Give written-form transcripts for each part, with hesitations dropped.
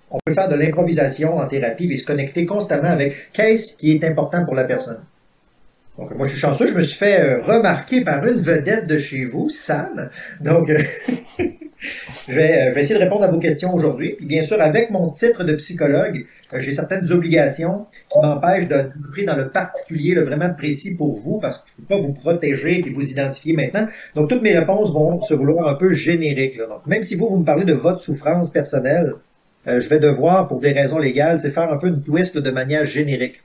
On peut faire de l'improvisation en thérapie et se connecter constamment avec qu'est-ce qui est important pour la personne. Donc, moi, je suis chanceux, je me suis fait remarquer par une vedette de chez vous, Sam. Donc, je vais essayer de répondre à vos questions aujourd'hui. Puis, bien sûr, avec mon titre de psychologue, j'ai certaines obligations qui m'empêchent d'entrer dans le particulier, le vraiment précis pour vous, parce que je ne peux pas vous protéger et vous identifier maintenant. Donc, toutes mes réponses vont se vouloir un peu génériques, là. Donc, même si vous me parlez de votre souffrance personnelle, je vais devoir, pour des raisons légales, faire un peu une twist là, de manière générique.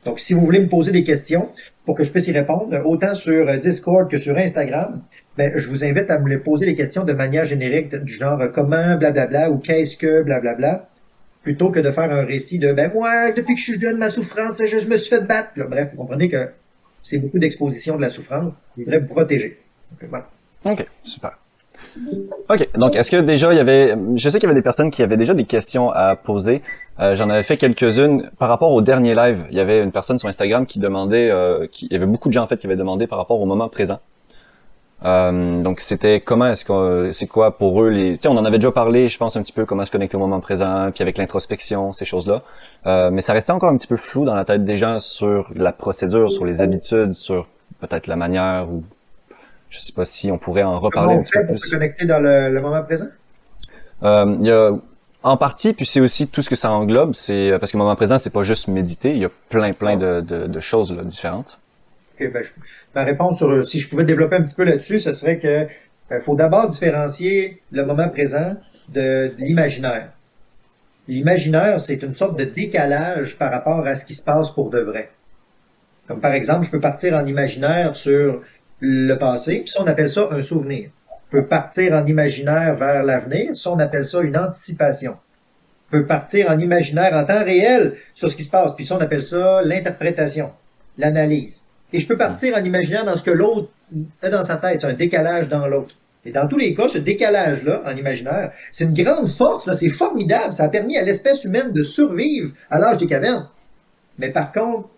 Donc, si vous voulez me poser des questions pour que je puisse y répondre, autant sur Discord que sur Instagram, ben, je vous invite à me poser les questions de manière générique, du genre comment, blablabla, ou qu'est-ce que, blablabla, plutôt que de faire un récit de ben moi, depuis que je suis jeune, ma souffrance, je me suis fait battre. Là, bref, vous comprenez que c'est beaucoup d'exposition de la souffrance. Je voudrais vous protéger. Donc, voilà. OK, super. OK, donc est-ce que déjà il y avait, je sais qu'il y avait des personnes qui avaient déjà des questions à poser. J'en avais fait quelques-unes par rapport au dernier live. Il y avait une personne sur Instagram qui demandait, il y avait beaucoup de gens en fait qui avaient demandé par rapport au moment présent. Donc c'était comment est-ce que c'est quoi pour eux les, tu sais, on en avait déjà parlé, je pense un petit peu comment se connecter au moment présent, puis avec l'introspection, ces choses-là. Mais ça restait encore un petit peu flou dans la tête des gens sur la procédure, sur les habitudes, sur peut-être la manière ou je sais pas si on pourrait en reparler un petit peu Comment on fait pour plus. se connecter dans le moment présent? Il y a en partie, puis c'est aussi tout ce que ça englobe, c'est parce que le moment présent, c'est pas juste méditer, il y a plein de choses là, différentes. Ok, ben, ma réponse sur si je pouvais développer un petit peu là-dessus, ce serait que faut d'abord différencier le moment présent de l'imaginaire. L'imaginaire, c'est une sorte de décalage par rapport à ce qui se passe pour de vrai. Comme par exemple, je peux partir en imaginaire sur le passé, puis ça, on appelle ça un souvenir. Je peux partir en imaginaire vers l'avenir, ça, on appelle ça une anticipation. Je peux partir en imaginaire en temps réel sur ce qui se passe, puis ça, on appelle ça l'interprétation, l'analyse. Et je peux partir en imaginaire dans ce que l'autre a dans sa tête, c'est un décalage dans l'autre. Et dans tous les cas, ce décalage-là, en imaginaire, c'est une grande force, là, c'est formidable. Ça a permis à l'espèce humaine de survivre à l'âge des cavernes. Mais par contre,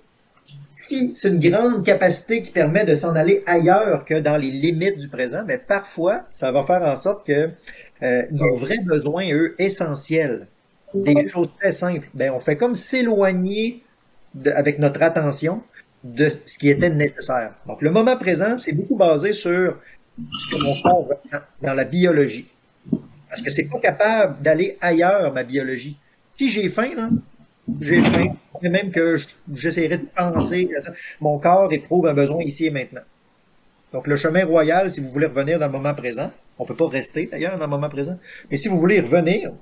si c'est une grande capacité qui permet de s'en aller ailleurs que dans les limites du présent, mais parfois, ça va faire en sorte que nos vrais besoins, eux, essentiels, des choses très simples, ben, on fait comme s'éloigner avec notre attention de ce qui était nécessaire. Donc, le moment présent, c'est beaucoup basé sur ce que mon corps ressent dans la biologie. Parce que c'est pas capable d'aller ailleurs, ma biologie. Si j'ai faim, là, j'ai faim. Même que j'essaierai de penser, mon corps éprouve un besoin ici et maintenant. Donc, le chemin royal, si vous voulez revenir dans le moment présent, on peut pas rester d'ailleurs dans le moment présent, mais si vous voulez y revenir,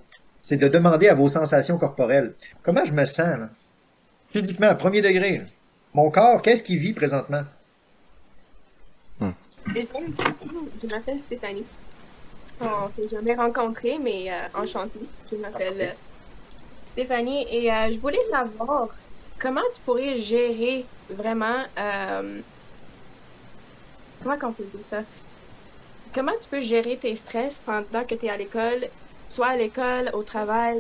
c'est de demander à vos sensations corporelles. Comment je me sens, là? Physiquement, à premier degré, là. Mon corps, qu'est-ce qu'il vit présentement? Je m'appelle Stéphanie. On s'est jamais rencontrés, mais enchantée. Je m'appelle Stéphanie et je voulais savoir comment tu pourrais gérer vraiment comment qu'on peut dire ça? Comment tu peux gérer tes stress pendant que tu es à l'école, soit à l'école, au travail,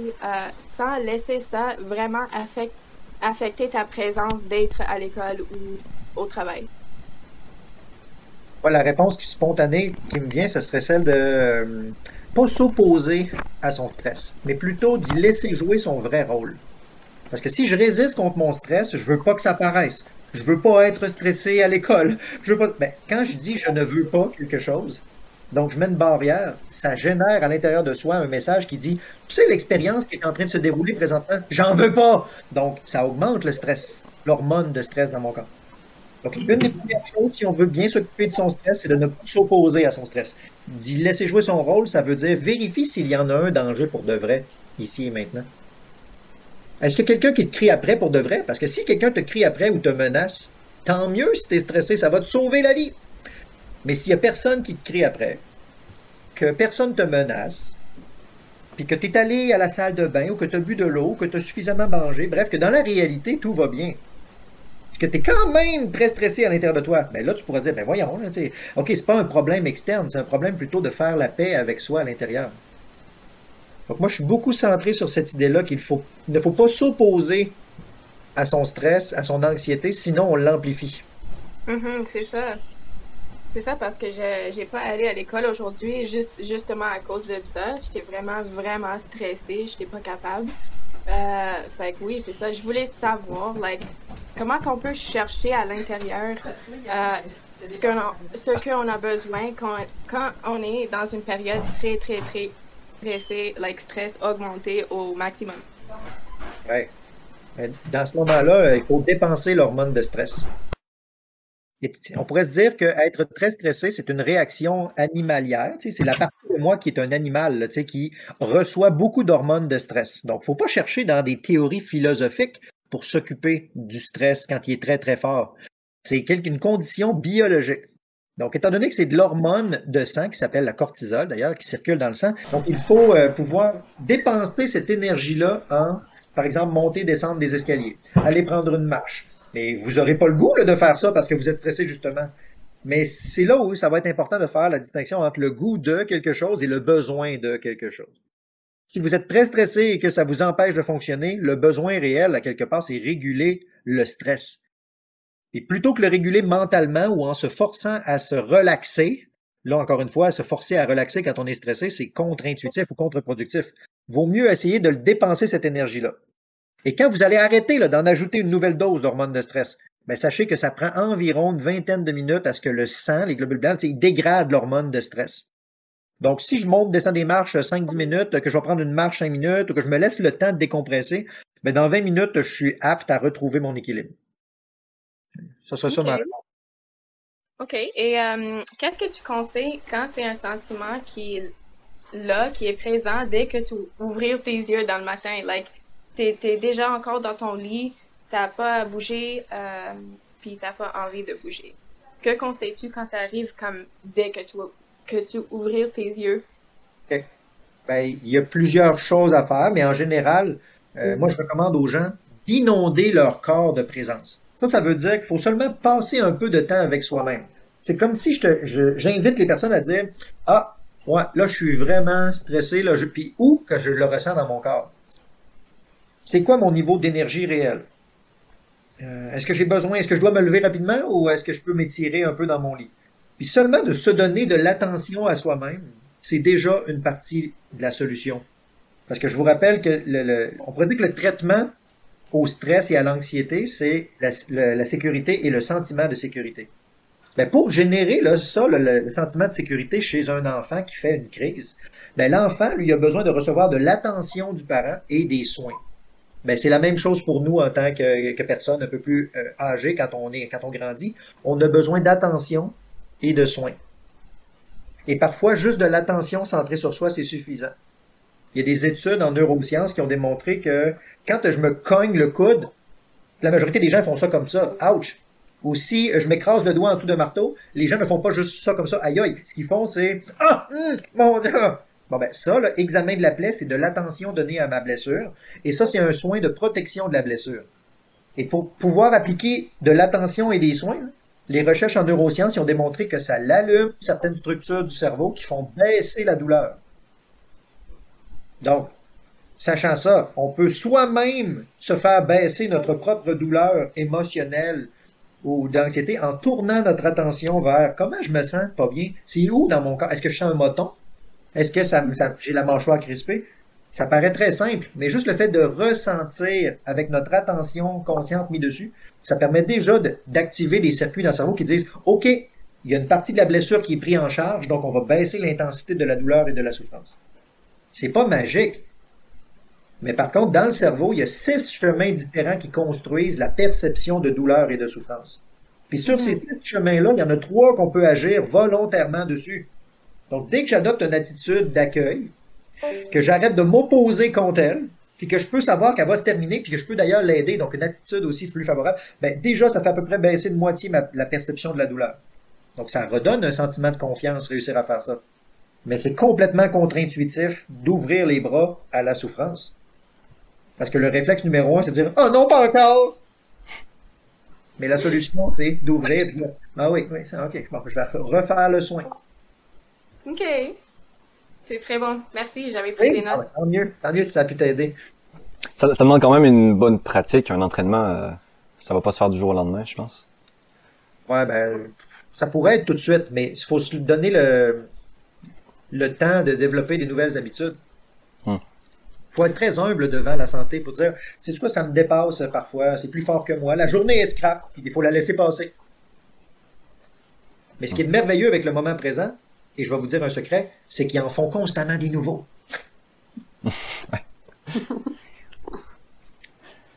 sans laisser ça vraiment affecter ta présence d'être à l'école ou au travail? Ouais, la réponse spontanée qui me vient, ce serait celle de pas s'opposer à son stress, mais plutôt d'y laisser jouer son vrai rôle. Parce que si je résiste contre mon stress, je veux pas que ça paraisse. Je veux pas être stressé à l'école. Je veux pas. Ben, quand je dis je ne veux pas quelque chose, donc je mets une barrière, ça génère à l'intérieur de soi un message qui dit, tu sais l'expérience qui est en train de se dérouler présentement, j'en veux pas. Donc ça augmente le stress, l'hormone de stress dans mon corps. Donc, une des premières choses, si on veut bien s'occuper de son stress, c'est de ne pas s'opposer à son stress. D'y laisser jouer son rôle, ça veut dire vérifie s'il y en a un danger pour de vrai, ici et maintenant. Est-ce que quelqu'un qui te crie après pour de vrai? Parce que si quelqu'un te crie après ou te menace, tant mieux si tu es stressé, ça va te sauver la vie. Mais s'il n'y a personne qui te crie après, que personne te menace, puis que tu es allé à la salle de bain ou que tu as bu de l'eau, que tu as suffisamment mangé, bref, que dans la réalité, tout va bien, que tu es quand même très stressé à l'intérieur de toi, ben là, tu pourrais dire, ben voyons, là, OK, c'est pas un problème externe, c'est un problème plutôt de faire la paix avec soi à l'intérieur. Donc moi, je suis beaucoup centré sur cette idée-là ne faut pas s'opposer à son stress, à son anxiété, sinon on l'amplifie. C'est ça. C'est ça parce que j'ai pas allé à l'école aujourd'hui justement à cause de ça. J'étais vraiment stressée, j'étais pas capable. Fait que oui, c'est ça. Je voulais savoir, like, comment qu'on peut chercher à l'intérieur ce qu'on a besoin quand on est dans une période très stressée, like stress augmenté au maximum. Ouais. Dans ce moment-là, il faut dépenser l'hormone de stress. On pourrait se dire qu'être très stressé, c'est une réaction animalière. Tu sais, c'est la partie de moi qui est un animal, là, tu sais, qui reçoit beaucoup d'hormones de stress. Donc, il ne faut pas chercher dans des théories philosophiques pour s'occuper du stress quand il est très fort. C'est une condition biologique. Donc, étant donné que c'est de l'hormone de sang qui s'appelle la cortisol, d'ailleurs, qui circule dans le sang, donc il faut pouvoir dépenser cette énergie-là en, par exemple, monter, descendre des escaliers, aller prendre une marche. Mais vous n'aurez pas le goût là, de faire ça parce que vous êtes stressé, justement. Mais c'est là où ça va être important de faire la distinction entre le goût de quelque chose et le besoin de quelque chose. Si vous êtes très stressé et que ça vous empêche de fonctionner, le besoin réel, à quelque part, c'est réguler le stress. Et plutôt que le réguler mentalement ou en se forçant à se relaxer, là, encore une fois, se forcer à relaxer quand on est stressé, c'est contre-intuitif ou contre-productif. Vaut mieux essayer de le dépenser, cette énergie-là. Et quand vous allez arrêter d'en ajouter une nouvelle dose d'hormones de stress, ben, sachez que ça prend environ une vingtaine de minutes à ce que le sang, les globules blancs, ils dégradent l'hormone de stress. Donc, si je monte, descends des marches 5-10 minutes, que je vais prendre une marche 5 minutes ou que je me laisse le temps de décompresser, ben, dans 20 minutes, je suis apte à retrouver mon équilibre. Ça serait ça ma réponse. OK. Et qu'est-ce que tu conseilles quand c'est un sentiment qui est là, qui est présent dès que tu ouvres tes yeux dans le matin? Like, t'es déjà encore dans ton lit, t'as pas bougé, puis t'as pas envie de bouger. Que conseilles-tu quand ça arrive comme dès que tu ouvres tes yeux? OK. Ben, il y a plusieurs choses à faire, mais en général, moi, je recommande aux gens d'inonder leur corps de présence. Ça veut dire qu'il faut seulement passer un peu de temps avec soi-même. C'est comme si j'invite les personnes à dire, ah, ouais, là, je suis vraiment stressé, là, puis où que je le ressens dans mon corps? C'est quoi mon niveau d'énergie réel? Est-ce que je dois me lever rapidement ou est-ce que je peux m'étirer un peu dans mon lit? Puis seulement de se donner de l'attention à soi-même, c'est déjà une partie de la solution. Parce que je vous rappelle que on pourrait dire que le traitement au stress et à l'anxiété, c'est la sécurité et le sentiment de sécurité. Ben, pour générer là, ça, le sentiment de sécurité chez un enfant qui fait une crise, ben, l'enfant, lui, a besoin de recevoir de l'attention du parent et des soins. Ben, c'est la même chose pour nous en tant que personne un peu plus âgée quand on grandit. On a besoin d'attention et de soins. Et parfois, juste de l'attention centrée sur soi, c'est suffisant. Il y a des études en neurosciences qui ont démontré que quand je me cogne le coude, la majorité des gens font ça comme ça. Ouch! Ou si je m'écrase le doigt en dessous d'un marteau, les gens ne font pas juste ça comme ça. Aïe aïe! Ce qu'ils font, c'est ah! Mon Dieu! Bon ben ça, l'examen de la plaie, c'est de l'attention donnée à ma blessure. Et ça, c'est un soin de protection de la blessure. Et pour pouvoir appliquer de l'attention et des soins, les recherches en neurosciences ont démontré que ça allume certaines structures du cerveau qui font baisser la douleur. Donc, sachant ça, on peut soi-même se faire baisser notre propre douleur émotionnelle ou d'anxiété en tournant notre attention vers comment je me sens pas bien. C'est où dans mon corps? Est-ce que je sens un moton? Est-ce que j'ai la mâchoire crispée? Ça paraît très simple, mais juste le fait de ressentir avec notre attention consciente mise dessus, ça permet déjà d'activer des circuits dans le cerveau qui disent « OK, il y a une partie de la blessure qui est prise en charge, donc on va baisser l'intensité de la douleur et de la souffrance. » C'est pas magique. Mais par contre, dans le cerveau, il y a 6 chemins différents qui construisent la perception de douleur et de souffrance. Puis sur ces 6 chemins-là, il y en a 3 qu'on peut agir volontairement dessus. Donc, dès que j'adopte une attitude d'accueil, que j'arrête de m'opposer contre elle, puis que je peux savoir qu'elle va se terminer, puis que je peux d'ailleurs l'aider, donc une attitude aussi plus favorable, ben déjà, ça fait à peu près baisser de moitié la perception de la douleur. Donc, ça redonne un sentiment de confiance, réussir à faire ça. Mais c'est complètement contre-intuitif d'ouvrir les bras à la souffrance. Parce que le réflexe numéro 1, c'est de dire « Oh non, pas encore! » Mais la solution, c'est d'ouvrir. Ah oui, c'est OK. Bon, je vais refaire le soin. OK. C'est très bon. Merci, j'avais pris des notes. Tant mieux si ça a pu t'aider. Ça demande quand même une bonne pratique, un entraînement. Ça va pas se faire du jour au lendemain, je pense. Ouais, ben, Ça pourrait être tout de suite, mais il faut se donner le temps de développer des nouvelles habitudes. Hmm. Faut être très humble devant la santé pour dire, c'est quoi, ça me dépasse parfois, c'est plus fort que moi. La journée est scrap, puis il faut la laisser passer. Mais ce qui est merveilleux avec le moment présent, et je vais vous dire un secret, c'est qu'ils en font constamment des nouveaux.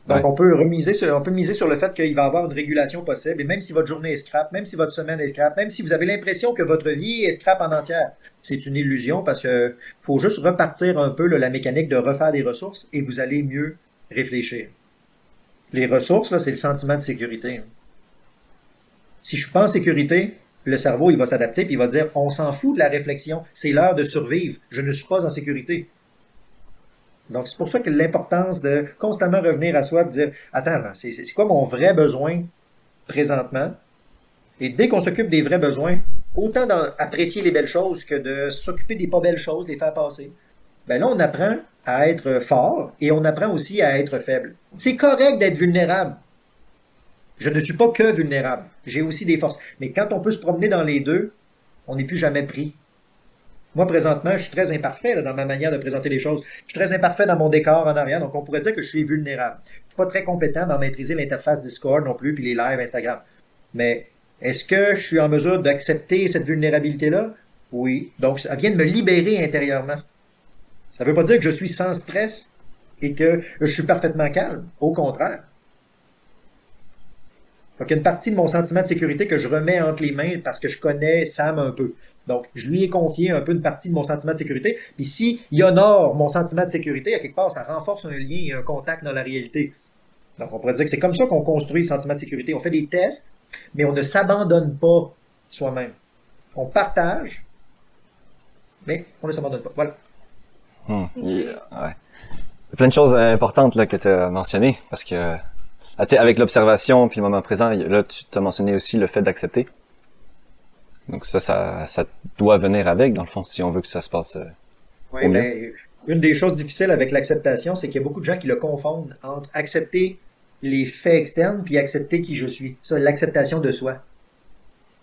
Donc, on peut miser sur le fait qu'il va y avoir une régulation possible, et même si votre journée est scrap, même si votre semaine est scrap, même si vous avez l'impression que votre vie est scrap en entière, c'est une illusion parce que faut juste repartir un peu la mécanique de refaire des ressources et vous allez mieux réfléchir. Les ressources, là, c'est le sentiment de sécurité. Si je suis pas en sécurité, le cerveau, il va s'adapter puis il va dire, on s'en fout de la réflexion, c'est l'heure de survivre, je ne suis pas en sécurité. Donc, c'est pour ça que l'importance de constamment revenir à soi et dire, attends, c'est quoi mon vrai besoin présentement? Et dès qu'on s'occupe des vrais besoins, autant d'apprécier les belles choses que de s'occuper des pas belles choses, de les faire passer, ben là, on apprend à être fort et on apprend aussi à être faible. C'est correct d'être vulnérable. Je ne suis pas que vulnérable. J'ai aussi des forces. Mais quand on peut se promener dans les deux, on n'est plus jamais pris. Moi, présentement, je suis très imparfait là, dans ma manière de présenter les choses. Je suis très imparfait dans mon décor en arrière, donc on pourrait dire que je suis vulnérable. Je suis pas très compétent dans maîtriser l'interface Discord non plus, puis les lives Instagram. Mais est-ce que je suis en mesure d'accepter cette vulnérabilité-là? Oui. Donc, ça vient de me libérer intérieurement. Ça ne veut pas dire que je suis sans stress et que je suis parfaitement calme. Au contraire. Donc, il y a une partie de mon sentiment de sécurité que je remets entre les mains parce que je connais Sam un peu. Donc, je lui ai confié un peu une partie de mon sentiment de sécurité. Puis s'il honore mon sentiment de sécurité, à quelque part, ça renforce un lien et un contact dans la réalité. Donc, on pourrait dire que c'est comme ça qu'on construit le sentiment de sécurité. On fait des tests, mais on ne s'abandonne pas soi-même. On partage, mais on ne s'abandonne pas. Voilà. Ouais. Il y a plein de choses importantes là, que tu as mentionnées, parce que avec l'observation puis le moment présent, là, tu t'as mentionné aussi le fait d'accepter. Donc ça doit venir avec, dans le fond, si on veut que ça se passe oui, mais une des choses difficiles avec l'acceptation, c'est qu'il y a beaucoup de gens qui le confondent entre accepter les faits externes puis accepter qui je suis. Ça, l'acceptation de soi.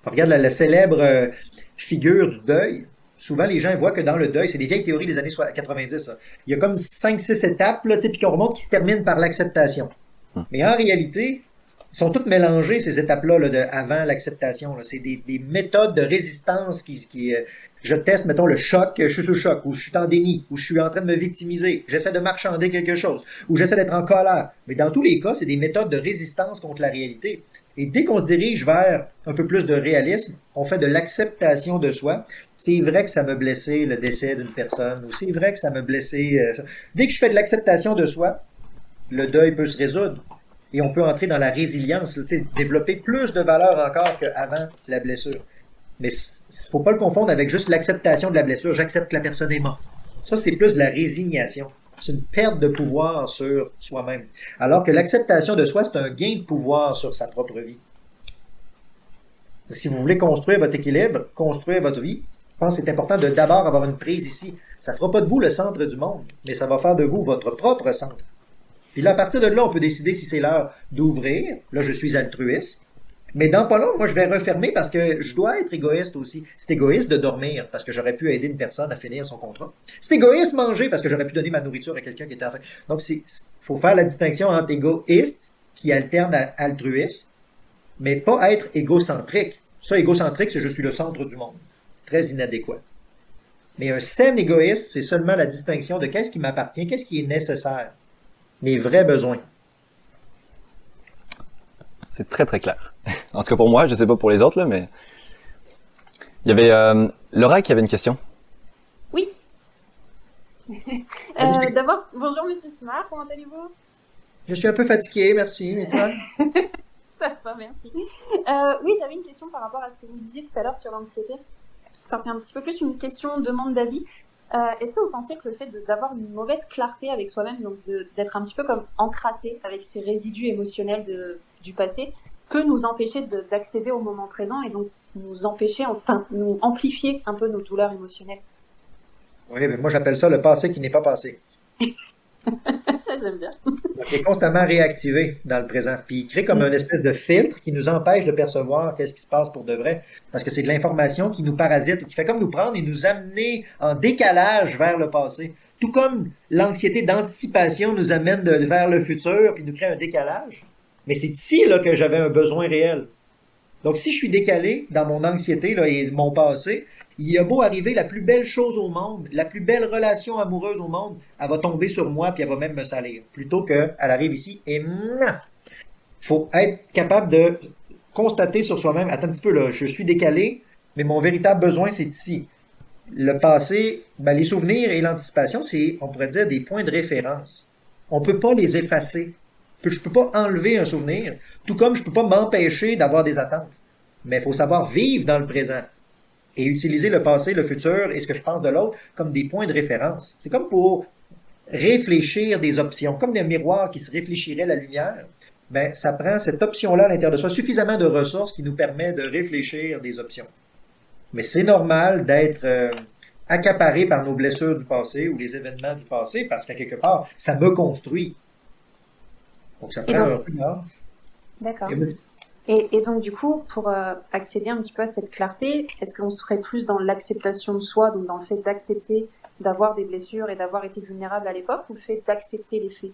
On regarde la célèbre figure du deuil. Souvent, les gens voient que dans le deuil, c'est des vieilles théories des années 90. Ça. Il y a comme 5-6 étapes, là, puis qu'on remonte qui se terminent par l'acceptation. Mais en réalité, ils sont toutes mélangées, ces étapes-là, là, avant l'acceptation. C'est des méthodes de résistance je teste, mettons, le choc, je suis sous choc, ou je suis en déni, ou je suis en train de me victimiser, j'essaie de marchander quelque chose, ou j'essaie d'être en colère. Mais dans tous les cas, c'est des méthodes de résistance contre la réalité. Et dès qu'on se dirige vers un peu plus de réalisme, on fait de l'acceptation de soi. C'est vrai que ça m'a blessé le décès d'une personne, ou c'est vrai que ça m'a blessé... Dès que je fais de l'acceptation de soi, le deuil peut se résoudre. Et on peut entrer dans la résilience, développer plus de valeur encore qu'avant la blessure. Mais il ne faut pas le confondre avec juste l'acceptation de la blessure. J'accepte que la personne est morte. Ça, c'est plus de la résignation. C'est une perte de pouvoir sur soi-même. Alors que l'acceptation de soi, c'est un gain de pouvoir sur sa propre vie. Si vous voulez construire votre équilibre, construire votre vie, je pense que c'est important de d'abord avoir une prise ici. Ça ne fera pas de vous le centre du monde, mais ça va faire de vous votre propre centre. Puis là, à partir de là, on peut décider si c'est l'heure d'ouvrir. Là, je suis altruiste. Mais dans pas long, moi, je vais refermer parce que je dois être égoïste aussi. C'est égoïste de dormir parce que j'aurais pu aider une personne à finir son contrat. C'est égoïste de manger parce que j'aurais pu donner ma nourriture à quelqu'un qui était à faim. Donc, faut faire la distinction entre égoïste qui alterne à altruiste, mais pas être égocentrique. Ça, égocentrique, c'est je suis le centre du monde. C'est très inadéquat. Mais un sain égoïste, c'est seulement la distinction de qu'est-ce qui m'appartient, qu'est-ce qui est nécessaire. Mes vrais besoins. C'est très très clair. En tout cas pour moi, je sais pas pour les autres là, mais il y avait Laura qui avait une question. Oui. D'abord, bonjour Monsieur Simard, comment allez-vous? Je suis un peu fatigué, merci. Et toi? Ça va, merci. Oui, j'avais une question par rapport à ce que vous disiez tout à l'heure sur l'anxiété. Enfin, c'est un petit peu plus une question demande d'avis. Est-ce que vous pensez que le fait d'avoir une mauvaise clarté avec soi-même, donc d'être un petit peu comme encrassé avec ces résidus émotionnels du passé, peut nous empêcher d'accéder au moment présent et donc nous empêcher, enfin, nous amplifier un peu nos douleurs émotionnelles? Oui, mais moi j'appelle ça le passé qui n'est pas passé. Je j'aime bien. Donc, il est constamment réactivé dans le présent. Puis il crée comme une espèce de filtre qui nous empêche de percevoir qu'est-ce qui se passe pour de vrai. Parce que c'est de l'information qui nous parasite, qui fait comme nous prendre et nous amener en décalage vers le passé. Tout comme l'anxiété d'anticipation nous amène vers le futur puis nous crée un décalage. Mais c'est ici là, que j'avais un besoin réel. Donc si je suis décalé dans mon anxiété là, et mon passé, il a beau arriver la plus belle chose au monde, la plus belle relation amoureuse au monde, elle va tomber sur moi puis elle va même me salir. Plutôt qu'elle arrive ici et faut être capable de constater sur soi-même, attends un petit peu là, je suis décalé, mais mon véritable besoin c'est ici. Le passé, ben, les souvenirs et l'anticipation, c'est, on pourrait dire, des points de référence. On peut pas les effacer. Je peux pas enlever un souvenir, tout comme je peux pas m'empêcher d'avoir des attentes. Mais il faut savoir vivre dans le présent et utiliser le passé, le futur et ce que je pense de l'autre comme des points de référence. C'est comme pour réfléchir des options, comme des miroirs qui se réfléchiraient la lumière. Ben, ça prend cette option-là à l'intérieur de soi, suffisamment de ressources qui nous permet de réfléchir des options. Mais c'est normal d'être accaparé par nos blessures du passé ou les événements du passé parce qu'à quelque part, ça me construit. Donc ça prend un peu d'art. D'accord. Et donc du coup, pour accéder un petit peu à cette clarté, est-ce qu'on serait plus dans l'acceptation de soi, donc dans le fait d'accepter d'avoir des blessures et d'avoir été vulnérable à l'époque, ou le fait d'accepter les faits?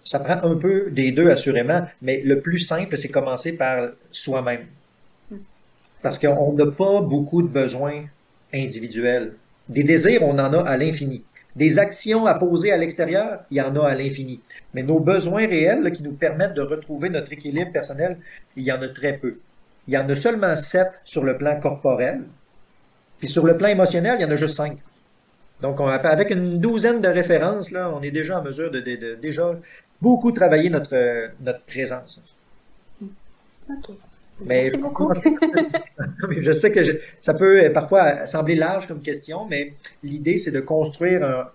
Ça prend un peu des deux, assurément, mais le plus simple, c'est commencer par soi-même. Parce qu'on n'a pas beaucoup de besoins individuels. Des désirs, on en a à l'infini. Des actions à poser à l'extérieur, il y en a à l'infini. Mais nos besoins réels là, qui nous permettent de retrouver notre équilibre personnel, il y en a très peu. Il y en a seulement 7 sur le plan corporel. Puis sur le plan émotionnel, il y en a juste 5. Donc, avec une douzaine de références, là, on est déjà en mesure de déjà beaucoup travailler notre présence. Ok. Mais, merci beaucoup. je sais que ça peut parfois sembler large comme question, mais l'idée, c'est de construire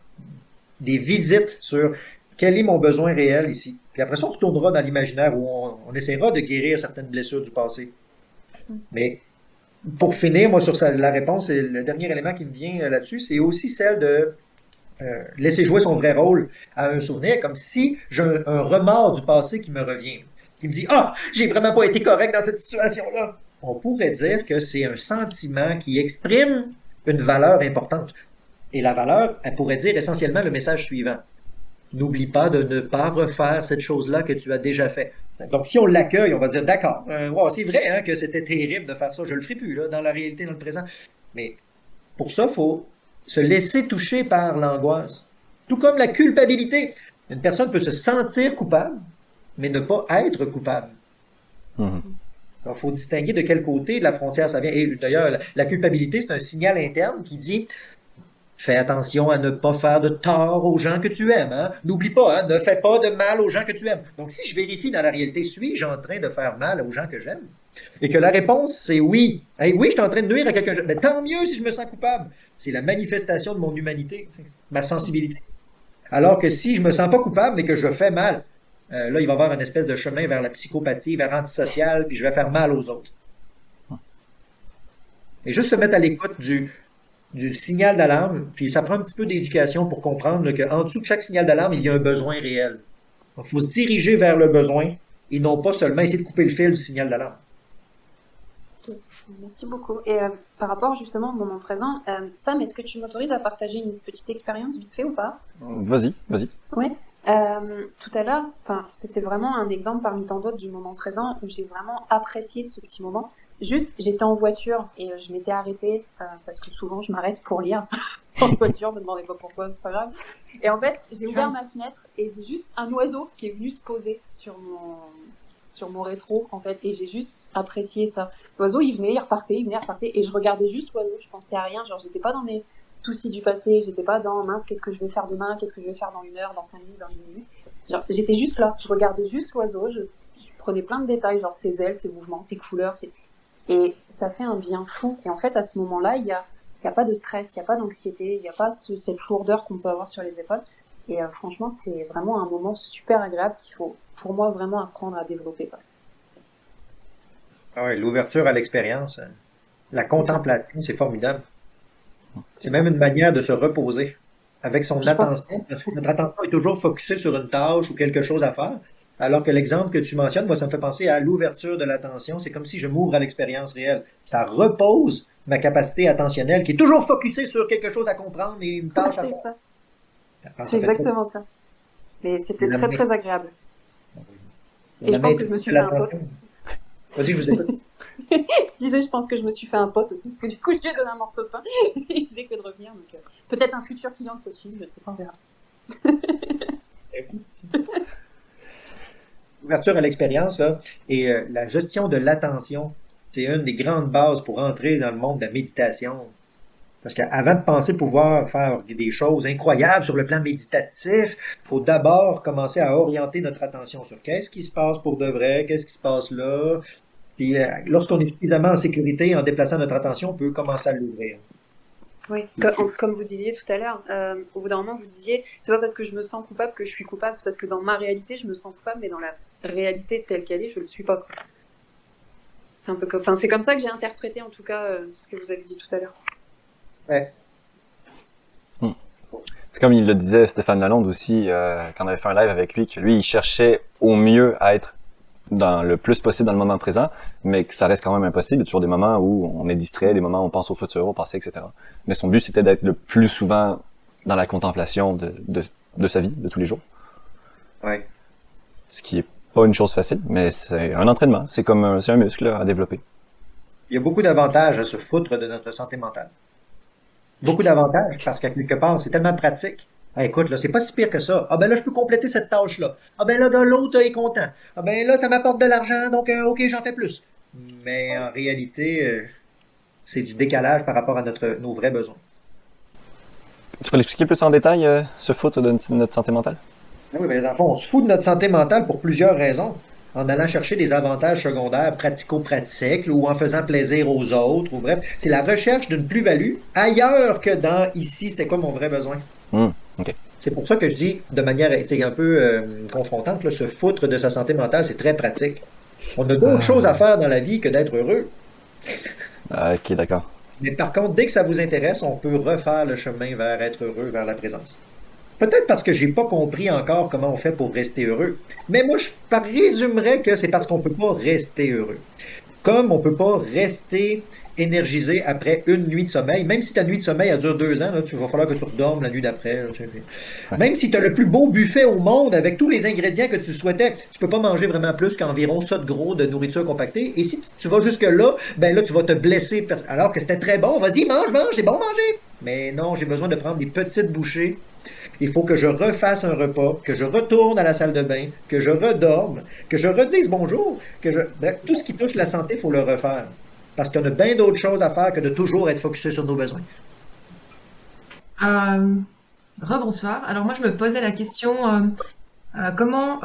des visites sur quel est mon besoin réel ici. Puis après ça, on retournera dans l'imaginaire où on essaiera de guérir certaines blessures du passé. Mais pour finir, moi, sur la réponse, et le dernier élément qui me vient là-dessus, c'est aussi celle de laisser jouer son vrai rôle à un souvenir, comme si j'ai un remords du passé qui me revient. Qui me dit « Ah, j'ai vraiment pas été correct dans cette situation-là ». On pourrait dire que c'est un sentiment qui exprime une valeur importante. Et la valeur, elle pourrait dire essentiellement le message suivant. N'oublie pas de ne pas refaire cette chose-là que tu as déjà fait. Donc, si on l'accueille, on va dire « D'accord, wow, c'est vrai hein, que c'était terrible de faire ça, je le ferai plus là, dans la réalité, dans le présent. » Mais pour ça, il faut se laisser toucher par l'angoisse. Tout comme la culpabilité. Une personne peut se sentir coupable, mais ne pas être coupable. Donc, il faut distinguer de quel côté de la frontière ça vient. Et d'ailleurs, la culpabilité, c'est un signal interne qui dit « Fais attention à ne pas faire de tort aux gens que tu aimes. Hein? N'oublie pas, hein, ne fais pas de mal aux gens que tu aimes. » Donc, si je vérifie dans la réalité, suis-je en train de faire mal aux gens que j'aime? Et que la réponse, c'est oui. Hey, oui, je suis en train de nuire à quelqu'un. Mais tant mieux si je me sens coupable. C'est la manifestation de mon humanité, ma sensibilité. Alors que si je me sens pas coupable, mais que je fais mal, là, il va y avoir une espèce de chemin vers la psychopathie, vers l'antisocial, puis je vais faire mal aux autres. Et juste se mettre à l'écoute du signal d'alarme, puis ça prend un petit peu d'éducation pour comprendre qu'en dessous de chaque signal d'alarme, il y a un besoin réel. Donc, il faut se diriger vers le besoin et non pas seulement essayer de couper le fil du signal d'alarme. Okay. Merci beaucoup. Et par rapport justement au moment présent, Sam, est-ce que tu m'autorises à partager une petite expérience vite fait ou pas? Vas-y. Oui. Tout à l'heure, c'était vraiment un exemple parmi tant d'autres du moment présent où j'ai vraiment apprécié ce petit moment. Juste, j'étais en voiture et je m'étais arrêtée parce que souvent je m'arrête pour lire en voiture, me demandez pas pourquoi, c'est pas grave. Et en fait, j'ai ouvert ma fenêtre et j'ai juste un oiseau qui est venu se poser sur mon rétro en fait, et j'ai juste apprécié ça. L'oiseau, il venait, il repartait, et je regardais juste l'oiseau, je pensais à rien, genre j'étais pas dans mes soucis du passé, j'étais pas dans mince, qu'est-ce que je vais faire demain, qu'est-ce que je vais faire dans 1 heure, dans 5 minutes, dans 10 minutes. Genre, j'étais juste là, je regardais juste l'oiseau, je prenais plein de détails, genre ses ailes, ses mouvements, ses couleurs, et ça fait un bien fou. Et en fait, à ce moment-là, il y a pas de stress, il y a pas d'anxiété, il y a pas cette lourdeur qu'on peut avoir sur les épaules. Et franchement, c'est vraiment un moment super agréable qu'il faut, pour moi, vraiment apprendre à développer, quoi. Ah ouais, l'ouverture à l'expérience, la contemplation, c'est formidable. C'est même une manière de se reposer. avec son Je pense. attention. Notre attention est toujours focusée sur une tâche ou quelque chose à faire. Alors que l'exemple que tu mentionnes, moi, ça me fait penser à l'ouverture de l'attention. C'est comme si je m'ouvre à l'expérience réelle. Ça repose ma capacité attentionnelle qui est toujours focusée sur quelque chose à comprendre et une tâche à C'est faire. ça. Alors, C'est ça fait exactement ça. Mais c'était la très main. très agréable. Et La je pense main que je me est suis fait un pote. l'attention. Vas-y, je vous écoute. Je disais, je pense que je me suis fait un pote aussi, parce que du coup, je lui ai donné un morceau de pain, et il faisait que de revenir, donc peut-être un futur client de coaching, je sais pas, on verra. Ouverture à l'expérience, là, et la gestion de l'attention, c'est une des grandes bases pour entrer dans le monde de la méditation. Parce qu'avant de penser pouvoir faire des choses incroyables sur le plan méditatif, il faut d'abord commencer à orienter notre attention sur qu'est-ce qui se passe pour de vrai, qu'est-ce qui se passe là. Puis lorsqu'on est suffisamment en sécurité, en déplaçant notre attention, on peut commencer à l'ouvrir. Oui, comme vous disiez tout à l'heure, au bout d'un moment, vous disiez, c'est pas parce que je me sens coupable que je suis coupable, c'est parce que dans ma réalité, je me sens coupable, mais dans la réalité telle qu'elle est, je le suis pas. C'est un peu comme, enfin, c'est comme ça que j'ai interprété, en tout cas, ce que vous avez dit tout à l'heure. Ouais. C'est comme il le disait Stéphane Lalonde aussi, quand on avait fait un live avec lui, que lui, il cherchait au mieux à être dans le plus possible dans le moment présent, mais que ça reste quand même impossible. Il y a toujours des moments où on est distrait, des moments où on pense au futur, au passé, etc. Mais son but, c'était d'être le plus souvent dans la contemplation de sa vie, de tous les jours. Ouais. Ce qui est pas une chose facile, mais c'est un entraînement. C'est comme c'est un muscle là, à développer. Il y a beaucoup d'avantages à se foutre de notre santé mentale. Beaucoup d'avantages parce qu'à quelque part, c'est tellement pratique. Ah, écoute, là, c'est pas si pire que ça. Ah ben là, je peux compléter cette tâche-là. Ah ben là, de l'autre est content. Ah ben là, ça m'apporte de l'argent, donc ok, j'en fais plus. Mais en réalité, c'est du décalage par rapport à nos vrais besoins. Tu peux l'expliquer plus en détail, ce foot de notre santé mentale? Ah oui, ben dans le fond, on se fout de notre santé mentale pour plusieurs raisons. En allant chercher des avantages secondaires pratico-pratiques ou en faisant plaisir aux autres, ou bref, c'est la recherche d'une plus-value ailleurs que dans ici, c'était quoi mon vrai besoin. Ok. C'est pour ça que je dis de manière un peu confrontante, là, se foutre de sa santé mentale, c'est très pratique. On a d'autres choses à faire dans la vie que d'être heureux. Ok, d'accord. Mais par contre, dès que ça vous intéresse, on peut refaire le chemin vers être heureux, vers la présence. Peut-être parce que j'ai pas compris encore comment on fait pour rester heureux. Mais moi, je résumerais que c'est parce qu'on peut pas rester heureux. Comme on peut pas rester énergisé après une nuit de sommeil, même si ta nuit de sommeil elle dure 2 ans, là, tu vas falloir que tu redormes la nuit d'après. Même si tu as le plus beau buffet au monde avec tous les ingrédients que tu souhaitais, tu peux pas manger vraiment plus qu'environ ça de gros de nourriture compactée. Et si tu vas jusque-là, ben là, tu vas te blesser. Alors que c'était très bon, vas-y, mange, c'est bon manger. Mais non, j'ai besoin de prendre des petites bouchées. Il faut que je refasse un repas, que je retourne à la salle de bain, que je redorme, que je redise bonjour, bref, tout ce qui touche la santé, il faut le refaire. Parce qu'on a bien d'autres choses à faire que de toujours être focusé sur nos besoins. Rebonsoir. Alors moi, je me posais la question, comment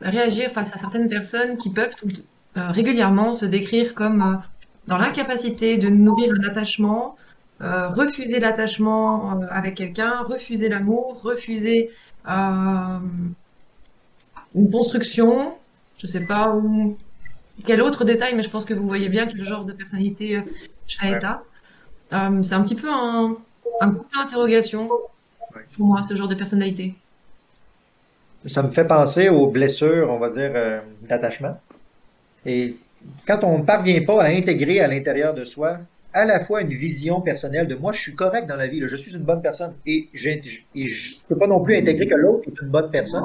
réagir face à certaines personnes qui peuvent régulièrement se décrire comme dans l'incapacité de nourrir un attachement, refuser l'attachement avec quelqu'un, refuser l'amour, refuser une construction, je sais pas où, quel autre détail, mais je pense que vous voyez bien quel genre de personnalité Shraeta. C'est un petit peu un coup d'interrogation pour moi, ce genre de personnalité. Ça me fait penser aux blessures, on va dire, d'attachement. Et quand on ne parvient pas à intégrer à l'intérieur de soi à la fois une vision personnelle de moi, je suis correct dans la vie, là, je suis une bonne personne, et je ne peux pas non plus intégrer que l'autre est une bonne personne.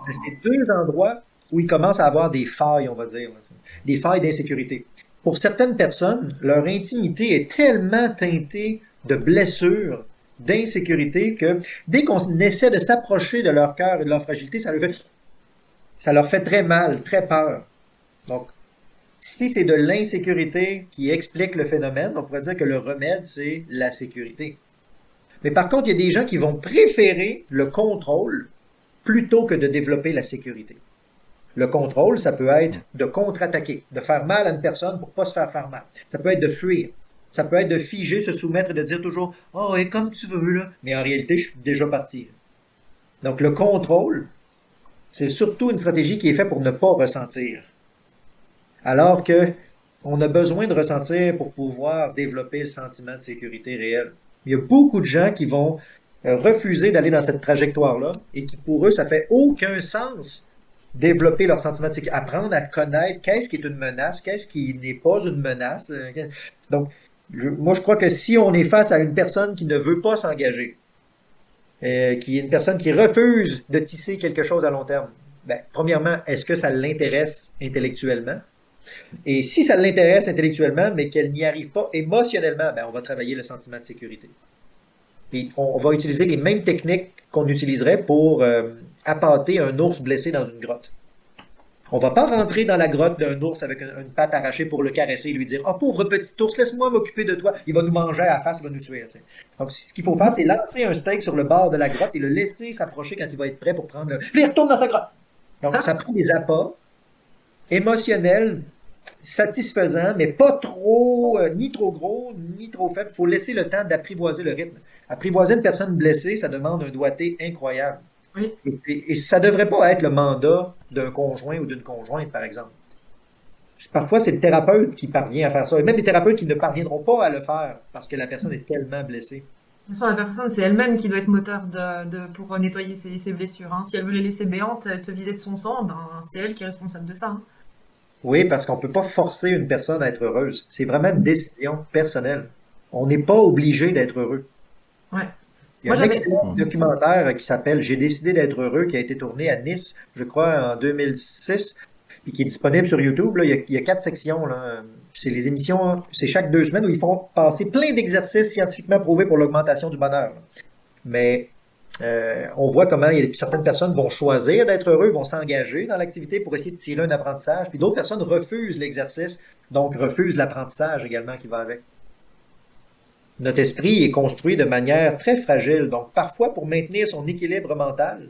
C'est deux endroits où il commence à avoir des failles, on va dire, des failles d'insécurité. Pour certaines personnes, leur intimité est tellement teintée de blessures, d'insécurité, que dès qu'on essaie de s'approcher de leur cœur et de leur fragilité, ça leur fait très mal, très peur. Donc, si c'est de l'insécurité qui explique le phénomène, on pourrait dire que le remède, c'est la sécurité. Mais par contre, il y a des gens qui vont préférer le contrôle plutôt que de développer la sécurité. Le contrôle, ça peut être de contre-attaquer, de faire mal à une personne pour pas se faire mal. Ça peut être de fuir. Ça peut être de figer, se soumettre et de dire toujours « Oh, et comme tu veux, là. » Mais en réalité, je suis déjà parti. Donc, le contrôle, c'est surtout une stratégie qui est faite pour ne pas ressentir. Alors que on a besoin de ressentir pour pouvoir développer le sentiment de sécurité réel. Il y a beaucoup de gens qui vont refuser d'aller dans cette trajectoire-là et qui, pour eux, ça fait aucun sens développer leur sentiment de sécurité, apprendre à connaître qu'est-ce qui est une menace, qu'est-ce qui n'est pas une menace. Donc, moi, je crois que si on est face à une personne qui ne veut pas s'engager, qui est une personne qui refuse de tisser quelque chose à long terme, ben, premièrement, est-ce que ça l'intéresse intellectuellement? Et si ça l'intéresse intellectuellement, mais qu'elle n'y arrive pas émotionnellement, ben, on va travailler le sentiment de sécurité. Puis on va utiliser les mêmes techniques qu'on utiliserait pour appâter un ours blessé dans une grotte. On va pas rentrer dans la grotte d'un ours avec une patte arrachée pour le caresser et lui dire « Oh, pauvre petit ours, laisse-moi m'occuper de toi. Il va nous manger à la face, il va nous tuer. » Donc, ce qu'il faut faire, c'est lancer un steak sur le bord de la grotte et le laisser s'approcher quand il va être prêt pour prendre le... Puis il retourne dans sa grotte. Donc, ça prend des appâts émotionnels, satisfaisants, mais pas trop, ni trop gros, ni trop faibles. Il faut laisser le temps d'apprivoiser le rythme. Apprivoiser une personne blessée, ça demande un doigté incroyable. Oui. Et ça ne devrait pas être le mandat d'un conjoint ou d'une conjointe, par exemple. Parfois, c'est le thérapeute qui parvient à faire ça. Et même des thérapeutes qui ne parviendront pas à le faire parce que la personne est tellement blessée. De toute façon, la personne, c'est elle-même qui doit être moteur pour nettoyer ses blessures. Hein. Si elle veut les laisser béantes, de se vider de son sang, ben, c'est elle qui est responsable de ça. Hein. Oui, parce qu'on ne peut pas forcer une personne à être heureuse. C'est vraiment une décision personnelle. On n'est pas obligé d'être heureux. Ouais. Il y a un excellent documentaire qui s'appelle J'ai décidé d'être heureux, qui a été tourné à Nice, je crois, en 2006, et qui est disponible sur YouTube. Là. Il y a 4 sections. C'est les émissions, c'est chaque 2 semaines où ils font passer plein d'exercices scientifiquement prouvés pour l'augmentation du bonheur. Là. Mais on voit comment certaines personnes vont choisir d'être heureux, vont s'engager dans l'activité pour essayer de tirer un apprentissage, puis d'autres personnes refusent l'exercice, donc refusent l'apprentissage également qui va avec. Notre esprit est construit de manière très fragile, donc parfois pour maintenir son équilibre mental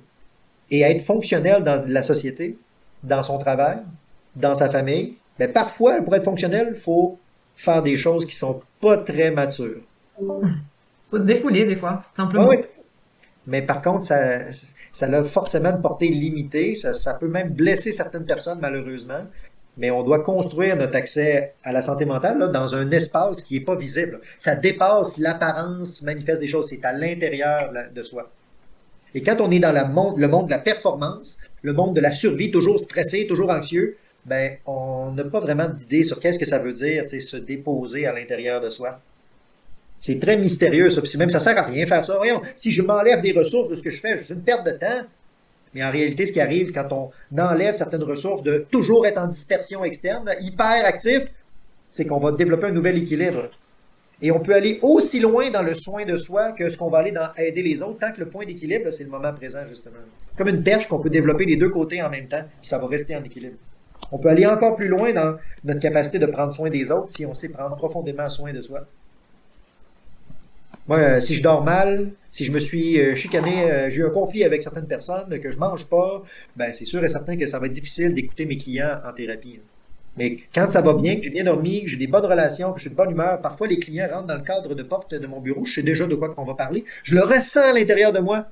et être fonctionnel dans la société, dans son travail, dans sa famille, ben parfois, pour être fonctionnel, il faut faire des choses qui sont pas très matures. Faut se défouler des fois, simplement. Oui. Mais par contre, ça a forcément une portée limitée, ça peut même blesser certaines personnes malheureusement. Mais on doit construire notre accès à la santé mentale là, dans un espace qui n'est pas visible. Ça dépasse l'apparence manifeste des choses. C'est à l'intérieur de soi. Et quand on est dans le monde de la performance, le monde de la survie, toujours stressé, toujours anxieux, ben, on n'a pas vraiment d'idée sur qu'est-ce que ça veut dire, se déposer à l'intérieur de soi. C'est très mystérieux, ça. Puis même ça sert à rien faire ça. Voyons, si je m'enlève des ressources de ce que je fais, c'est une perte de temps. Mais en réalité, ce qui arrive quand on enlève certaines ressources de toujours être en dispersion externe, hyper actif, c'est qu'on va développer un nouvel équilibre. Et on peut aller aussi loin dans le soin de soi que ce qu'on va aller dans aider les autres, tant que le point d'équilibre, c'est le moment présent, justement. Comme une perche qu'on peut développer les deux côtés en même temps, puis ça va rester en équilibre. On peut aller encore plus loin dans notre capacité de prendre soin des autres si on sait prendre profondément soin de soi. Moi, si je dors mal, si je me suis chicané, j'ai eu un conflit avec certaines personnes, que je mange pas, ben c'est sûr et certain que ça va être difficile d'écouter mes clients en thérapie. Mais quand ça va bien, que j'ai bien dormi, que j'ai des bonnes relations, que je suis de bonne humeur, parfois les clients rentrent dans le cadre de porte de mon bureau, je sais déjà de quoi on va parler, je le ressens à l'intérieur de moi.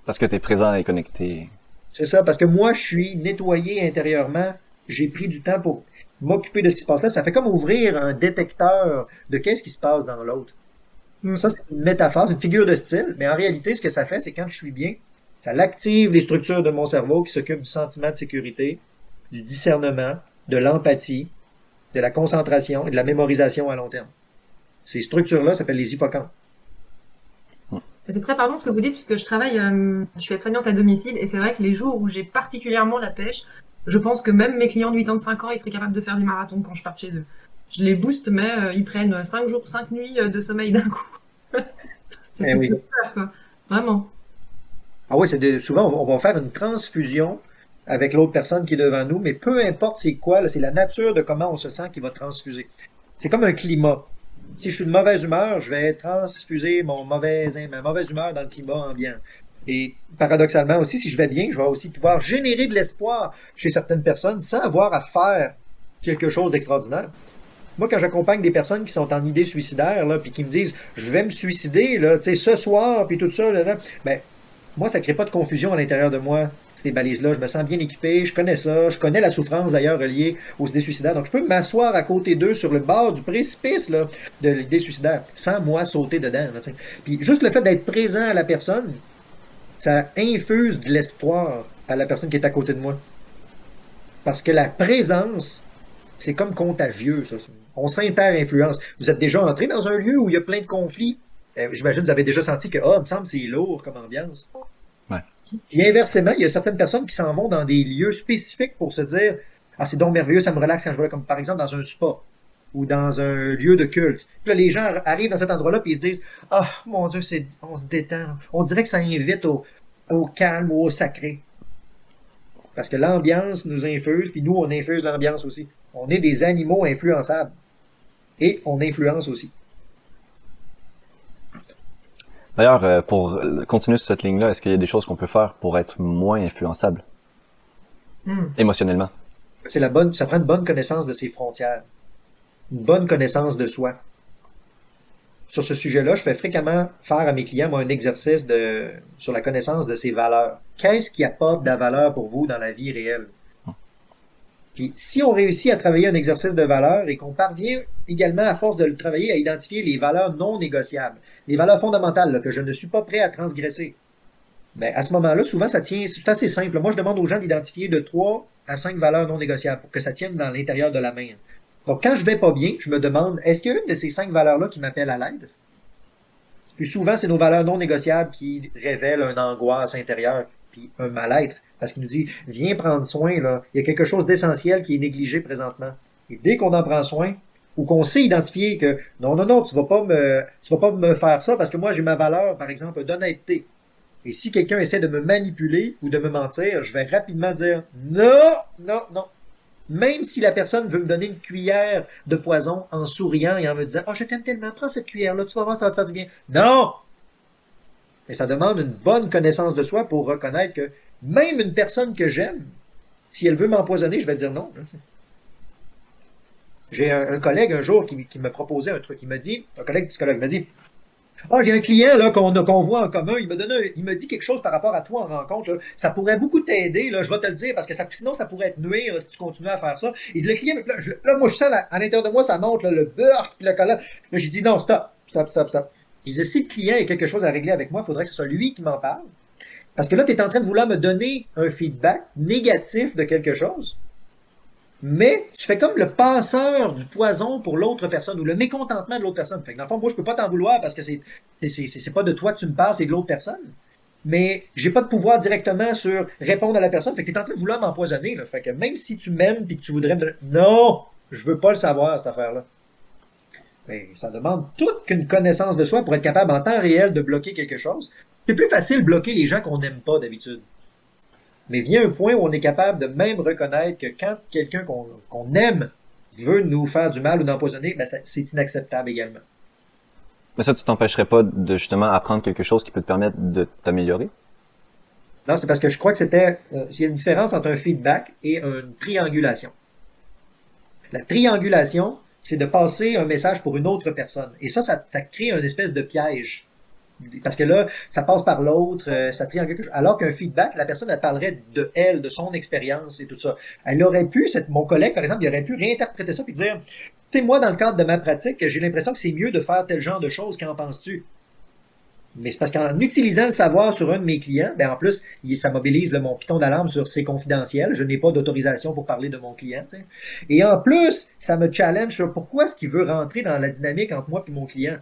Parce que tu es présent et connecté. C'est ça, parce que moi, je suis nettoyé intérieurement, j'ai pris du temps pour m'occuper de ce qui se passe là. Ça fait comme ouvrir un détecteur de qu'est-ce qui se passe dans l'autre. Ça, c'est une métaphore, une figure de style, mais en réalité, ce que ça fait, c'est quand je suis bien, ça active les structures de mon cerveau qui s'occupent du sentiment de sécurité, du discernement, de l'empathie, de la concentration et de la mémorisation à long terme. Ces structures-là s'appellent les hippocampes. C'est très parlant ce que vous dites, puisque je travaille, je suis aide-soignante à domicile, et c'est vrai que les jours où j'ai particulièrement la pêche, je pense que même mes clients de 85 ans, ils seraient capables de faire des marathons quand je pars chez eux. Je les booste, mais ils prennent 5 jours, 5 nuits de sommeil d'un coup. C'est super, quoi. Vraiment. Ah oui, souvent, on va faire une transfusion avec l'autre personne qui est devant nous, mais peu importe c'est quoi, là, c'est la nature de comment on se sent qui va transfuser. C'est comme un climat. Si je suis de mauvaise humeur, je vais transfuser ma mauvaise humeur dans le climat ambiant. Et paradoxalement aussi, si je vais bien, je vais aussi pouvoir générer de l'espoir chez certaines personnes sans avoir à faire quelque chose d'extraordinaire. Moi, quand j'accompagne des personnes qui sont en idée suicidaire, là, puis qui me disent « je vais me suicider là, ce soir », puis tout ça, là, ben, moi, ça ne crée pas de confusion à l'intérieur de moi, ces balises-là. Je me sens bien équipé, je connais ça, je connais la souffrance d'ailleurs reliée aux idées suicidaires. Donc, je peux m'asseoir à côté d'eux sur le bord du précipice là, de l'idée suicidaire, sans moi sauter dedans. Là, puis juste le fait d'être présent à la personne, ça infuse de l'espoir à la personne qui est à côté de moi. Parce que la présence, c'est comme contagieux, ça. On s'inter-influence. Vous êtes déjà entré dans un lieu où il y a plein de conflits. J'imagine que vous avez déjà senti que, il me semble que c'est lourd comme ambiance. Ouais. Puis inversement, il y a certaines personnes qui s'en vont dans des lieux spécifiques pour se dire, c'est donc merveilleux, ça me relaxe quand je vais là, comme par exemple dans un spa ou dans un lieu de culte. Puis là, les gens arrivent dans cet endroit-là et ils se disent, mon Dieu, on se détend. On dirait que ça invite au calme ou au sacré. Parce que l'ambiance nous infuse, puis nous, on infuse l'ambiance aussi. On est des animaux influençables. Et on influence aussi. D'ailleurs, pour continuer sur cette ligne-là, est-ce qu'il y a des choses qu'on peut faire pour être moins influençable émotionnellement? Ça prend une bonne connaissance de ses frontières. Une bonne connaissance de soi. Sur ce sujet-là, je fais fréquemment faire à mes clients, moi, un exercice sur la connaissance de ses valeurs. Qu'est-ce qui apporte de la valeur pour vous dans la vie réelle? Puis, si on réussit à travailler un exercice de valeurs et qu'on parvient également, à force de le travailler, à identifier les valeurs non négociables, les valeurs fondamentales là, que je ne suis pas prêt à transgresser, ben, à ce moment-là, souvent, c'est assez simple. Moi, je demande aux gens d'identifier de 3 à 5 valeurs non négociables pour que ça tienne dans l'intérieur de la main. Donc, quand je vais pas bien, je me demande, est-ce qu'il y a une de ces 5 valeurs-là qui m'appelle à l'aide? Puis souvent, c'est nos valeurs non négociables qui révèlent une angoisse intérieure, puis un mal-être. Parce qu'il nous dit, viens prendre soin, là. Il y a quelque chose d'essentiel qui est négligé présentement. Et dès qu'on en prend soin, ou qu'on sait identifier que, non, tu vas pas me faire ça parce que moi, j'ai ma valeur, par exemple, d'honnêteté. Et si quelqu'un essaie de me manipuler ou de me mentir, je vais rapidement dire, non. Même si la personne veut me donner une cuillère de poison en souriant et en me disant, je t'aime tellement, prends cette cuillère-là, tu vas voir, ça va te faire du bien. Non! Et ça demande une bonne connaissance de soi pour reconnaître que même une personne que j'aime, si elle veut m'empoisonner, je vais dire non. J'ai un collègue un jour qui me proposait un truc. Un collègue psychologue m'a dit, il y a un client là qu'on voit en commun, il me dit quelque chose par rapport à toi en rencontre, là. Ça pourrait beaucoup t'aider, là, je vais te le dire, parce que sinon ça pourrait te nuire là, si tu continues à faire ça. Et le client, là, moi je sens à l'intérieur de moi, ça monte, là, le beurre, puis le collant. Là, j'ai dit non, stop. Je disais, si le client a quelque chose à régler avec moi, il faudrait que ce soit lui qui m'en parle. Parce que là, tu es en train de vouloir me donner un feedback négatif de quelque chose, mais tu fais comme le passeur du poison pour l'autre personne ou le mécontentement de l'autre personne. Fait que dans le fond, moi, je peux pas t'en vouloir parce que c'est pas de toi que tu me parles, c'est de l'autre personne. Mais j'ai pas de pouvoir directement sur répondre à la personne. Fait que tu es en train de vouloir m'empoisonner. Là. Fait que même si tu m'aimes et que tu voudrais me donner... Non! Je veux pas le savoir, cette affaire-là. Mais ça demande toute qu'une connaissance de soi pour être capable en temps réel de bloquer quelque chose. C'est plus facile de bloquer les gens qu'on n'aime pas d'habitude. Mais vient un point où on est capable de même reconnaître que quand quelqu'un qu'on aime veut nous faire du mal ou d'empoisonner, ben c'est inacceptable également. Mais ça, tu t'empêcherais pas de justement apprendre quelque chose qui peut te permettre de t'améliorer? Non, c'est parce que je crois que il y a une différence entre un feedback et une triangulation. La triangulation, c'est de passer un message pour une autre personne. Et ça crée une espèce de piège. Parce que là, ça passe par l'autre, ça triangule. Alors qu'un feedback, la personne, elle parlerait de son expérience et tout ça. Elle aurait pu, mon collègue, par exemple, il aurait pu réinterpréter ça et dire, tu sais, moi, dans le cadre de ma pratique, j'ai l'impression que c'est mieux de faire tel genre de choses, qu'en penses-tu? Mais c'est parce qu'en utilisant le savoir sur un de mes clients, ben en plus, ça mobilise mon piton d'alarme sur c'est confidentiel. Je n'ai pas d'autorisation pour parler de mon client. Tu sais. Et en plus, ça me challenge sur pourquoi est-ce qu'il veut rentrer dans la dynamique entre moi et mon client.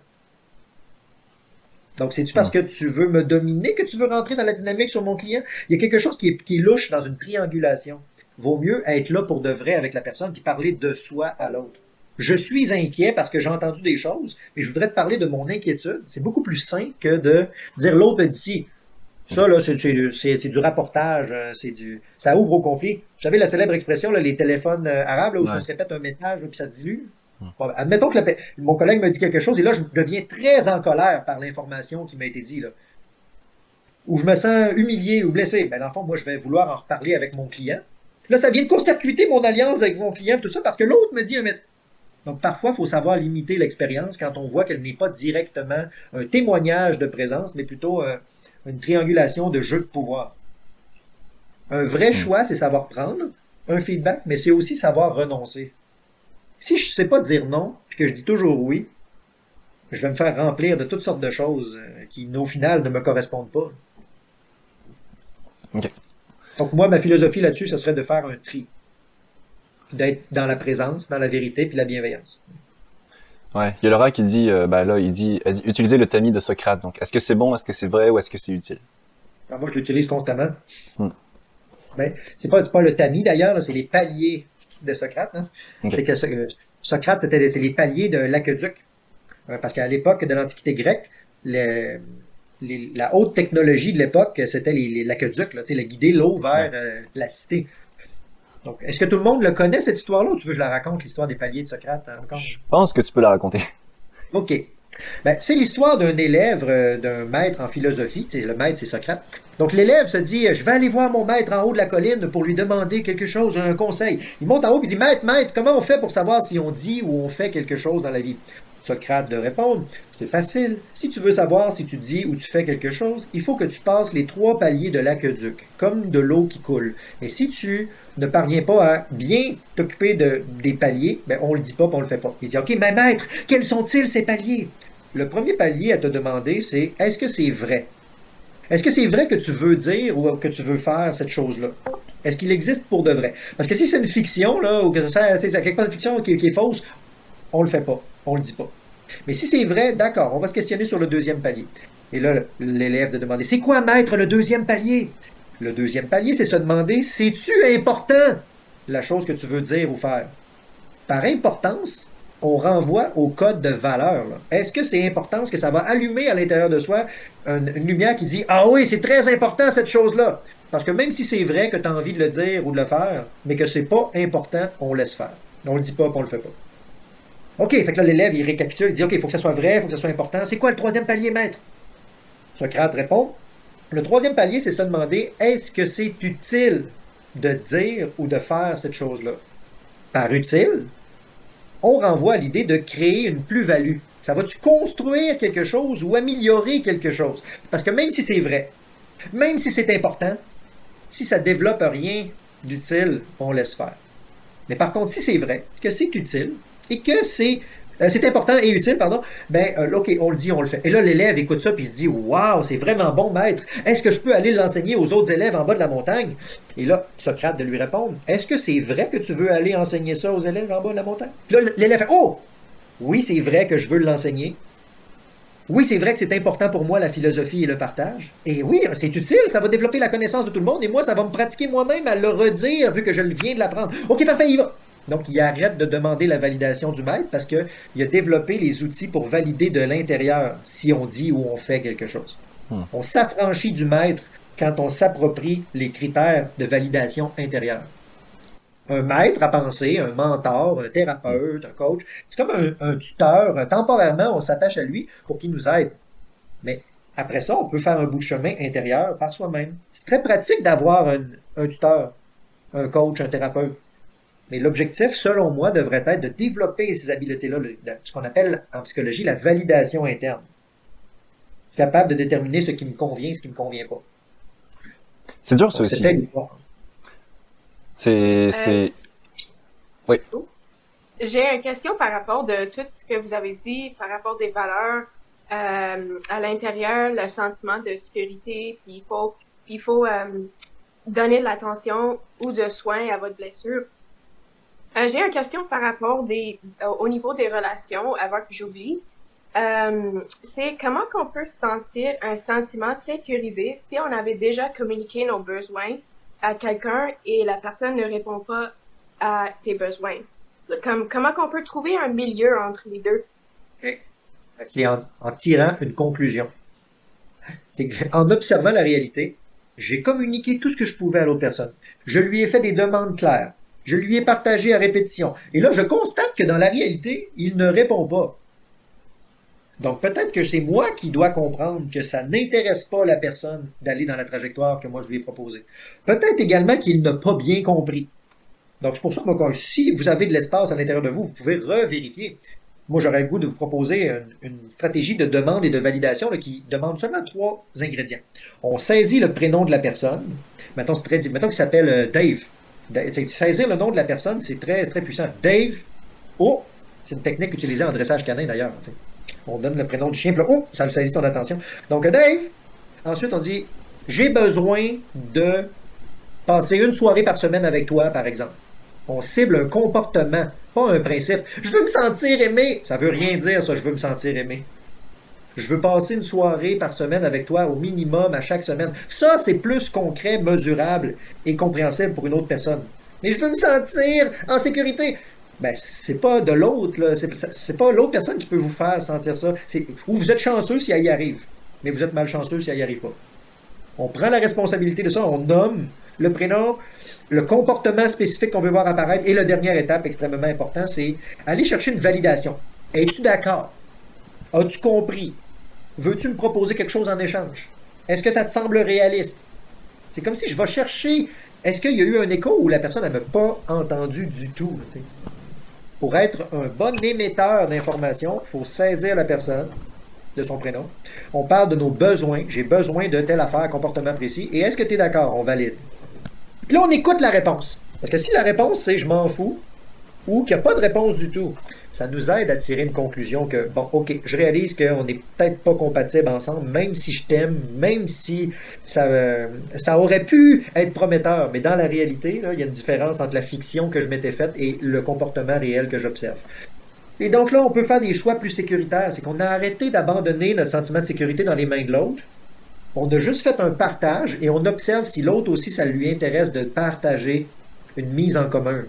Donc, c'est-tu parce que tu veux me dominer que tu veux rentrer dans la dynamique sur mon client? Il y a quelque chose qui est louche dans une triangulation. Vaut mieux être là pour de vrai avec la personne puis parler de soi à l'autre. Je suis inquiet parce que j'ai entendu des choses, mais je voudrais te parler de mon inquiétude. C'est beaucoup plus sain que de dire l'autre d'ici. Ça, là, c'est du rapportage, ça ouvre au conflit. Vous savez, la célèbre expression, là, les téléphones arabes, là, où ça se répète un message, puis ça se dilue. Bon, admettons que mon collègue me dit quelque chose, et là, je deviens très en colère par l'information qui m'a été dit, là. Ou je me sens humilié ou blessé. Ben, dans le fond, moi, je vais vouloir en reparler avec mon client. Là, ça vient de court-circuiter mon alliance avec mon client, tout ça, parce que l'autre me dit un message. Donc, parfois, il faut savoir limiter l'expérience quand on voit qu'elle n'est pas directement un témoignage de présence, mais plutôt une triangulation de jeux de pouvoir. Un vrai choix, c'est savoir prendre un feedback, mais c'est aussi savoir renoncer. Si je ne sais pas dire non, puis que je dis toujours oui, je vais me faire remplir de toutes sortes de choses qui, au final, ne me correspondent pas. OK. Donc, moi, ma philosophie là-dessus, ce serait de faire un tri. D'être dans la présence, dans la vérité, puis la bienveillance. Ouais. Il y a Laura qui dit, elle dit, utilisez le tamis de Socrate. Donc, est-ce que c'est bon, est-ce que c'est vrai ou est-ce que c'est utile? Alors, moi, je l'utilise constamment. Ben, c'est pas le tamis d'ailleurs, c'est les paliers de Socrate. Hein. Okay. C'est que Socrate, c'est les paliers de l'aqueduc. Parce qu'à l'époque de l'Antiquité grecque, la haute technologie de l'époque, c'était l'aqueduc, le guider l'eau vers la cité. Donc, est-ce que tout le monde le connaît, cette histoire-là, ou tu veux que je la raconte, l'histoire des paliers de Socrate, encore? Je pense que tu peux la raconter. OK. Ben, c'est l'histoire d'un élève, d'un maître en philosophie. Le maître, c'est Socrate. Donc, l'élève se dit, je vais aller voir mon maître en haut de la colline pour lui demander quelque chose, un conseil. Il monte en haut et dit, maître, comment on fait pour savoir si on dit ou on fait quelque chose dans la vie? Socrate de répondre, c'est facile. Si tu veux savoir si tu dis ou tu fais quelque chose, il faut que tu passes les 3 paliers de l'aqueduc, comme de l'eau qui coule. Mais si tu ne parviens pas à bien t'occuper des paliers, ben on le dit pas, on le fait pas. Il dit, OK, mais maître, quels sont-ils ces paliers? Le premier palier à te demander, c'est, est-ce que c'est vrai? Est-ce que c'est vrai que tu veux dire ou que tu veux faire cette chose-là? Est-ce qu'il existe pour de vrai? Parce que si c'est une fiction, là, ou que c'est quelque part une fiction qui est fausse, on le fait pas, on le dit pas. Mais si c'est vrai, d'accord, on va se questionner sur le deuxième palier. Et là, l'élève de demander, c'est quoi, maître, le deuxième palier? Le deuxième palier, c'est se demander, c'est-tu important la chose que tu veux dire ou faire? Par importance, on renvoie au code de valeur. Est-ce que c'est important? Est-ce que ça va allumer à l'intérieur de soi une lumière qui dit, ah oui, c'est très important cette chose-là? Parce que même si c'est vrai que tu as envie de le dire ou de le faire, mais que c'est pas important, on laisse faire. On le dit pas, on le fait pas. OK, fait que là, l'élève, il récapitule, il dit, OK, il faut que ça soit vrai, il faut que ça soit important. C'est quoi le troisième palier, maître? Socrate répond, le troisième palier, c'est se demander, est-ce que c'est utile de dire ou de faire cette chose-là? Par utile, on renvoie à l'idée de créer une plus-value. Ça va-tu construire quelque chose ou améliorer quelque chose? Parce que même si c'est vrai, même si c'est important, si ça ne développe rien d'utile, on laisse faire. Mais par contre, si c'est vrai, que c'est utile, et que c'est important et utile, pardon, OK, on le dit, on le fait. Et là, l'élève écoute ça puis il se dit, waouh, c'est vraiment bon, maître. Est-ce que je peux aller l'enseigner aux autres élèves en bas de la montagne? Et là, Socrate de lui répondre, est-ce que c'est vrai que tu veux aller enseigner ça aux élèves en bas de la montagne? Puis là, l'élève fait, oh, oui, c'est vrai que je veux l'enseigner. Oui, c'est vrai que c'est important pour moi, la philosophie et le partage. Et oui, c'est utile, ça va développer la connaissance de tout le monde, et moi, ça va me pratiquer moi-même à le redire, vu que je viens de l'apprendre. OK, parfait, il va. Donc, il arrête de demander la validation du maître parce qu'il a développé les outils pour valider de l'intérieur si on dit ou on fait quelque chose. On s'affranchit du maître quand on s'approprie les critères de validation intérieure. Un maître à penser, un mentor, un thérapeute, un coach, c'est comme un tuteur. Temporairement, on s'attache à lui pour qu'il nous aide. Mais après ça, on peut faire un bout de chemin intérieur par soi-même. C'est très pratique d'avoir un tuteur, un coach, un thérapeute. Mais l'objectif, selon moi, devrait être de développer ces habiletés-là, ce qu'on appelle en psychologie la validation interne. Capable de déterminer ce qui me convient et ce qui ne me convient pas. C'est dur, ça aussi. Oui. J'ai une question par rapport de tout ce que vous avez dit, par rapport des valeurs à l'intérieur, le sentiment de sécurité, puis il faut donner de l'attention ou de soins à votre blessure. J'ai une question par rapport au niveau des relations, avant que j'oublie. C'est comment qu'on peut sentir un sentiment sécurisé si on avait déjà communiqué nos besoins à quelqu'un et la personne ne répond pas à tes besoins. Comment qu'on peut trouver un milieu entre les deux? C'est en tirant une conclusion. C'est en observant la réalité, j'ai communiqué tout ce que je pouvais à l'autre personne. Je lui ai fait des demandes claires. Je lui ai partagé à répétition. Et là, je constate que dans la réalité, il ne répond pas. Donc, peut-être que c'est moi qui dois comprendre que ça n'intéresse pas la personne d'aller dans la trajectoire que moi je lui ai proposée. Peut-être également qu'il n'a pas bien compris. Donc, c'est pour ça que si vous avez de l'espace à l'intérieur de vous, vous pouvez revérifier. Moi, j'aurais le goût de vous proposer une stratégie de demande et de validation là, qui demande seulement 3 ingrédients. On saisit le prénom de la personne. Mettons, mettons qu'il s'appelle Dave. Saisir le nom de la personne, c'est très, très puissant. Dave, oh, c'est une technique utilisée en dressage canin d'ailleurs. On donne le prénom du chien, puis là, oh, ça le saisit son attention. Donc, Dave, ensuite on dit, j'ai besoin de passer une soirée par semaine avec toi, par exemple. On cible un comportement, pas un principe. Je veux me sentir aimé. Ça veut rien dire, ça, je veux me sentir aimé. Je veux passer une soirée par semaine avec toi au minimum à chaque semaine. Ça, c'est plus concret, mesurable et compréhensible pour une autre personne. Mais je veux me sentir en sécurité. Ben, c'est pas de l'autre, là. C'est pas l'autre personne qui peut vous faire sentir ça. Ou vous êtes chanceux si elle y arrive. Mais vous êtes malchanceux si elle y arrive pas. On prend la responsabilité de ça, on nomme le prénom, le comportement spécifique qu'on veut voir apparaître. Et la dernière étape extrêmement importante, c'est aller chercher une validation. Es-tu d'accord? As-tu compris? Veux-tu me proposer quelque chose en échange? Est-ce que ça te semble réaliste? C'est comme si je vais chercher, est-ce qu'il y a eu un écho ou la personne n'avait pas entendu du tout? Pour être un bon émetteur d'informations, il faut saisir la personne de son prénom. On parle de nos besoins. J'ai besoin de telle affaire, comportement précis. Et est-ce que tu es d'accord? On valide. Puis là, on écoute la réponse. Parce que si la réponse, c'est je m'en fous, ou qu'il n'y a pas de réponse du tout, ça nous aide à tirer une conclusion que, bon, OK, je réalise qu'on n'est peut-être pas compatibles ensemble, même si je t'aime, même si ça aurait pu être prometteur. Mais dans la réalité, là, il y a une différence entre la fiction que je m'étais faite et le comportement réel que j'observe. Et donc là, on peut faire des choix plus sécuritaires. C'est qu'on a arrêté d'abandonner notre sentiment de sécurité dans les mains de l'autre. On a juste fait un partage et on observe si l'autre aussi, ça lui intéresse de partager une mise en commun.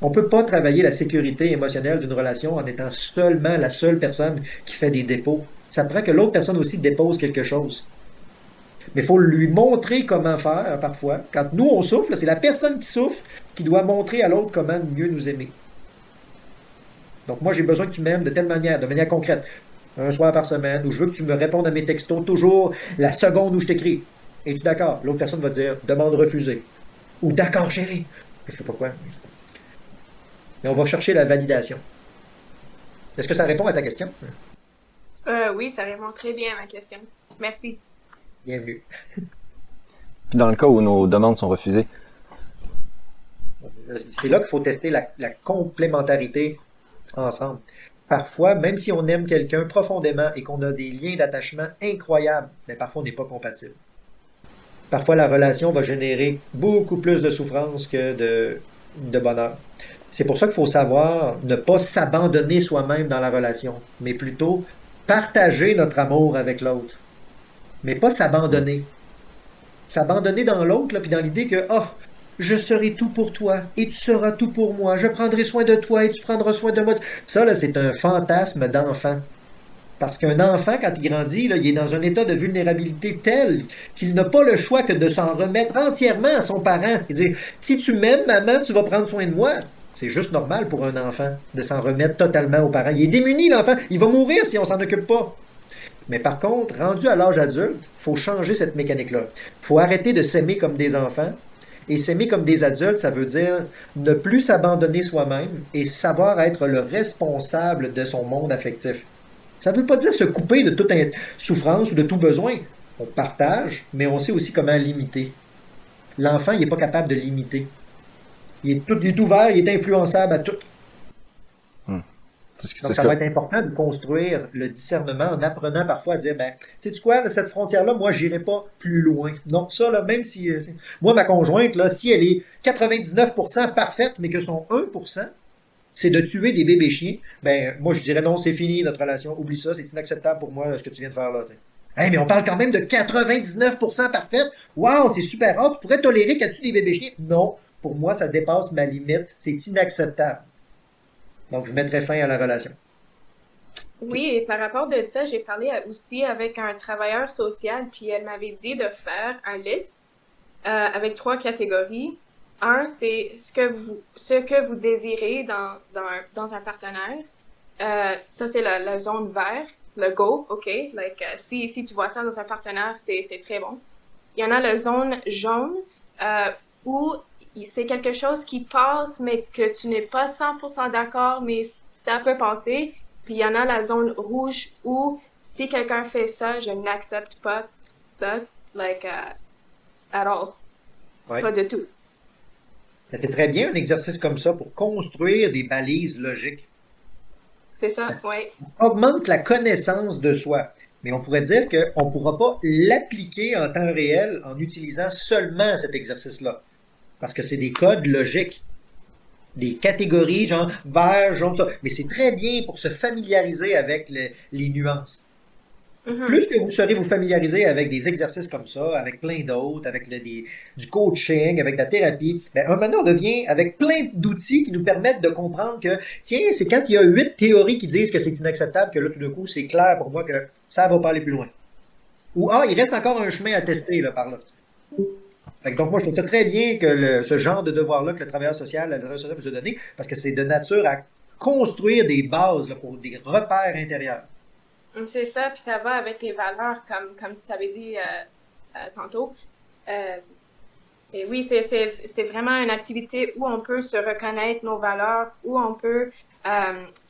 On ne peut pas travailler la sécurité émotionnelle d'une relation en étant seulement la seule personne qui fait des dépôts. Ça prend que l'autre personne aussi dépose quelque chose. Mais il faut lui montrer comment faire parfois. Quand nous, on souffre, c'est la personne qui souffre qui doit montrer à l'autre comment mieux nous aimer. Donc moi, j'ai besoin que tu m'aimes de manière concrète. Un soir par semaine, où je veux que tu me répondes à mes textos toujours la seconde où je t'écris. Es-tu d'accord? L'autre personne va dire demande refusée. Ou d'accord, chérie. Je ne sais pas quoi. Mais on va chercher la validation. Est-ce que ça répond à ta question? Oui, ça répond très bien à ma question. Merci. Bienvenue. Puis dans le cas où nos demandes sont refusées? C'est là qu'il faut tester la complémentarité ensemble. Parfois, même si on aime quelqu'un profondément et qu'on a des liens d'attachement incroyables, mais parfois on n'est pas compatible. Parfois, la relation va générer beaucoup plus de souffrance que de bonheur. C'est pour ça qu'il faut savoir ne pas s'abandonner soi-même dans la relation, mais plutôt partager notre amour avec l'autre. Mais pas s'abandonner. S'abandonner dans l'autre, là, puis dans l'idée que, je serai tout pour toi et tu seras tout pour moi. Je prendrai soin de toi et tu prendras soin de moi. Ça, là, c'est un fantasme d'enfant. Parce qu'un enfant, quand il grandit, là, il est dans un état de vulnérabilité tel qu'il n'a pas le choix que de s'en remettre entièrement à son parent. Il dit, si tu m'aimes, maman, tu vas prendre soin de moi. C'est juste normal pour un enfant de s'en remettre totalement aux parents. Il est démuni, l'enfant. Il va mourir si on s'en occupe pas. Mais par contre, rendu à l'âge adulte, il faut changer cette mécanique-là. Il faut arrêter de s'aimer comme des enfants. Et s'aimer comme des adultes, ça veut dire ne plus s'abandonner soi-même et savoir être le responsable de son monde affectif. Ça ne veut pas dire se couper de toute souffrance ou de tout besoin. On partage, mais on sait aussi comment limiter. L'enfant, il n'est pas capable de limiter. Il est ouvert, il est influençable à tout. Donc, ça va être important de construire le discernement en apprenant parfois à dire, sais-tu quoi, cette frontière-là, moi, je n'irai pas plus loin. Non, ça, là, même si... moi, ma conjointe, là, si elle est 99% parfaite, mais que son 1%, c'est de tuer des bébés chiens, moi, je dirais non, c'est fini, notre relation. Oublie ça, c'est inacceptable pour moi, ce que tu viens de faire là. Hey, mais on parle quand même de 99% parfaite. Wow, c'est super rare. Tu pourrais tolérer qu'elle tue des bébés chiens? Non, pour moi, ça dépasse ma limite. C'est inacceptable. Donc, je mettrai fin à la relation. Oui, et par rapport de ça, j'ai parlé aussi avec un travailleur social, puis elle m'avait dit de faire un liste avec 3 catégories. Un, c'est ce que vous désirez dans un partenaire. Ça, c'est la zone vert, le go, OK. Si tu vois ça dans un partenaire, c'est très bon. Il y en a la zone jaune où c'est quelque chose qui passe, mais que tu n'es pas 100% d'accord, mais ça peut passer. Puis il y en a la zone rouge où si quelqu'un fait ça, je n'accepte pas ça, like, at all. Ouais. Pas du tout. Mais c'est très bien un exercice comme ça pour construire des balises logiques. C'est ça, oui. Augmente la connaissance de soi. Mais on pourrait dire qu'on ne pourra pas l'appliquer en temps réel en utilisant seulement cet exercice-là. Parce que c'est des codes logiques. Des catégories, genre vert, jaune, ça. Mais c'est très bien pour se familiariser avec les nuances. Mhm. Plus que vous saurez vous familiariser avec des exercices comme ça, avec plein d'autres, avec du coaching, avec de la thérapie, ben, un moment, on devient avec plein d'outils qui nous permettent de comprendre que, tiens, c'est quand il y a 8 théories qui disent que c'est inacceptable que là, tout d'un coup, c'est clair pour moi que ça va pas aller plus loin. Ou, il reste encore un chemin à tester, là, par là. Fait que donc, moi, je trouve ça très bien que ce genre de devoir-là que le travailleur social, le travailleur social vous a donné, parce que c'est de nature à construire des bases là, pour des repères intérieurs. C'est ça, puis ça va avec les valeurs, comme tu avais dit tantôt. Et oui, c'est vraiment une activité où on peut se reconnaître nos valeurs, où on peut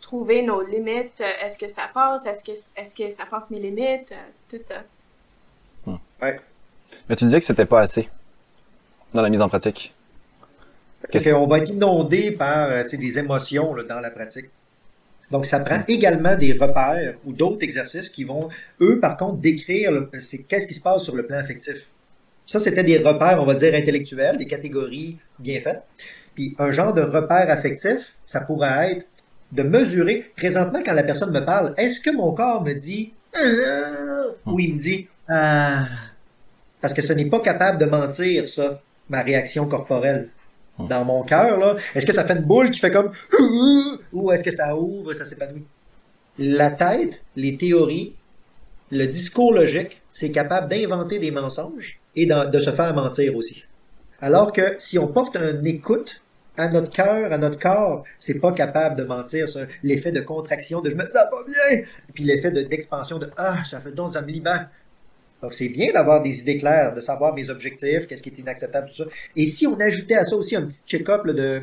trouver nos limites. Est-ce que ça passe? Est-ce que ça passe mes limites? Tout ça. Ouais. Mais tu disais que c'était pas assez dans la mise en pratique. On va être inondé par des émotions là, dans la pratique. Donc, ça prend également des repères ou d'autres exercices qui vont, eux, par contre, décrire qu'est-ce qui se passe sur le plan affectif. Ça, c'était des repères, on va dire, intellectuels, des catégories bien faites. Puis, un genre de repère affectif, ça pourrait être de mesurer, présentement, quand la personne me parle, est-ce que mon corps me dit ou il me dit parce que ce n'est pas capable de mentir, ça, ma réaction corporelle. Dans mon cœur, là, est-ce que ça fait une boule qui fait comme ou est-ce que ça ouvre, ça s'épanouit? La tête, les théories, le discours logique, c'est capable d'inventer des mensonges et de se faire mentir aussi. Alors que si on porte une écoute à notre cœur, à notre corps, c'est pas capable de mentir. L'effet de contraction, de je me sens pas bien, puis l'effet d'expansion de ça fait donc ça me libère. Donc, c'est bien d'avoir des idées claires, de savoir mes objectifs, qu'est-ce qui est inacceptable, tout ça. Et si on ajoutait à ça aussi un petit check-up de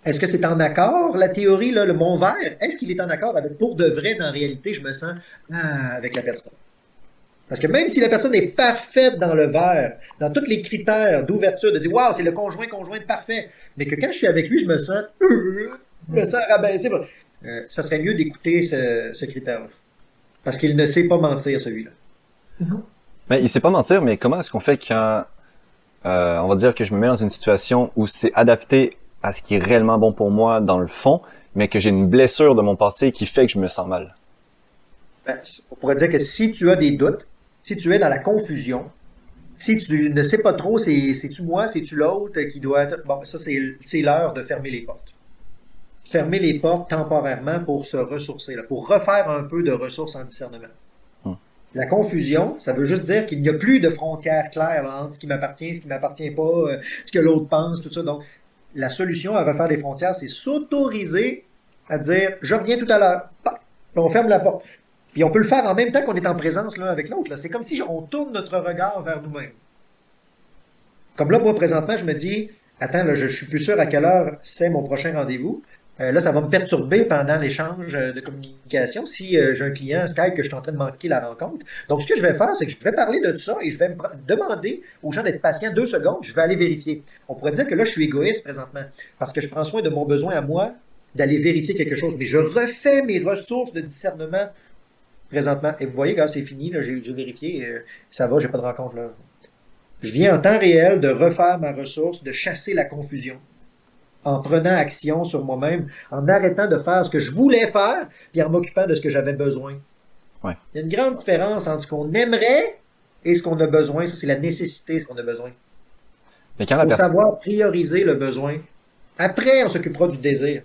est-ce que c'est en accord, la théorie, là, mon verre, est-ce qu'il est en accord avec pour de vrai, dans la réalité, je me sens avec la personne. Parce que même si la personne est parfaite dans le verre, dans tous les critères d'ouverture, de dire waouh, c'est le conjoint parfait, mais que quand je suis avec lui, je me sens rabaissé, ça serait mieux d'écouter ce critère-là. Parce qu'il ne sait pas mentir, celui-là. Mais il sait pas mentir, mais comment est-ce qu'on fait quand, on va dire que je me mets dans une situation où c'est adapté à ce qui est réellement bon pour moi dans le fond, mais que j'ai une blessure de mon passé qui fait que je me sens mal? On pourrait dire que si tu as des doutes, si tu es dans la confusion, si tu ne sais pas trop, c'est-tu moi, c'est-tu l'autre qui doit être... Bon, ça, c'est l'heure de fermer les portes. Fermer les portes temporairement pour se ressourcer, là, pour refaire un peu de ressources en discernement. La confusion, ça veut juste dire qu'il n'y a plus de frontières claires là, entre ce qui m'appartient, ce qui m'appartient pas, ce que l'autre pense, tout ça. Donc, la solution à refaire des frontières, c'est s'autoriser à dire « je reviens tout à l'heure ». Puis on ferme la porte. Puis on peut le faire en même temps qu'on est en présence l'un avec l'autre. C'est comme si on tourne notre regard vers nous-mêmes. Comme là, moi, présentement, je me dis « attends, là, je suis plus sûr à quelle heure c'est mon prochain rendez-vous ». Là, ça va me perturber pendant l'échange de communication si j'ai un client Skype que je suis en train de manquer la rencontre. Donc, ce que je vais faire, c'est que je vais parler de ça et je vais me demander aux gens d'être patients 2 secondes. Je vais aller vérifier. On pourrait dire que là, je suis égoïste présentement parce que je prends soin de mon besoin à moi d'aller vérifier quelque chose. Mais je refais mes ressources de discernement présentement. Et vous voyez, gars, c'est fini. Là, j'ai vérifié. Ça va, j'ai pas de rencontre là. Je viens en temps réel de refaire ma ressource, de chasser la confusion, en prenant action sur moi-même, en arrêtant de faire ce que je voulais faire, puis en m'occupant de ce que j'avais besoin. Ouais. Il y a une grande différence entre ce qu'on aimerait et ce qu'on a besoin. Ça, c'est la nécessité, ce qu'on a besoin. Mais quand Il faut savoir prioriser le besoin. Après, on s'occupera du désir.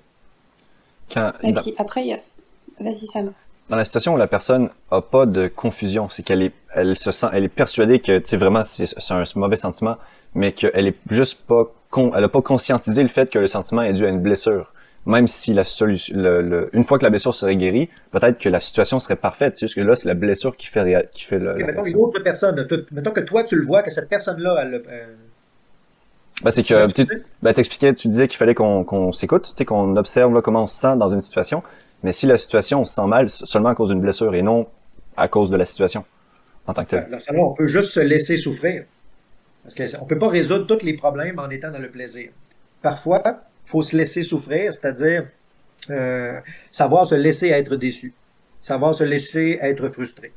Et puis après, il y a... Vas-y, Sam. Dans la situation où la personne a pas de confusion, c'est qu'elle est persuadée que, tu sais, vraiment, c'est un mauvais sentiment, mais qu'elle est juste pas elle a pas conscientisé le fait que le sentiment est dû à une blessure. Même si la solution, une fois que la blessure serait guérie, peut-être que la situation serait parfaite. C'est juste que là, c'est la blessure qui fait le. Mettons une autre personne. Mettons que toi, tu le vois, que cette personne-là, elle. C'est que, t'expliquais, tu disais qu'il fallait qu'on s'écoute, tu sais, qu'on observe là, comment on se sent dans une situation. Mais si la situation, on se sent mal seulement à cause d'une blessure et non à cause de la situation en tant que telle. Dans ce cas-là, on peut juste se laisser souffrir. Parce qu'on ne peut pas résoudre tous les problèmes en étant dans le plaisir. Parfois, il faut se laisser souffrir, c'est-à-dire savoir se laisser être déçu, savoir se laisser être frustré.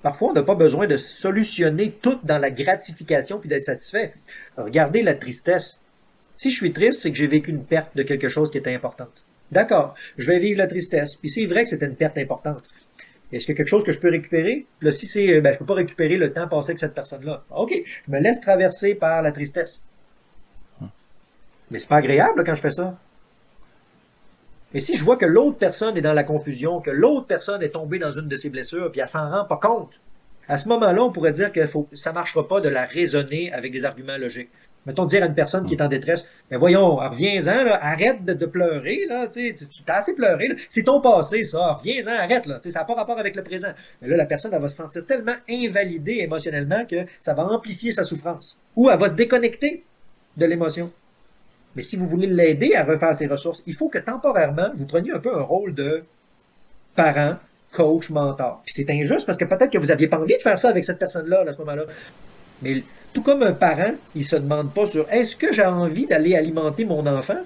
Parfois, on n'a pas besoin de solutionner tout dans la gratification puis d'être satisfait. Regardez la tristesse. Si je suis triste, c'est que j'ai vécu une perte de quelque chose qui était importante. D'accord, je vais vivre la tristesse. Puis c'est vrai que c'était une perte importante. Est-ce qu'il y a quelque chose que je peux récupérer? Là, si c'est, je peux pas récupérer le temps passé avec cette personne-là. OK, je me laisse traverser par la tristesse. Mais c'est pas agréable là, quand je fais ça. Mais si je vois que l'autre personne est dans la confusion, que l'autre personne est tombée dans une de ses blessures, puis elle s'en rend pas compte, à ce moment-là, on pourrait dire que ça marchera pas de la raisonner avec des arguments logiques. Mettons dire à une personne qui est en détresse, mais voyons, reviens-en, là, arrête de pleurer, là, tu t'as assez pleuré, là. C'est ton passé, ça, reviens-en, arrête, là, ça n'a pas rapport avec le présent. Mais là, la personne, elle va se sentir tellement invalidée émotionnellement que ça va amplifier sa souffrance. Ou elle va se déconnecter de l'émotion. Mais si vous voulez l'aider à refaire ses ressources, il faut que temporairement, vous preniez un peu un rôle de parent, coach, mentor. Puis c'est injuste parce que peut-être que vous n'aviez pas envie de faire ça avec cette personne-là à ce moment-là. Mais tout comme un parent, il se demande pas sur est-ce que j'ai envie d'aller alimenter mon enfant?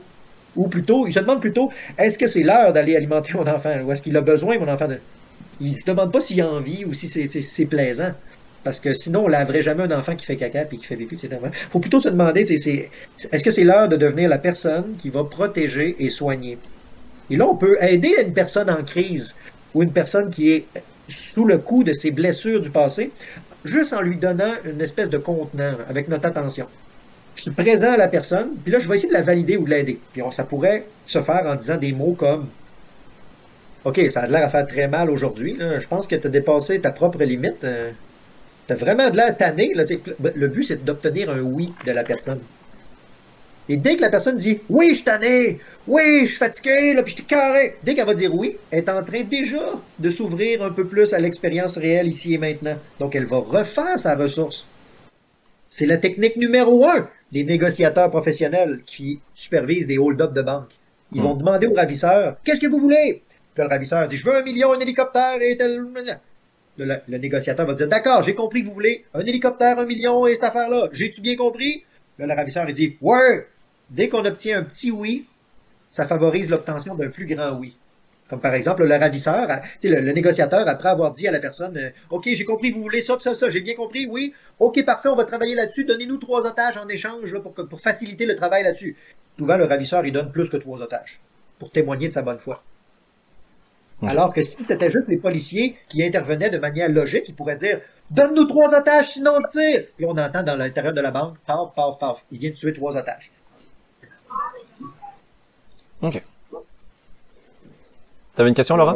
Ou plutôt, il se demande plutôt est-ce que c'est l'heure d'aller alimenter mon enfant? Ou est-ce qu'il a besoin, mon enfant? Il se demande pas s'il a envie ou si c'est plaisant. Parce que sinon, on laverait jamais un enfant qui fait caca et qui fait pipi, etc. Il faut plutôt se demander, est-ce que c'est l'heure de devenir la personne qui va protéger et soigner? Et là, on peut aider une personne en crise ou une personne qui est sous le coup de ses blessures du passé, juste en lui donnant une espèce de contenant avec notre attention. Je suis présent à la personne, puis là, je vais essayer de la valider ou de l'aider. Puis ça pourrait se faire en disant des mots comme « OK, ça a l'air à faire très mal aujourd'hui. Je pense que tu as dépassé ta propre limite. Tu as vraiment de l'air tanné. » Le but, c'est d'obtenir un « oui » de la personne. Et dès que la personne dit « Oui, je suis tanné. Oui, je suis fatigué, là, puis je suis carré. » Dès qu'elle va dire « oui », elle est en train déjà de s'ouvrir un peu plus à l'expérience réelle ici et maintenant. Donc, elle va refaire sa ressource. C'est la technique numéro 1 des négociateurs professionnels qui supervisent des hold-up de banque. Ils vont demander au ravisseur « Qu'est-ce que vous voulez? » Puis le ravisseur dit « Je veux 1 million, un hélicoptère et tel... » Le négociateur va dire « D'accord, j'ai compris que vous voulez un hélicoptère, 1 million et cette affaire-là. J'ai-tu bien compris? » Là, le ravisseur il dit « Ouais! » Dès qu'on obtient un petit oui, ça favorise l'obtention d'un plus grand oui. Comme par exemple, le ravisseur, le négociateur, après avoir dit à la personne « OK, j'ai compris, vous voulez ça, ça, j'ai bien compris, oui. OK, parfait, on va travailler là-dessus. Donnez-nous 3 otages en échange là, pour faciliter le travail là-dessus. » Souvent, le ravisseur, il donne plus que 3 otages pour témoigner de sa bonne foi. Alors que si c'était juste les policiers qui intervenaient de manière logique, ils pourraient dire « Donne-nous 3 otages, sinon on tire! » Puis on entend dans l'intérieur de la banque « Paf, paf, paf. » Il vient de tuer 3 otages. OK. T'avais une question, Laura?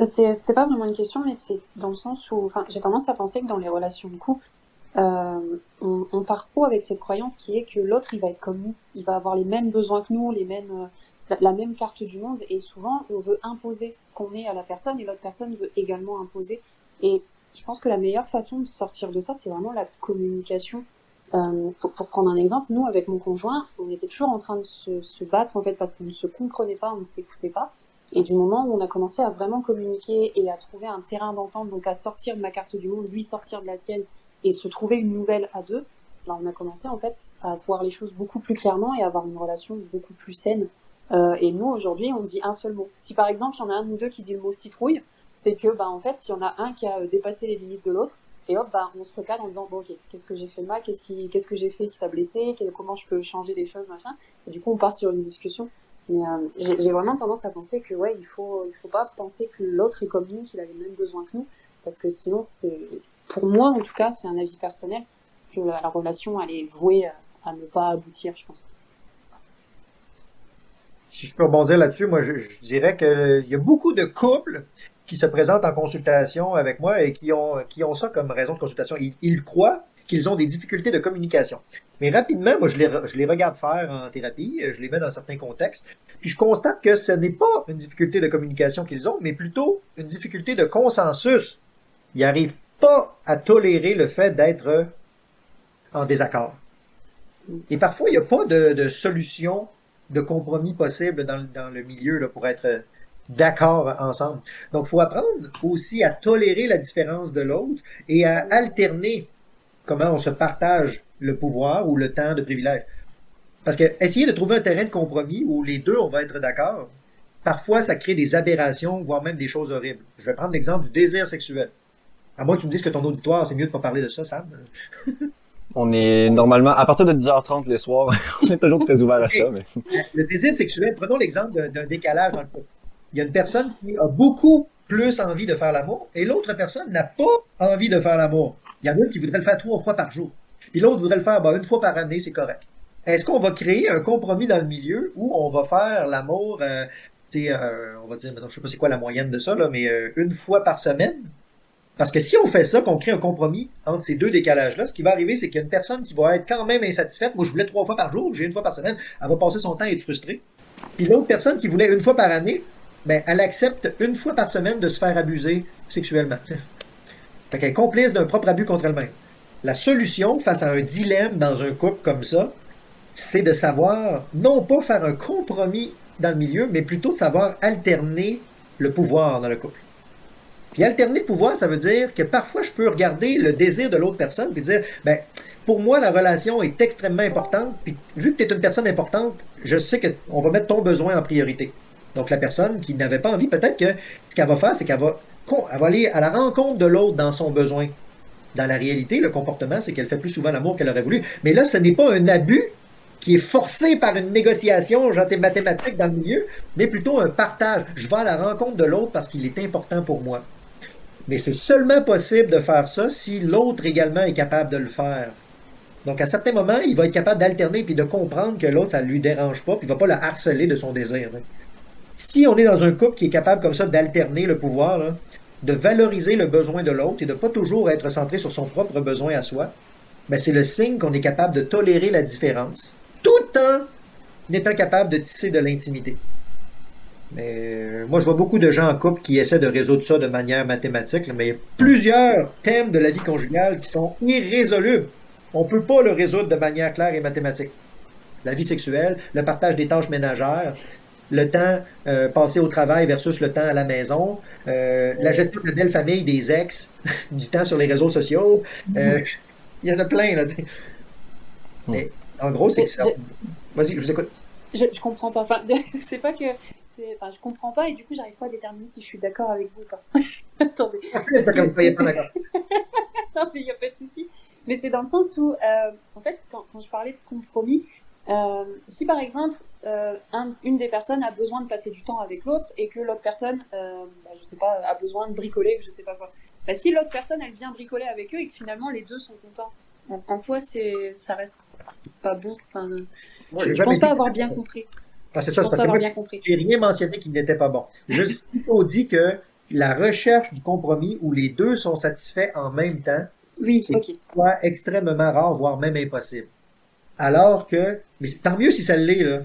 C'était pas vraiment une question, mais c'est dans le sens où, enfin, j'ai tendance à penser que dans les relations de couple, on part trop avec cette croyance qui est que l'autre, il va être comme nous, il va avoir les mêmes besoins que nous, la même carte du monde, et souvent, on veut imposer ce qu'on est à la personne, et l'autre personne veut également imposer. Et je pense que la meilleure façon de sortir de ça, c'est vraiment la communication. Pour prendre un exemple, nous, avec mon conjoint, on était toujours en train de se battre, en fait, parce qu'on ne se comprenait pas, on ne s'écoutait pas. Et du moment où on a commencé à vraiment communiquer et à trouver un terrain d'entente, donc à sortir de ma carte du monde, lui sortir de la sienne, et se trouver une nouvelle à deux, là, on a commencé, en fait, à voir les choses beaucoup plus clairement et à avoir une relation beaucoup plus saine. Et nous, aujourd'hui, on dit un seul mot. Si, par exemple, il y en a un de nous deux qui dit le mot citrouille, c'est que, en fait, il y en a un qui a dépassé les limites de l'autre, et hop, on se recadre en disant, bon, ok, qu'est-ce que j'ai fait de mal, qu'est-ce que j'ai fait qui t'a blessé, comment je peux changer les choses, machin. Et du coup, on part sur une discussion. Mais j'ai vraiment tendance à penser que, ouais, il faut pas penser que l'autre est comme nous, qu'il a les mêmes besoins que nous, parce que sinon, pour moi, en tout cas, c'est un avis personnel, que la relation, elle est vouée à ne pas aboutir, je pense. Si je peux rebondir là-dessus, moi, je dirais qu'il y a beaucoup de couples qui se présentent en consultation avec moi et qui ont ça comme raison de consultation. Ils croient qu'ils ont des difficultés de communication. Mais rapidement, moi, je les regarde faire en thérapie, je les mets dans certains contextes, puis je constate que ce n'est pas une difficulté de communication qu'ils ont, mais plutôt une difficulté de consensus. Ils n'arrivent pas à tolérer le fait d'être en désaccord. Et parfois, il n'y a pas de solution, de compromis possible dans le milieu là, pour être d'accord ensemble. Donc, il faut apprendre aussi à tolérer la différence de l'autre et à alterner comment on se partage le pouvoir ou le temps de privilège. Parce que essayer de trouver un terrain de compromis où les deux, on va être d'accord, parfois, ça crée des aberrations, voire même des choses horribles. Je vais prendre l'exemple du désir sexuel. À moins que tu me dises que ton auditoire, c'est mieux de pas parler de ça, Sam. On est normalement, à partir de 10h30 les soirs, on est toujours très ouvert à ça. Mais... Le désir sexuel, prenons l'exemple d'un décalage dans le couple. Il y a une personne qui a beaucoup plus envie de faire l'amour et l'autre personne n'a pas envie de faire l'amour. Il y en a une qui voudrait le faire 3 fois par jour. Puis l'autre voudrait le faire 1 fois par année, c'est correct. Est-ce qu'on va créer un compromis dans le milieu où on va faire l'amour, on va dire, je sais pas c'est quoi la moyenne de ça, là, mais 1 fois par semaine? Parce que si on fait ça, qu'on crée un compromis entre ces 2 décalages-là, ce qui va arriver, c'est qu'il y a une personne qui va être quand même insatisfaite. Moi, je voulais 3 fois par jour, j'ai 1 fois par semaine. Elle va passer son temps à être frustrée. Puis l'autre personne qui voulait 1 fois par année, ben, elle accepte 1 fois par semaine de se faire abuser sexuellement. Fait qu'elle est complice d'un propre abus contre elle-même. La solution face à un dilemme dans un couple comme ça, c'est de savoir, non pas faire un compromis dans le milieu, mais plutôt de savoir alterner le pouvoir dans le couple. Puis alterner le pouvoir, ça veut dire que parfois je peux regarder le désir de l'autre personne et dire, ben, pour moi, la relation est extrêmement importante, puis vu que tu es une personne importante, je sais qu'on va mettre ton besoin en priorité. Donc la personne qui n'avait pas envie, peut-être que ce qu'elle va faire, c'est qu'elle va aller à la rencontre de l'autre dans son besoin. Dans la réalité, le comportement, c'est qu'elle fait plus souvent l'amour qu'elle aurait voulu. Mais là, ce n'est pas un abus qui est forcé par une négociation, genre mathématique dans le milieu, mais plutôt un partage. Je vais à la rencontre de l'autre parce qu'il est important pour moi. Mais c'est seulement possible de faire ça si l'autre également est capable de le faire. Donc, à certains moments, il va être capable d'alterner puis de comprendre que l'autre, ça ne lui dérange pas, puis il ne va pas le harceler de son désir. Hein. Si on est dans un couple qui est capable comme ça d'alterner le pouvoir, là, de valoriser le besoin de l'autre et de ne pas toujours être centré sur son propre besoin à soi, ben c'est le signe qu'on est capable de tolérer la différence, tout en étant capable de tisser de l'intimité. Mais moi, je vois beaucoup de gens en couple qui essaient de résoudre ça de manière mathématique, là, mais il y a plusieurs thèmes de la vie conjugale qui sont irrésolubles. On ne peut pas le résoudre de manière claire et mathématique. La vie sexuelle, le partage des tâches ménagères, le temps passé au travail versus le temps à la maison, la gestion de la belle famille des ex, du temps sur les réseaux sociaux. Il y en a plein, là. Mais en gros, c'est que ça. Vas-y, je vous écoute. Je comprends pas. Enfin, c'est pas que. Enfin, je comprends pas et du coup, j'arrive pas à déterminer si je suis d'accord avec vous ou pas. Attendez. C'est comme ça, il n'y a pas d'accord. Non, mais il n'y a pas de souci. Mais c'est dans le sens où, en fait, quand je parlais de compromis, si par exemple, une des personnes a besoin de passer du temps avec l'autre et que l'autre personne, je sais pas, a besoin de bricoler, je sais pas quoi. Bah, si l'autre personne, elle vient bricoler avec eux et que finalement les deux sont contents, en quoi ça reste pas bon. Enfin, je pense pas avoir bien compris. Ah, c'est ça, c'est parce que moi, j'ai rien mentionné qui n'était pas bon. J'ai juste plutôt dit que la recherche du compromis où les deux sont satisfaits en même temps, oui, c'est extrêmement rare, voire même impossible. Alors que, mais tant mieux si ça l'est, là.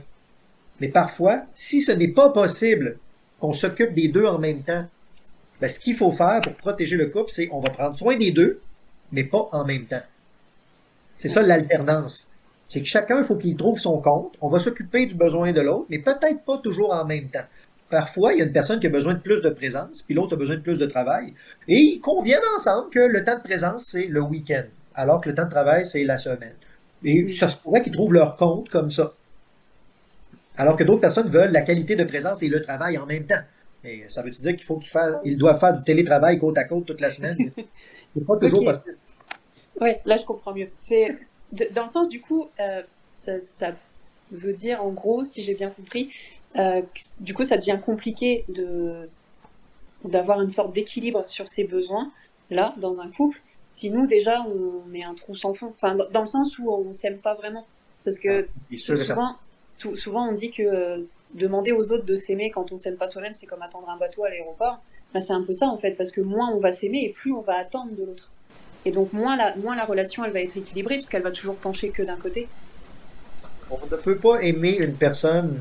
Mais parfois, si ce n'est pas possible qu'on s'occupe des deux en même temps, ben, ce qu'il faut faire pour protéger le couple, c'est on va prendre soin des deux, mais pas en même temps. C'est ça l'alternance. C'est que chacun, il faut qu'il trouve son compte. On va s'occuper du besoin de l'autre, mais peut-être pas toujours en même temps. Parfois, il y a une personne qui a besoin de plus de présence, puis l'autre a besoin de plus de travail. Et ils conviennent ensemble que le temps de présence, c'est le week-end, alors que le temps de travail, c'est la semaine. Et ça se pourrait qu'ils trouvent leur compte comme ça. Alors que d'autres personnes veulent la qualité de présence et le travail en même temps. Et ça veut dire qu'il faut qu'ils doivent faire du télétravail côte à côte toute la semaine. C'est pas toujours possible. Oui, là je comprends mieux. C'est dans le sens du coup, ça veut dire en gros, si j'ai bien compris, du coup ça devient compliqué d'avoir une sorte d'équilibre sur ses besoins là dans un couple. Si nous déjà on est un trou sans fond, enfin dans le sens où on s'aime pas vraiment, parce que souvent on dit que demander aux autres de s'aimer quand on s'aime pas soi-même, c'est comme attendre un bateau à l'aéroport. Ben, c'est un peu ça en fait, parce que moins on va s'aimer et plus on va attendre de l'autre. Et donc moins la relation elle va être équilibrée puisqu'elle va toujours pencher que d'un côté. On ne peut pas aimer une personne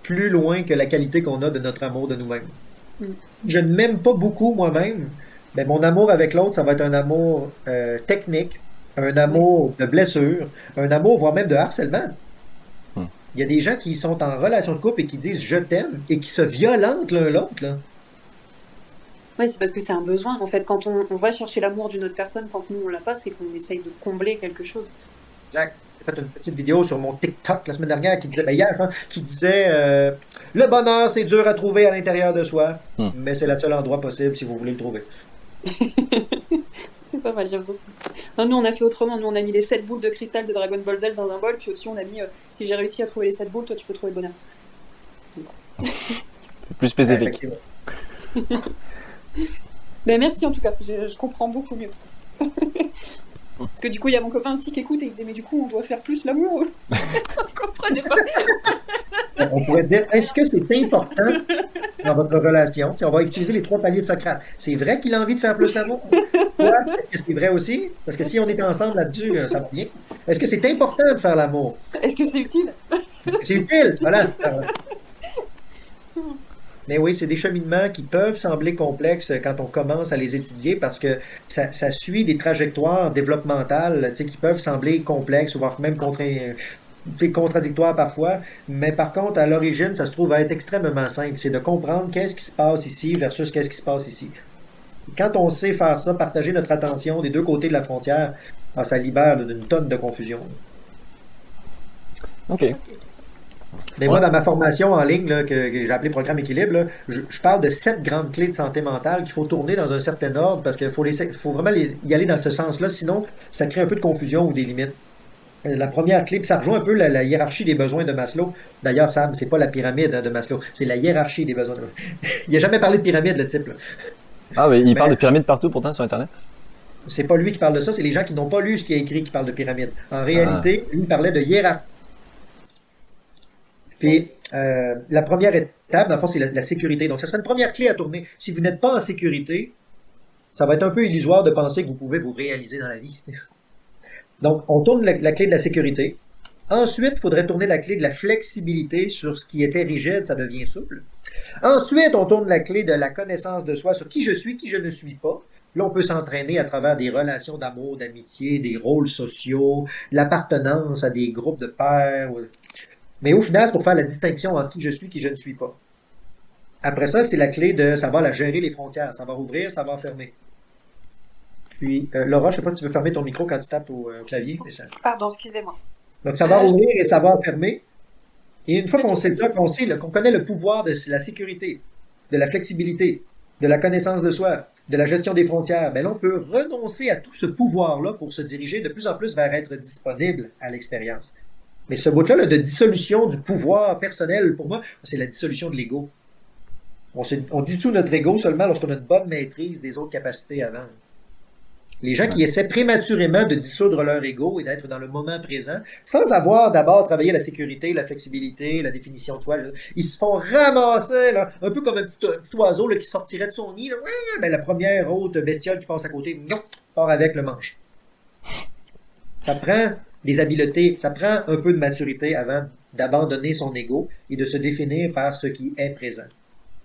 plus loin que la qualité qu'on a de notre amour de nous-mêmes. Je ne m'aime pas beaucoup moi-même. Ben, mon amour avec l'autre, ça va être un amour technique, un amour de blessure, un amour voire même de harcèlement. Il y a des gens qui sont en relation de couple et qui disent je t'aime et qui se violentent l'un l'autre, là. Ouais, c'est parce que c'est un besoin. En fait, quand on va chercher l'amour d'une autre personne, quand nous on l'a pas, c'est qu'on essaye de combler quelque chose. Jack, j'ai fait une petite vidéo sur mon TikTok la semaine dernière qui disait, ben hier, hein, qui disait le bonheur, c'est dur à trouver à l'intérieur de soi, mais c'est le seul endroit possible si vous voulez le trouver. C'est pas mal, j'aime beaucoup. Non, nous on a fait autrement. Nous on a mis les 7 boules de cristal de Dragon Ball Z dans un bol, puis au-dessus on a mis si j'ai réussi à trouver les 7 boules, toi tu peux trouver le bonheur. Plus spécifique. Ben merci en tout cas, je comprends beaucoup mieux. Parce que du coup, il y a mon copain aussi qui écoute et il disait, mais du coup, on doit faire plus l'amour. Je comprenais pas. On pourrait dire, est-ce que c'est important dans votre relation? On va utiliser les 3 paliers de Socrate. C'est vrai qu'il a envie de faire plus l'amour? Est-ce que c'est vrai aussi? Parce que si on est ensemble là-dessus, ça va bien. Est-ce que c'est important de faire l'amour? Est-ce que c'est utile? C'est utile, voilà. Mais oui, c'est des cheminements qui peuvent sembler complexes quand on commence à les étudier parce que ça suit des trajectoires développementales qui peuvent sembler complexes, voire même contradictoires parfois. Mais par contre, à l'origine, ça se trouve à être extrêmement simple. C'est de comprendre qu'est-ce qui se passe ici versus qu'est-ce qui se passe ici. Quand on sait faire ça, partager notre attention des 2 côtés de la frontière, ça libère d'une tonne de confusion. OK. Mais moi, dans ma formation en ligne que j'ai appelé Programme Équilibre, là, je parle de 7 grandes clés de santé mentale qu'il faut tourner dans un certain ordre parce qu'il faut vraiment y aller dans ce sens-là, sinon ça crée un peu de confusion ou des limites. La première clé, puis ça rejoint un peu la hiérarchie des besoins de Maslow. D'ailleurs, Sam, c'est pas la pyramide de Maslow, c'est la hiérarchie des besoins. Il n'a jamais parlé de pyramide, le type. Là. Ah oui, il parle de pyramide partout pourtant sur Internet? C'est pas lui qui parle de ça, c'est les gens qui n'ont pas lu ce qu'il a écrit qui parlent de pyramide. En réalité, lui, il parlait de hiérarchie. Puis, la première étape, dans le fond, c'est la sécurité. Donc, ça serait une première clé à tourner. Si vous n'êtes pas en sécurité, ça va être un peu illusoire de penser que vous pouvez vous réaliser dans la vie. Donc, on tourne la clé de la sécurité. Ensuite, il faudrait tourner la clé de la flexibilité sur ce qui était rigide, ça devient souple. Ensuite, on tourne la clé de la connaissance de soi sur qui je suis, qui je ne suis pas. Là, on peut s'entraîner à travers des relations d'amour, d'amitié, des rôles sociaux, l'appartenance à des groupes de pairs. Mais au final, c'est pour faire la distinction entre qui je suis et qui je ne suis pas. Après ça, c'est la clé de savoir gérer les frontières, savoir ouvrir, savoir fermer. Puis, Laura, je ne sais pas si tu veux fermer ton micro quand tu tapes au clavier. Mais ça... Pardon, excusez-moi. Donc, savoir ouvrir et savoir fermer. Et une fois qu'on sait ça, qu'on connaît le pouvoir de la sécurité, de la flexibilité, de la connaissance de soi, de la gestion des frontières, ben là, on peut renoncer à tout ce pouvoir-là pour se diriger de plus en plus vers être disponible à l'expérience. Mais ce bout-là là, de dissolution du pouvoir personnel, pour moi, c'est la dissolution de l'ego. On dissout notre ego seulement lorsqu'on a une bonne maîtrise des autres capacités avant. Les gens qui essaient prématurément de dissoudre leur ego et d'être dans le moment présent, sans avoir d'abord travaillé la sécurité, la flexibilité, la définition de soi, là, ils se font ramasser, là, un peu comme un petit oiseau là, qui sortirait de son nid. Là, ben, la première autre bestiole qui passe à côté, non, part avec le manche. Ça prend des habiletés, ça prend un peu de maturité avant d'abandonner son ego et de se définir par ce qui est présent.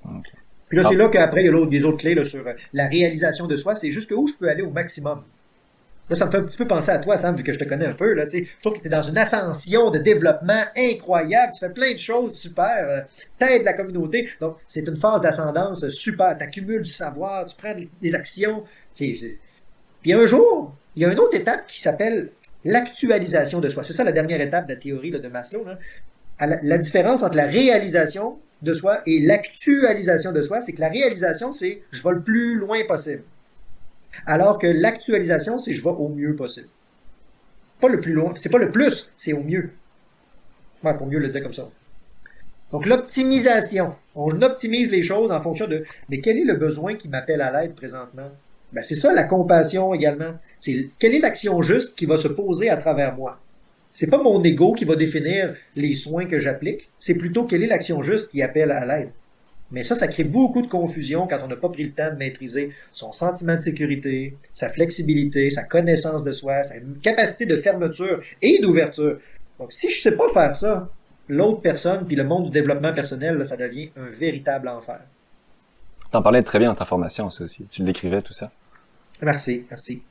Okay. Puis là, c'est là qu'après, il y a des autres clés là, sur la réalisation de soi, c'est jusqu'où je peux aller au maximum. Là, ça me fait un petit peu penser à toi, Sam, vu que je te connais un peu. Là, je trouve que tu es dans une ascension de développement incroyable, tu fais plein de choses super, t'aides la communauté. Donc, c'est une phase d'ascendance super, tu accumules du savoir, tu prends des actions. Puis un jour, il y a une autre étape qui s'appelle l'actualisation de soi. C'est ça la dernière étape de la théorie là, de Maslow. Là. La différence entre la réalisation de soi et l'actualisation de soi, c'est que la réalisation, c'est je vais le plus loin possible. Alors que l'actualisation, c'est je vais au mieux possible. Pas le plus loin, c'est pas le plus, c'est au mieux. Ouais, pour mieux le dire comme ça. Donc l'optimisation, on optimise les choses en fonction de mais quel est le besoin qui m'appelle à l'aide présentement? Ben, c'est ça la compassion également. C'est quelle est l'action juste qui va se poser à travers moi? C'est pas mon ego qui va définir les soins que j'applique, c'est plutôt quelle est l'action juste qui appelle à l'aide. Mais ça crée beaucoup de confusion quand on n'a pas pris le temps de maîtriser son sentiment de sécurité, sa flexibilité, sa connaissance de soi, sa capacité de fermeture et d'ouverture. Donc, si je sais pas faire ça, l'autre personne puis le monde du développement personnel, là, ça devient un véritable enfer. T'en parlais très bien dans ta formation, ça aussi. Tu le décrivais, tout ça. Merci, merci.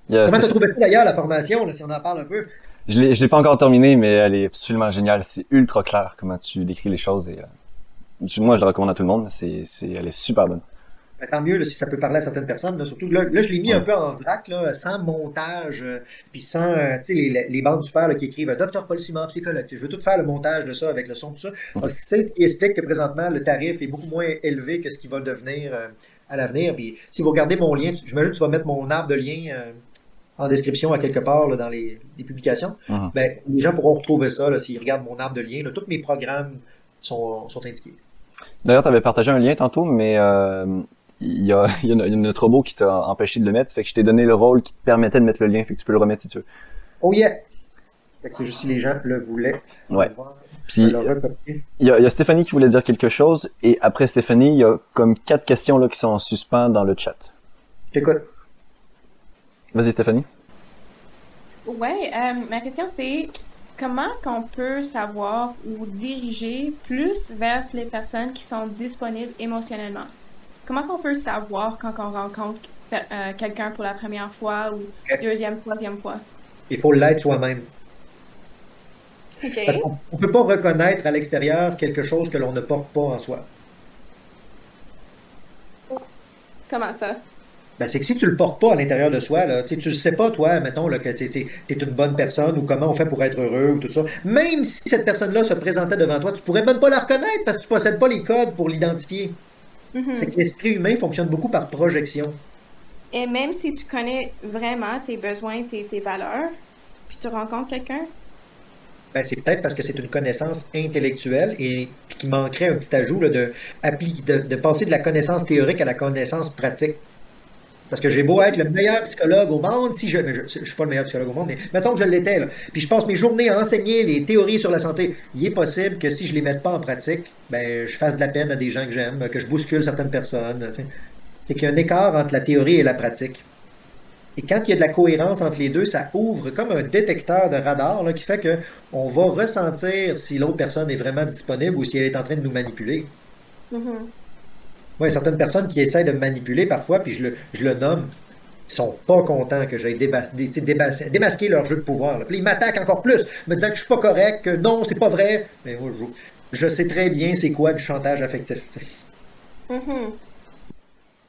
Comment t'as trouvé ça d'ailleurs, la formation, là, si on en parle un peu? Je l'ai pas encore terminé, mais elle est absolument géniale. C'est ultra clair comment tu décris les choses et moi je la recommande à tout le monde. Elle est super bonne. Ben, tant mieux là, si ça peut parler à certaines personnes. Là, surtout là, je l'ai mis un peu en vrac, là, sans montage, puis sans tu sais, les bandes super là, qui écrivent Docteur Paul Simard, psychologue. Je veux tout faire le montage de ça avec le son, tout ça. Ok. C'est ce qui explique que présentement, le tarif est beaucoup moins élevé que ce qui va devenir à l'avenir. Puis si vous regardez mon lien, j'imagine que tu vas mettre mon arbre de lien en description à quelque part là, dans les publications. Mhm. Ben, les gens pourront retrouver ça là, s'ils regardent mon arbre de lien. Là, tous mes programmes sont indiqués. D'ailleurs, tu avais partagé un lien tantôt, mais il y a notre robot qui t'a empêché de le mettre. Fait que je t'ai donné le rôle qui te permettait de mettre le lien. Fait que tu peux le remettre si tu veux. Oh yeah! Fait que c'est juste si les gens le voulaient. Ouais. Je Puis vais le recopier. il y a Stéphanie qui voulait dire quelque chose. Et après Stéphanie, il y a comme 4 questions là qui sont en suspens dans le chat. Je t'écoute. Vas-y Stéphanie. Ouais, ma question c'est comment qu'on peut savoir ou diriger plus vers les personnes qui sont disponibles émotionnellement? Comment qu'on peut savoir quand on rencontre quelqu'un pour la première fois ou deuxième, troisième fois? Il faut l'être soi-même. OK. On ne peut pas reconnaître à l'extérieur quelque chose que l'on ne porte pas en soi. Comment ça? Ben, c'est que si tu le portes pas à l'intérieur de soi, là, tu le sais pas, toi, mettons, là, que tu es une bonne personne ou comment on fait pour être heureux ou tout ça. Même si cette personne-là se présentait devant toi, tu pourrais même pas la reconnaître parce que tu possèdes pas les codes pour l'identifier. Mhm. C'est que l'esprit humain fonctionne beaucoup par projection. Et même si tu connais vraiment tes besoins, tes valeurs, puis tu rencontres quelqu'un, Ben, c'est peut-être parce que c'est une connaissance intellectuelle et qui manquerait un petit ajout là, de passer de la connaissance théorique à la connaissance pratique. Parce que j'ai beau être le meilleur psychologue au monde, si mais je suis pas le meilleur psychologue au monde, mais mettons que je l'étais, là, puis je passe mes journées à enseigner les théories sur la santé, il est possible que si je les mette pas en pratique, ben, je fasse de la peine à des gens que j'aime, que je bouscule certaines personnes. C'est qu'il y a un écart entre la théorie et la pratique. Et quand il y a de la cohérence entre les deux, ça ouvre comme un détecteur de radar là, qui fait que on va ressentir si l'autre personne est vraiment disponible ou si elle est en train de nous manipuler. mhm. Moi, il y a certaines personnes qui essaient de me manipuler parfois, puis je le nomme. Ils sont pas contents que j'aille démasquer leur jeu de pouvoir. Là. Puis ils m'attaquent encore plus, me disant que je suis pas correct, que non, c'est pas vrai. Mais moi, je sais très bien c'est quoi du chantage affectif. T'sais. Mhm.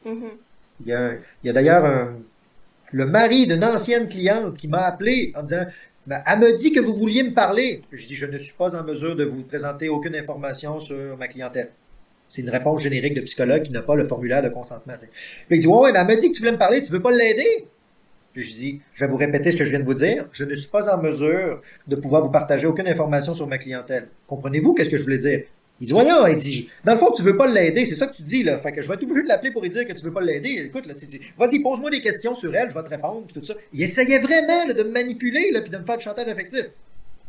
Mhm. Il y a d'ailleurs le mari d'une ancienne cliente qui m'a appelé en disant ben, elle me dit que vous vouliez me parler. Je dis je ne suis pas en mesure de vous présenter aucune information sur ma clientèle. C'est une réponse générique de psychologue qui n'a pas le formulaire de consentement. T'sais. Puis il dit ouais, mais elle me dit que tu voulais me parler, tu veux pas l'aider? Puis je dis je vais vous répéter ce que je viens de vous dire. Je ne suis pas en mesure de pouvoir vous partager aucune information sur ma clientèle. Comprenez-vous qu'est-ce que je voulais dire? Il dit, voyons, il dit, dans le fond, tu veux pas l'aider, c'est ça que tu dis, là. Fait que je vais être obligé de l'appeler pour lui dire que tu veux pas l'aider. Écoute, là, vas-y, pose-moi des questions sur elle, je vais te répondre, puis tout ça. Il essayait vraiment là, de me manipuler, là, puis de me faire du chantage affectif.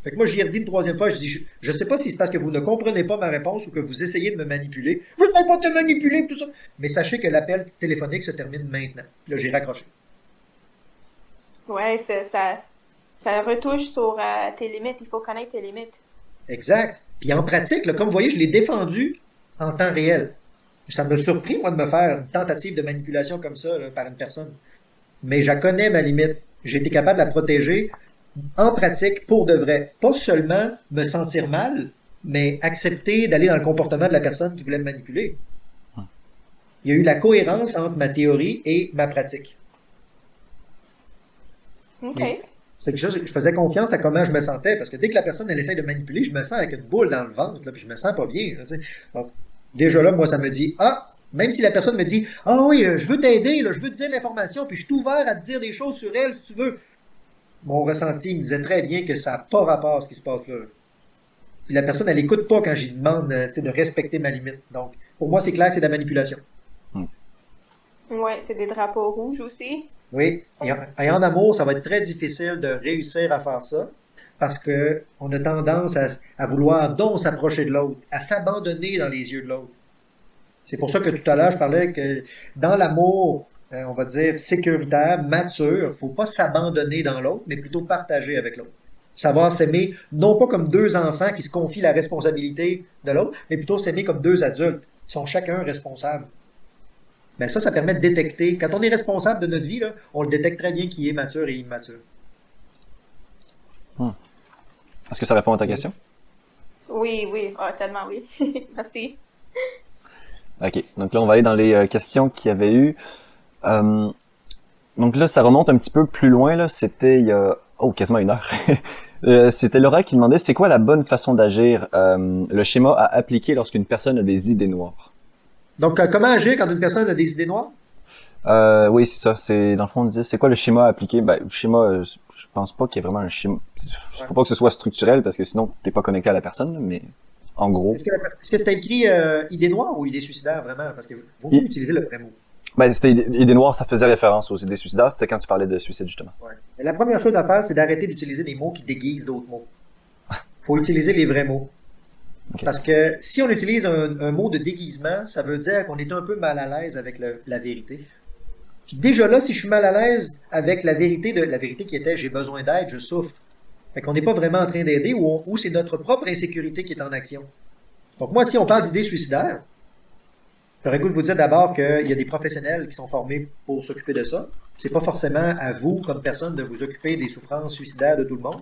Fait que moi, j'y ai redit une troisième fois, je dis, je sais pas si c'est parce que vous ne comprenez pas ma réponse ou que vous essayez de me manipuler. Je sais pas te manipuler, tout ça. Mais sachez que l'appel téléphonique se termine maintenant. Puis là, j'ai raccroché. Ouais, ça retouche sur tes limites. Il faut connaître tes limites. Exact. Puis en pratique, là, comme vous voyez, je l'ai défendu en temps réel. Ça m'a surpris, moi, de me faire une tentative de manipulation comme ça là, par une personne. Mais je connais ma limite. J'ai été capable de la protéger en pratique pour de vrai. Pas seulement me sentir mal, mais accepter d'aller dans le comportement de la personne qui voulait me manipuler. Il y a eu la cohérence entre ma théorie et ma pratique. OK. Mais c'est que je faisais confiance à comment je me sentais, parce que dès que la personne elle essaie de manipuler, je me sens avec une boule dans le ventre, là, puis je me sens pas bien. Là, donc, déjà là, moi, ça me dit, ah, même si la personne me dit, ah oui, je veux t'aider, là, je veux te dire l'information, puis je suis ouvert à te dire des choses sur elle si tu veux. Mon ressenti il me disait très bien que ça n'a pas rapport à ce qui se passe là. Puis la personne, elle écoute pas quand je lui demande de respecter ma limite. Donc, pour moi, c'est clair que c'est de la manipulation. Ouais, c'est des drapeaux rouges aussi. Oui, et en amour, ça va être très difficile de réussir à faire ça parce que on a tendance à vouloir donc s'approcher de l'autre, à s'abandonner dans les yeux de l'autre. C'est pour ça que tout à l'heure, je parlais que dans l'amour, on va dire sécuritaire, mature, faut pas s'abandonner dans l'autre, mais plutôt partager avec l'autre. Savoir s'aimer, non pas comme deux enfants qui se confient la responsabilité de l'autre, mais plutôt s'aimer comme deux adultes qui sont chacun responsables. Ben ça permet de détecter. Quand on est responsable de notre vie, là, on le détecte très bien qui est mature et immature. Est-ce que ça répond à ta question? Oui, oui, tellement oui. Merci. OK. Donc là, on va aller dans les questions qu'il y avait eu. Donc là, ça remonte un petit peu plus loin, là. C'était il y a, quasiment 1 heure. C'était Laura qui demandait, c'est quoi la bonne façon d'agir, le schéma à appliquer lorsqu'une personne a des idées noires? Donc, comment agir quand une personne a des idées noires? Oui, c'est ça. C'est, dans le fond, on disait, c'est quoi le schéma à appliquer? Ben, le schéma, je pense pas qu'il y ait vraiment un schéma. Faut pas que ce soit structurel parce que sinon, t'es pas connecté à la personne, là, mais en gros. Est-ce que c'est écrit idée noire ou idée suicidaire, vraiment? Parce que vous pouvez utiliser le vrai mot. Ben, c'était idée noire, ça faisait référence aux idées suicidaires. C'était quand tu parlais de suicide, justement. Ouais. Mais la première chose à faire, c'est d'arrêter d'utiliser des mots qui déguisent d'autres mots. Faut utiliser les vrais mots. Okay. Parce que si on utilise un mot de déguisement, ça veut dire qu'on est un peu mal à l'aise avec la vérité. Puis déjà là, si je suis mal à l'aise avec la vérité qui était j'ai besoin d'aide, je souffre. Fait qu'on n'est pas vraiment en train d'aider ou c'est notre propre insécurité qui est en action. Donc moi, si on parle d'idées suicidaires, j'aurais goût de vous dire d'abord qu'il y a des professionnels qui sont formés pour s'occuper de ça. C'est pas forcément à vous, comme personne, de vous occuper des souffrances suicidaires de tout le monde.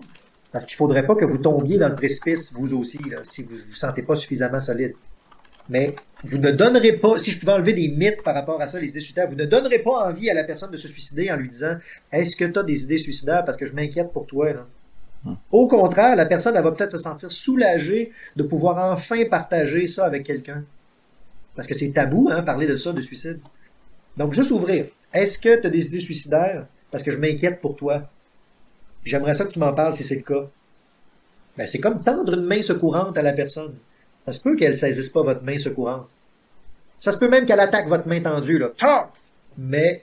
Parce qu'il faudrait pas que vous tombiez dans le précipice, vous aussi, là, si vous vous sentez pas suffisamment solide. Mais vous ne donnerez pas, si je pouvais enlever des mythes par rapport à ça, les idées suicidaires, vous ne donnerez pas envie à la personne de se suicider en lui disant « Est-ce que tu as des idées suicidaires parce que je m'inquiète pour toi? » Au contraire, la personne, elle va peut-être se sentir soulagée de pouvoir enfin partager ça avec quelqu'un. Parce que c'est tabou, hein, parler de ça, de suicide. Donc, juste ouvrir. Est-ce que tu as des idées suicidaires parce que je m'inquiète pour toi? J'aimerais ça que tu m'en parles si c'est le cas. Ben, c'est comme tendre une main secourante à la personne. Ça se peut qu'elle ne saisisse pas votre main secourante. Ça se peut même qu'elle attaque votre main tendue, là. Ah! Mais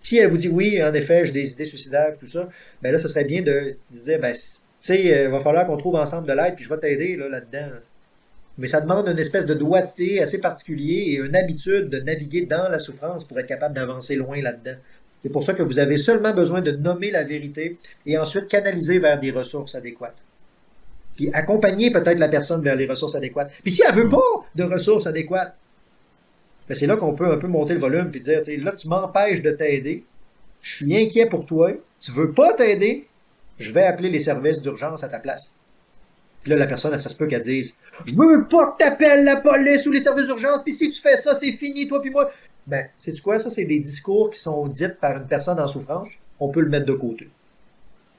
si elle vous dit oui, en effet, j'ai des idées suicidaires, tout ça, ben là, ce serait bien de dire, ben, tu sais, il va falloir qu'on trouve ensemble de l'aide, puis je vais t'aider là-dedans. Mais ça demande une espèce de doigté assez particulier et une habitude de naviguer dans la souffrance pour être capable d'avancer loin là-dedans. C'est pour ça que vous avez seulement besoin de nommer la vérité et ensuite canaliser vers des ressources adéquates. Puis accompagner peut-être la personne vers les ressources adéquates. Puis si elle veut pas de ressources adéquates, ben c'est là qu'on peut un peu monter le volume et dire, là, tu m'empêches de t'aider, je suis inquiet pour toi, tu veux pas t'aider, je vais appeler les services d'urgence à ta place. Puis là, la personne, ça se peut qu'elle dise, je veux pas que t'appelles la police ou les services d'urgence, puis si tu fais ça, c'est fini, toi puis moi. Ben, sais-tu quoi? Ça, c'est des discours qui sont dits par une personne en souffrance. On peut le mettre de côté.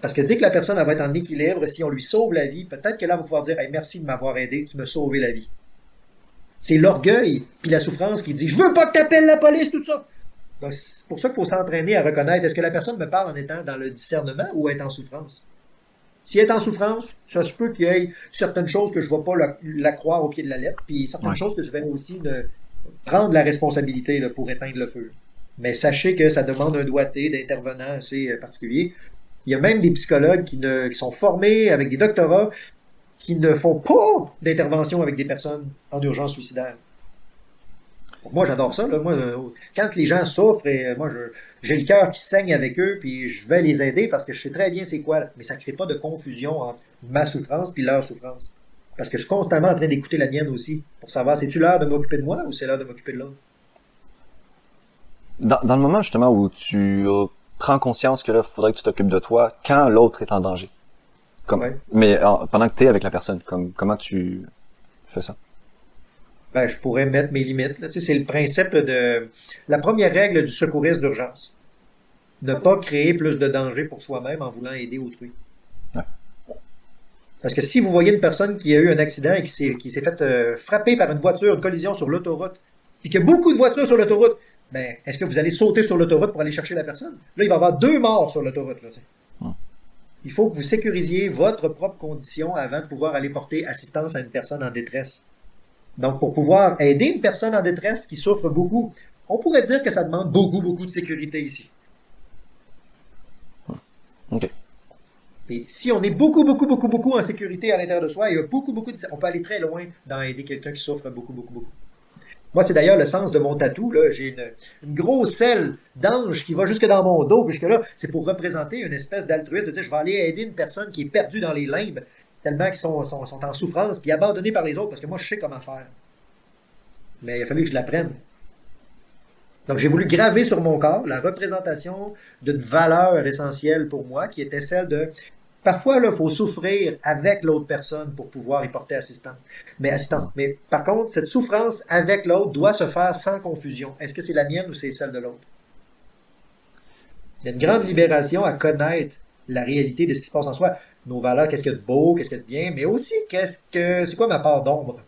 Parce que dès que la personne elle va être en équilibre, si on lui sauve la vie, peut-être que là, elle va pouvoir dire hey, merci de m'avoir aidé, tu m'as sauvé la vie. C'est l'orgueil puis la souffrance qui dit je veux pas que t'appelles la police, tout ça. Donc, c'est pour ça qu'il faut s'entraîner à reconnaître est-ce que la personne me parle en étant dans le discernement ou est en souffrance. Si elle est en souffrance, ça se peut qu'il y ait certaines choses que je ne vais pas la croire au pied de la lettre, puis certaines choses que je vais aussi prendre la responsabilité là, pour éteindre le feu. Mais sachez que ça demande un doigté d'intervenant assez particulier. Il y a même des psychologues qui sont formés avec des doctorats qui ne font pas d'intervention avec des personnes en urgence suicidaire. Moi, j'adore ça. Là. Moi, quand les gens souffrent, et moi, j'ai le cœur qui saigne avec eux, puis je vais les aider parce que je sais très bien c'est quoi. Mais ça ne crée pas de confusion entre ma souffrance et leur souffrance. Parce que je suis constamment en train d'écouter la mienne aussi, pour savoir, c'est-tu l'heure de m'occuper de moi ou c'est l'heure de m'occuper de l'autre? Dans le moment, justement, où tu prends conscience que là, il faudrait que tu t'occupes de toi quand l'autre est en danger. Mais pendant que tu es avec la personne, comment tu fais ça? Ben, je pourrais mettre mes limites. Là. Tu sais, c'est le principe de la première règle du secouriste d'urgence. Ne pas créer plus de danger pour soi-même en voulant aider autrui. Ouais. Parce que si vous voyez une personne qui a eu un accident et qui s'est fait frapper par une voiture, une collision sur l'autoroute, et qu'il y a beaucoup de voitures sur l'autoroute, ben, est-ce que vous allez sauter sur l'autoroute pour aller chercher la personne? Là, il va y avoir 2 morts sur l'autoroute. Là, il faut que vous sécurisiez votre propre condition avant de pouvoir aller porter assistance à une personne en détresse. Donc, pour pouvoir aider une personne en détresse qui souffre beaucoup, on pourrait dire que ça demande beaucoup, beaucoup de sécurité ici. OK. Et si on est beaucoup, beaucoup, beaucoup, beaucoup en sécurité à l'intérieur de soi, il y a beaucoup, beaucoup on peut aller très loin dans aider quelqu'un qui souffre beaucoup, beaucoup, beaucoup. Moi, c'est d'ailleurs le sens de mon tatou. J'ai une grosse aile d'ange qui va jusque dans mon dos. Puis jusque là, c'est pour représenter une espèce d'altruisme, de dire je vais aller aider une personne qui est perdue dans les limbes, tellement qu'ils sont en souffrance, puis abandonnés par les autres, parce que moi, je sais comment faire. Mais il a fallu que je l'apprenne. Donc, j'ai voulu graver sur mon corps la représentation d'une valeur essentielle pour moi, qui était celle de Parfois, là, il faut souffrir avec l'autre personne pour pouvoir y porter assistance. Mais par contre, cette souffrance avec l'autre doit se faire sans confusion. Est-ce que c'est la mienne ou c'est celle de l'autre? Il y a une grande libération à connaître la réalité de ce qui se passe en soi. Nos valeurs, qu'est-ce qu'il y a de beau, qu'est-ce qu'il y a de bien, mais aussi, c'est quoi ma part d'ombre?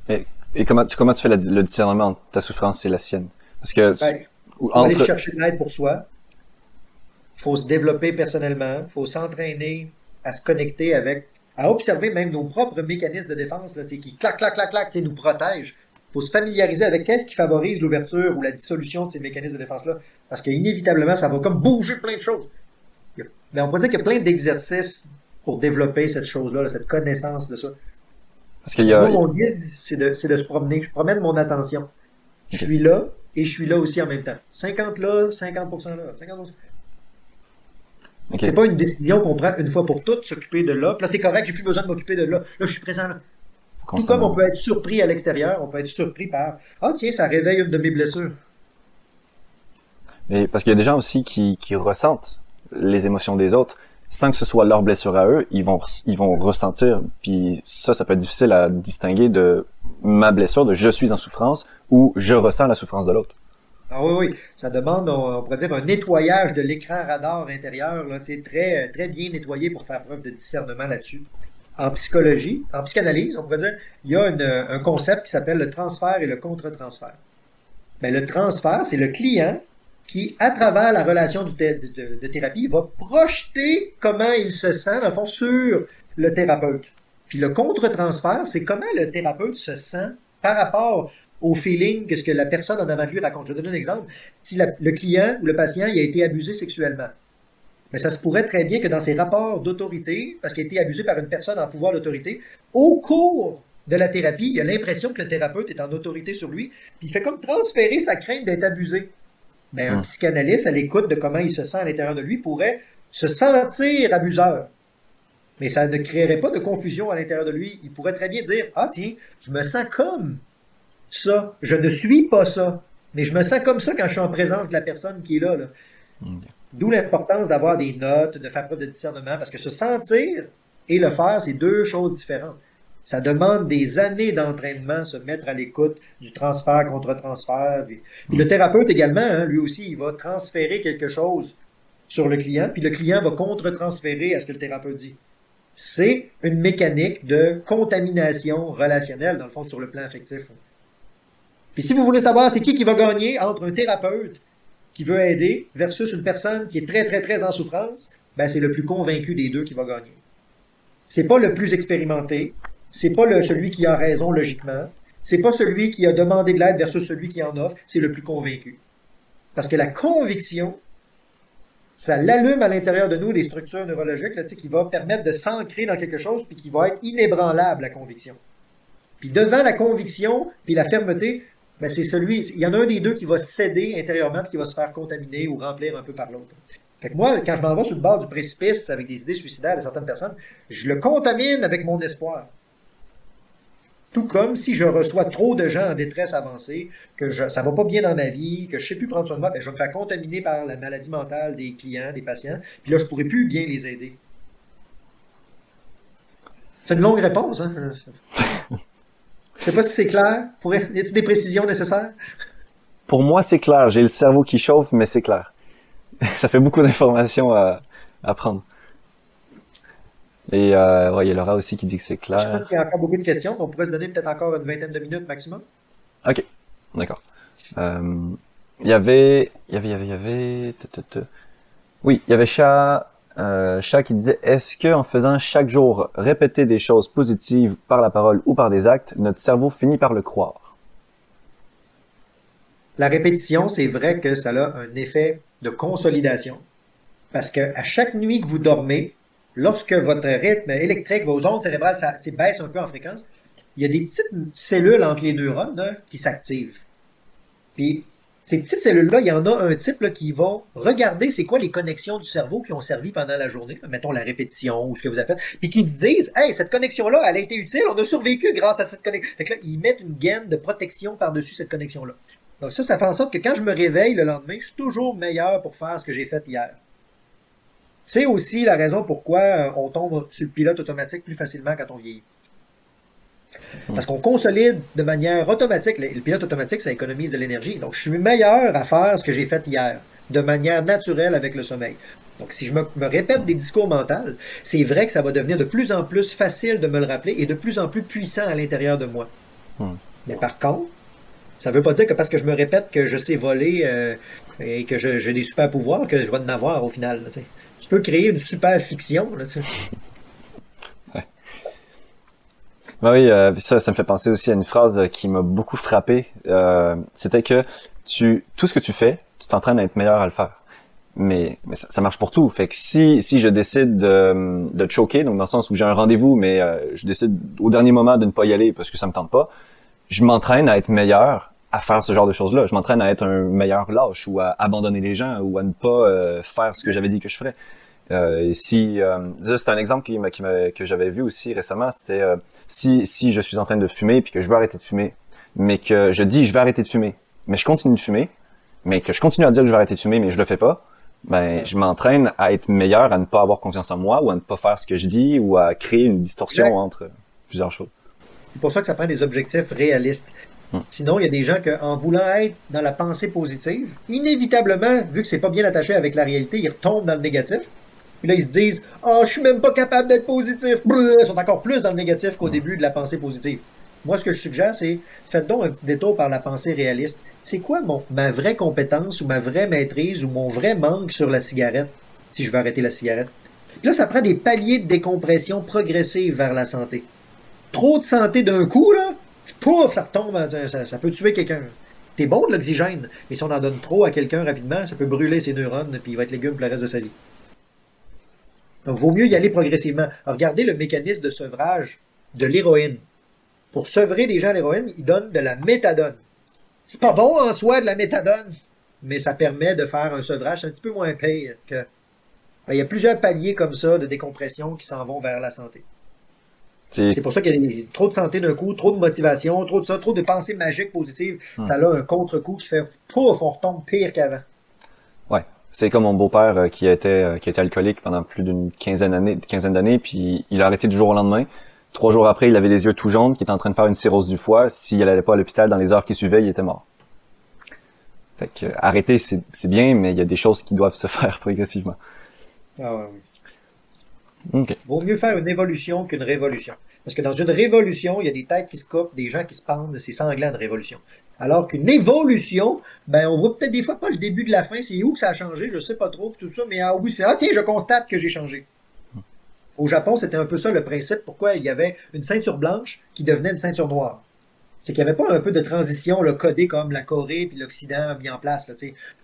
Et comment tu fais le discernement entre ta souffrance et la sienne? Parce que, Ben, faut aller chercher de l'aide pour soi. Il faut se développer personnellement. Il faut s'entraîner à se connecter à observer même nos propres mécanismes de défense, là, qui clac, clac, clac, clac, nous protègent. Il faut se familiariser avec qu'est-ce qui favorise l'ouverture ou la dissolution de ces mécanismes de défense-là. Parce qu'inévitablement, ça va comme bouger plein de choses. Mais on peut dire qu'il y a plein d'exercices pour développer cette chose-là, cette connaissance de ça. parce qu'il y a, Moi, mon guide, c'est de se promener. Je promène mon attention. Je suis là et je suis là aussi en même temps. 50 là, 50% là, 50%. ok. C'est pas une décision qu'on prend une fois pour toutes, s'occuper de là. Puis là, c'est correct, j'ai plus besoin de m'occuper de là. Là, je suis présent là. Tout comme on peut être surpris à l'extérieur, on peut être surpris par ah tiens, ça réveille une de mes blessures. Mais parce qu'il y a des gens aussi qui ressentent les émotions des autres sans que ce soit leur blessure à eux, ils vont ressentir, puis ça peut être difficile à distinguer de ma blessure, de je suis en souffrance ou je ressens la souffrance de l'autre. Ah oui, oui. Ça demande, on pourrait dire, un nettoyage de l'écran radar intérieur, là, très, très bien nettoyé pour faire preuve de discernement là-dessus. En psychologie, en psychanalyse, on pourrait dire, il y a un concept qui s'appelle le transfert et le contre-transfert. Ben, le transfert, c'est le client qui, à travers la relation de thérapie, va projeter comment il se sent, dans le fond, sur le thérapeute. Puis le contre-transfert, c'est comment le thérapeute se sent par rapport au feeling que ce que la personne en avant de lui raconte. Je vais donner un exemple. Si le client ou le patient il a été abusé sexuellement, mais ça se pourrait très bien que dans ses rapports d'autorité, parce qu'il a été abusé par une personne en pouvoir d'autorité, au cours de la thérapie, il a l'impression que le thérapeute est en autorité sur lui, puis il fait comme transférer sa crainte d'être abusé. Mais un psychanalyste, à l'écoute de comment il se sent à l'intérieur de lui, pourrait se sentir abuseur. Mais ça ne créerait pas de confusion à l'intérieur de lui. Il pourrait très bien dire, ah tiens, je me sens comme ça. Je ne suis pas ça. Mais je me sens comme ça quand je suis en présence de la personne qui est là. D'où l'importance d'avoir des notes, de faire preuve de discernement, parce que se sentir et le faire, c'est deux choses différentes. Ça demande des années d'entraînement, se mettre à l'écoute du transfert contre transfert. Puis le thérapeute également, hein, lui aussi, il va transférer quelque chose sur le client, puis le client va contre-transférer à ce que le thérapeute dit. C'est une mécanique de contamination relationnelle, dans le fond, sur le plan affectif. Puis si vous voulez savoir c'est qui va gagner entre un thérapeute qui veut aider versus une personne qui est très, très, très en souffrance, ben c'est le plus convaincu des deux qui va gagner. C'est pas le plus expérimenté, c'est pas celui qui a raison logiquement, c'est pas celui qui a demandé de l'aide versus celui qui en offre, c'est le plus convaincu. Parce que la conviction, ça l'allume à l'intérieur de nous des structures neurologiques là, qui va permettre de s'ancrer dans quelque chose puis qui va être inébranlable, la conviction. Puis devant la conviction puis la fermeté, ben c'est il y en a un des deux qui va céder intérieurement puis qui va se faire contaminer ou remplir un peu par l'autre. Fait que moi, quand je m'en vais sur le bord du précipice avec des idées suicidaires de certaines personnes, je le contamine avec mon espoir. Tout comme si je reçois trop de gens en détresse avancée, que ça va pas bien dans ma vie, que je sais plus prendre soin de moi, ben je vais me faire contaminer par la maladie mentale des clients, des patients, puis là, je pourrai plus bien les aider. C'est une longue réponse, hein? Je sais pas si c'est clair. Y a-t-il des précisions nécessaires? Pour moi, c'est clair. J'ai le cerveau qui chauffe, mais c'est clair. Ça fait beaucoup d'informations à prendre. Et ouais, il y a Laura aussi qui dit que c'est clair. Je pense qu'il y a encore beaucoup de questions. On pourrait se donner peut-être encore une vingtaine de minutes maximum. Ok, d'accord. Il y avait... Oui, il y avait Chat qui disait, est-ce que en faisant chaque jour répéter des choses positives par la parole ou par des actes, notre cerveau finit par le croire? La répétition, c'est vrai que ça a un effet de consolidation. Parce que à chaque nuit que vous dormez, lorsque votre rythme électrique, vos ondes cérébrales baissent un peu en fréquence, il y a des petites cellules entre les neurones là, qui s'activent. Puis, ces petites cellules-là, il y en a un type là, qui va regarder c'est quoi les connexions du cerveau qui ont servi pendant la journée, mettons la répétition ou ce que vous avez fait, puis qui se disent « Hey, cette connexion-là, elle a été utile, on a survécu grâce à cette connexion. » Fait que là, ils mettent une gaine de protection par-dessus cette connexion-là. Donc ça fait en sorte que quand je me réveille le lendemain, je suis toujours meilleur pour faire ce que j'ai fait hier. C'est aussi la raison pourquoi on tombe sur le pilote automatique plus facilement quand on vieillit. Parce qu'on consolide de manière automatique. Le pilote automatique, ça économise de l'énergie. Donc, je suis meilleur à faire ce que j'ai fait hier, de manière naturelle avec le sommeil. Donc, si je me répète des discours mentaux, c'est vrai que ça va devenir de plus en plus facile de me le rappeler et de plus en plus puissant à l'intérieur de moi. Mais par contre, ça ne veut pas dire que parce que je me répète que je sais voler et que j'ai des super pouvoirs, que je vais en avoir au final. Là, tu peux créer une super fiction. Là, Ben oui, ça me fait penser aussi à une phrase qui m'a beaucoup frappé. C'était que tout ce que tu fais, tu t'entraînes à être meilleur à le faire. Mais ça marche pour tout. Fait que si je décide de te choquer, donc dans le sens où j'ai un rendez-vous, mais je décide au dernier moment de ne pas y aller parce que ça me tente pas, je m'entraîne à être meilleur à faire ce genre de choses-là. Je m'entraîne à être un meilleur lâche ou à abandonner les gens ou à ne pas faire ce que j'avais dit que je ferais. C'est un exemple que j'avais vu aussi récemment, c'était si je suis en train de fumer puis que je veux arrêter de fumer, mais que je dis je vais arrêter de fumer, mais je continue de fumer, mais que je continue à dire que je vais arrêter de fumer, mais je le fais pas, ben je m'entraîne à être meilleur, à ne pas avoir confiance en moi ou à ne pas faire ce que je dis ou à créer une distorsion entre plusieurs choses. C'est pour ça que ça prend des objectifs réalistes. Sinon, il y a des gens qui, en voulant être dans la pensée positive, inévitablement, vu que c'est pas bien attaché avec la réalité, ils retombent dans le négatif. Puis là, ils se disent « Ah, je suis même pas capable d'être positif! » Ils sont encore plus dans le négatif qu'au début de la pensée positive. Moi, ce que je suggère, c'est faites donc un petit détour par la pensée réaliste. C'est quoi ma vraie compétence ou ma vraie maîtrise ou mon vrai manque sur la cigarette, si je veux arrêter la cigarette? Puis là, ça prend des paliers de décompression progressive vers la santé. Trop de santé d'un coup, là, pouf, ça retombe, ça peut tuer quelqu'un. T'es bon de l'oxygène, mais si on en donne trop à quelqu'un rapidement, ça peut brûler ses neurones, puis il va être légume pour le reste de sa vie. Donc, vaut mieux y aller progressivement. Regardez le mécanisme de sevrage de l'héroïne. Pour sevrer des gens à l'héroïne, ils donnent de la méthadone. C'est pas bon en soi de la méthadone, mais ça permet de faire un sevrage un petit peu moins pire que... il y a plusieurs paliers comme ça de décompression qui s'en vont vers la santé. C'est pour ça qu'il y a trop de santé d'un coup, trop de motivation, trop de ça, trop de pensées magiques positives. Ça a un contre-coup qui fait pouf, on retombe pire qu'avant. Ouais. C'est comme mon beau-père qui a été alcoolique pendant plus d'une quinzaine d'années, puis il a arrêté du jour au lendemain. 3 jours après, il avait les yeux tout jaunes, qui était en train de faire une cirrhose du foie. S'il n'allait pas à l'hôpital dans les heures qui suivaient, il était mort. Fait que arrêter, c'est bien, mais il y a des choses qui doivent se faire progressivement. Ah ouais, oui. Okay. Vaut mieux faire une évolution qu'une révolution. Parce que dans une révolution, il y a des têtes qui se coupent, des gens qui se pendent, c'est sanglant de révolution. Alors qu'une évolution, ben on voit peut-être des fois pas le début de la fin, c'est où que ça a changé, je sais pas trop, tout ça, mais au bout, tu fais, ah tiens, je constate que j'ai changé. Au Japon, c'était un peu ça le principe, pourquoi il y avait une ceinture blanche qui devenait une ceinture noire. C'est qu'il n'y avait pas un peu de transition là, codée comme la Corée puis l'Occident mis en place, là,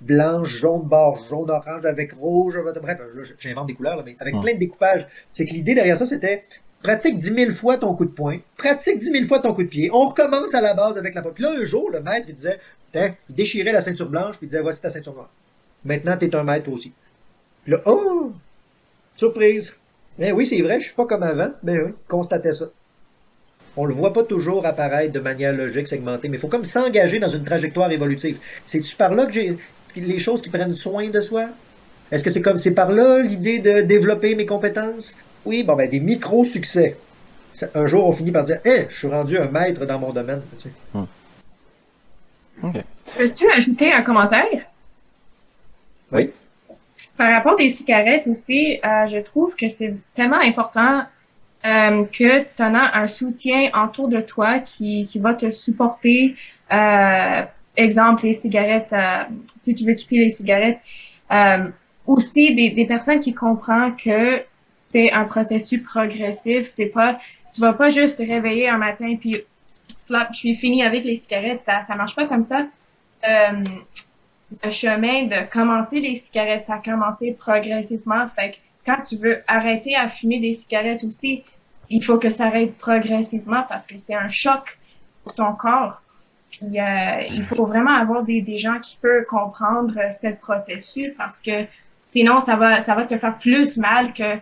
blanche, jaune, bord, jaune, orange avec rouge, bref, là, j'invente des couleurs, là, mais avec plein de découpages. C'est que l'idée derrière ça, c'était pratique 10 000 fois ton coup de poing, pratique 10 000 fois ton coup de pied, on recommence à la base avec la pointe. Puis là, un jour, le maître, il disait, il déchirait la ceinture blanche, puis il disait, voici ta ceinture noire. Maintenant, t'es un maître aussi. Puis là, oh, surprise. Ben oui, c'est vrai, je suis pas comme avant. Ben oui, constatez ça. On le voit pas toujours apparaître de manière logique, segmentée, mais il faut comme s'engager dans une trajectoire évolutive. C'est-tu par là que j'ai les choses qui prennent soin de soi? Est-ce que c'est par là l'idée de développer mes compétences? Oui, bon ben des micro-succès. Un jour, on finit par dire, je suis rendu un maître dans mon domaine. Tu sais. Okay. Peux-tu ajouter un commentaire? Oui. Par rapport des cigarettes aussi, je trouve que c'est tellement important que tu en as un soutien autour de toi qui va te supporter. Exemple, les cigarettes, si tu veux quitter les cigarettes. Aussi, des personnes qui comprennent que c'est un processus progressif. C'est pas, tu vas pas juste te réveiller un matin puis flop, je suis fini avec les cigarettes. Ça marche pas comme ça. Le chemin de commencer les cigarettes, ça a commencé progressivement. Fait que quand tu veux arrêter à fumer des cigarettes aussi, il faut que ça arrête progressivement parce que c'est un choc pour ton corps. Puis il faut vraiment avoir des gens qui peuvent comprendre ce processus parce que sinon ça va te faire plus mal que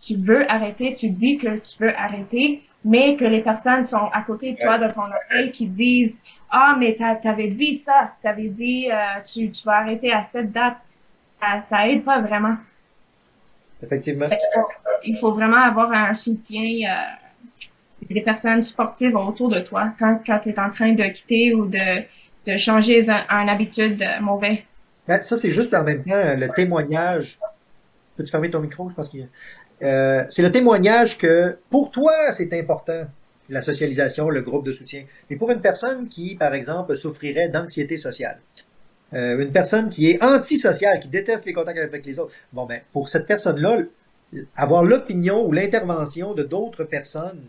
tu veux arrêter, tu dis que tu veux arrêter, mais que les personnes sont à côté de toi, de ton oreille, qui disent « Ah, mais t'avais dit ça, t'avais dit tu vas arrêter à cette date. » Ça aide pas vraiment. effectivement. Fait il faut vraiment avoir un soutien, des personnes sportives autour de toi quand tu es en train de quitter ou de changer une habitude mauvaise. Ben, ça, c'est juste en même temps le témoignage. Peux-tu fermer ton micro? Je pense qu'il c'est le témoignage que pour toi, c'est important, la socialisation, le groupe de soutien. Mais pour une personne qui, par exemple, souffrirait d'anxiété sociale, une personne qui est antisociale, qui déteste les contacts avec les autres, bon ben, pour cette personne-là, avoir l'opinion ou l'intervention de d'autres personnes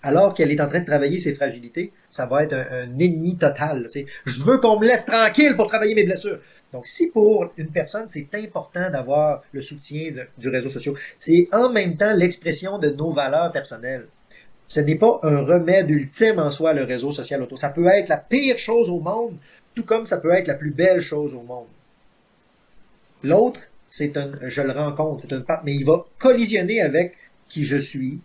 alors qu'elle est en train de travailler ses fragilités, ça va être un ennemi total. Tu sais. Je veux qu'on me laisse tranquille pour travailler mes blessures. Donc, si pour une personne, c'est important d'avoir le soutien du réseau social, c'est en même temps l'expression de nos valeurs personnelles. Ce n'est pas un remède ultime en soi, le réseau social auto. Ça peut être la pire chose au monde, tout comme ça peut être la plus belle chose au monde. L'autre, je le rencontre, c'est une part, mais il va collisionner avec qui je suis,